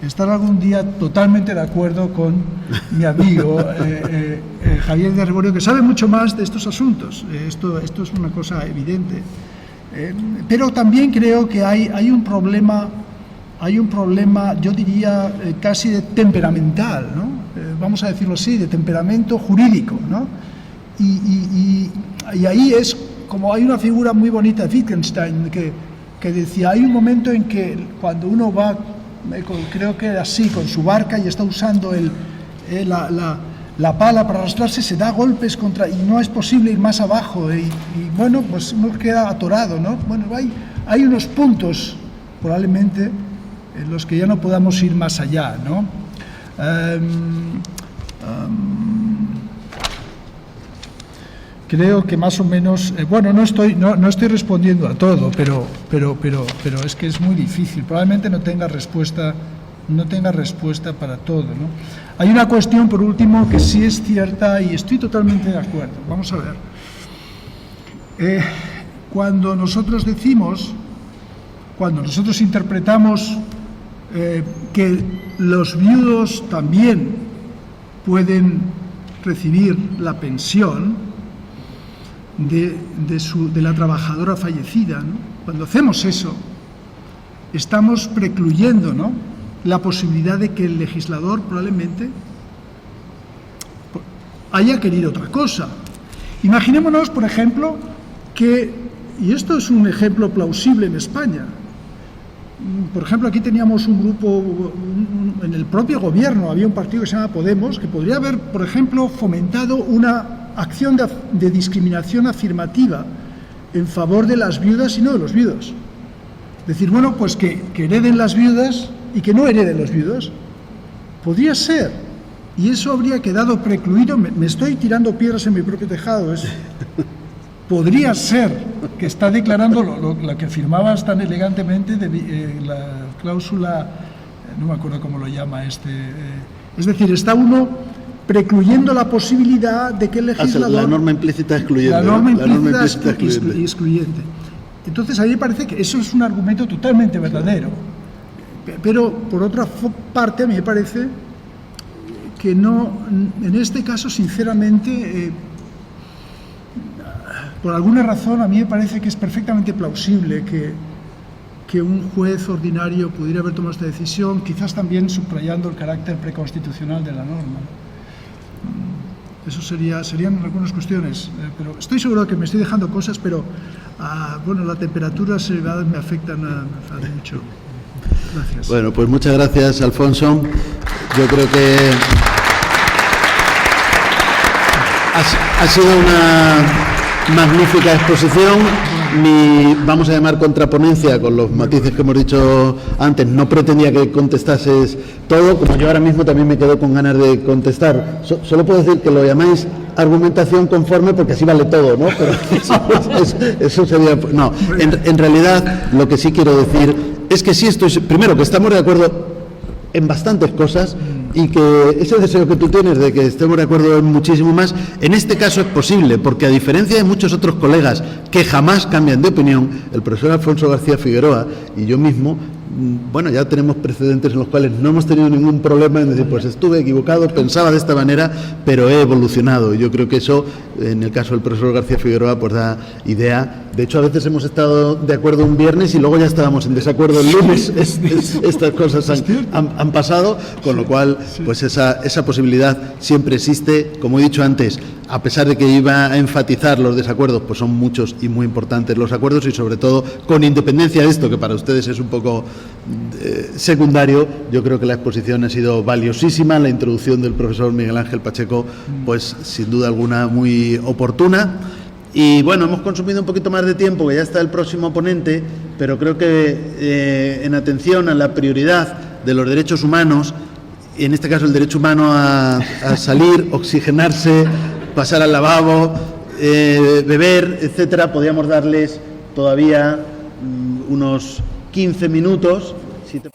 [SPEAKER 3] estar algún día totalmente de acuerdo con mi amigo Javier de Reborio, que sabe mucho más de estos asuntos. Esto es una cosa evidente. Pero también creo que hay un problema, yo diría, casi de temperamental, ¿no? Vamos a decirlo así, de temperamento jurídico, ¿no? Y ahí es como hay una figura muy bonita de Wittgenstein, que que decía, hay un momento en que cuando uno va, creo que así, con su barca y está usando la pala para arrastrarse, se da golpes contra, y no es posible ir más abajo, y bueno, pues uno queda atorado, ¿no? Bueno, hay unos puntos, probablemente, en los que ya no podamos ir más allá, ¿no? Creo que más o menos, bueno, no estoy respondiendo a todo, pero es que es muy difícil. Probablemente no tenga respuesta para todo, ¿no? Hay una cuestión, por último, que sí es cierta y estoy totalmente de acuerdo. Vamos a ver. Cuando nosotros interpretamos que los viudos también pueden recibir la pensión de la trabajadora fallecida, ¿no? Cuando hacemos eso, estamos precluyendo, ¿no?, la posibilidad de que el legislador probablemente haya querido otra cosa. Imaginémonos, por ejemplo, y esto es un ejemplo plausible en España, por ejemplo, aquí teníamos un grupo, en el propio gobierno había un partido que se llama Podemos, que podría haber, por ejemplo, fomentado una acción de discriminación afirmativa en favor de las viudas y no de los viudos. Decir, bueno, pues que hereden las viudas y que no hereden los viudos. Podría ser, y eso habría quedado precluido. Me estoy tirando piedras en mi propio tejado. Podría ser que está declarando lo que firmabas tan elegantemente de la cláusula, no me acuerdo cómo lo llama es decir, está uno precluyendo la posibilidad de que el legislador...
[SPEAKER 1] La norma implícita excluyente.
[SPEAKER 3] La norma implícita excluyente. Entonces, a mí me parece que eso es un argumento totalmente verdadero. Pero, por otra parte, a mí me parece que no, en este caso, sinceramente, por alguna razón, a mí me parece que es perfectamente plausible que un juez ordinario pudiera haber tomado esta decisión, quizás también subrayando el carácter preconstitucional de la norma. Eso serían algunas cuestiones, pero estoy seguro que me estoy dejando cosas, pero bueno, la temperatura me afecta mucho. Gracias.
[SPEAKER 1] Bueno, pues muchas gracias, Alfonso. Yo creo que ha sido una magnífica exposición. Vamos a llamar contraponencia con los matices que hemos dicho antes. No pretendía que contestases todo, como yo ahora mismo también me quedo con ganas de contestar. Solo puedo decir que lo llamáis argumentación conforme porque así vale todo, ¿no? Pero eso sería... No, en realidad lo que sí quiero decir es que sí primero, que estamos de acuerdo en bastantes cosas y que ese deseo que tú tienes de que estemos de acuerdo en muchísimo más, en este caso es posible, porque a diferencia de muchos otros colegas que jamás cambian de opinión, el profesor Alfonso García Figueroa y yo mismo, bueno, ya tenemos precedentes en los cuales no hemos tenido ningún problema en decir, pues estuve equivocado, pensaba de esta manera, pero he evolucionado. Yo creo que eso, en el caso del profesor García Figueroa, pues da idea. De hecho, a veces hemos estado de acuerdo un viernes y luego ya estábamos en desacuerdo el lunes. Estas cosas han pasado, con lo cual, pues esa posibilidad siempre existe. Como he dicho antes, a pesar de que iba a enfatizar los desacuerdos, pues son muchos y muy importantes los acuerdos, y sobre todo, con independencia de esto, que para ustedes es un poco secundario, yo creo que la exposición ha sido valiosísima. La introducción del profesor Miguel Ángel Pacheco, pues sin duda alguna muy oportuna. Y bueno, hemos consumido un poquito más de tiempo, que ya está el próximo ponente, pero creo que en atención a la prioridad de los derechos humanos, y en este caso el derecho humano a salir, oxigenarse, pasar al lavabo, beber, etcétera, podríamos darles todavía unos 15 minutos. Si te...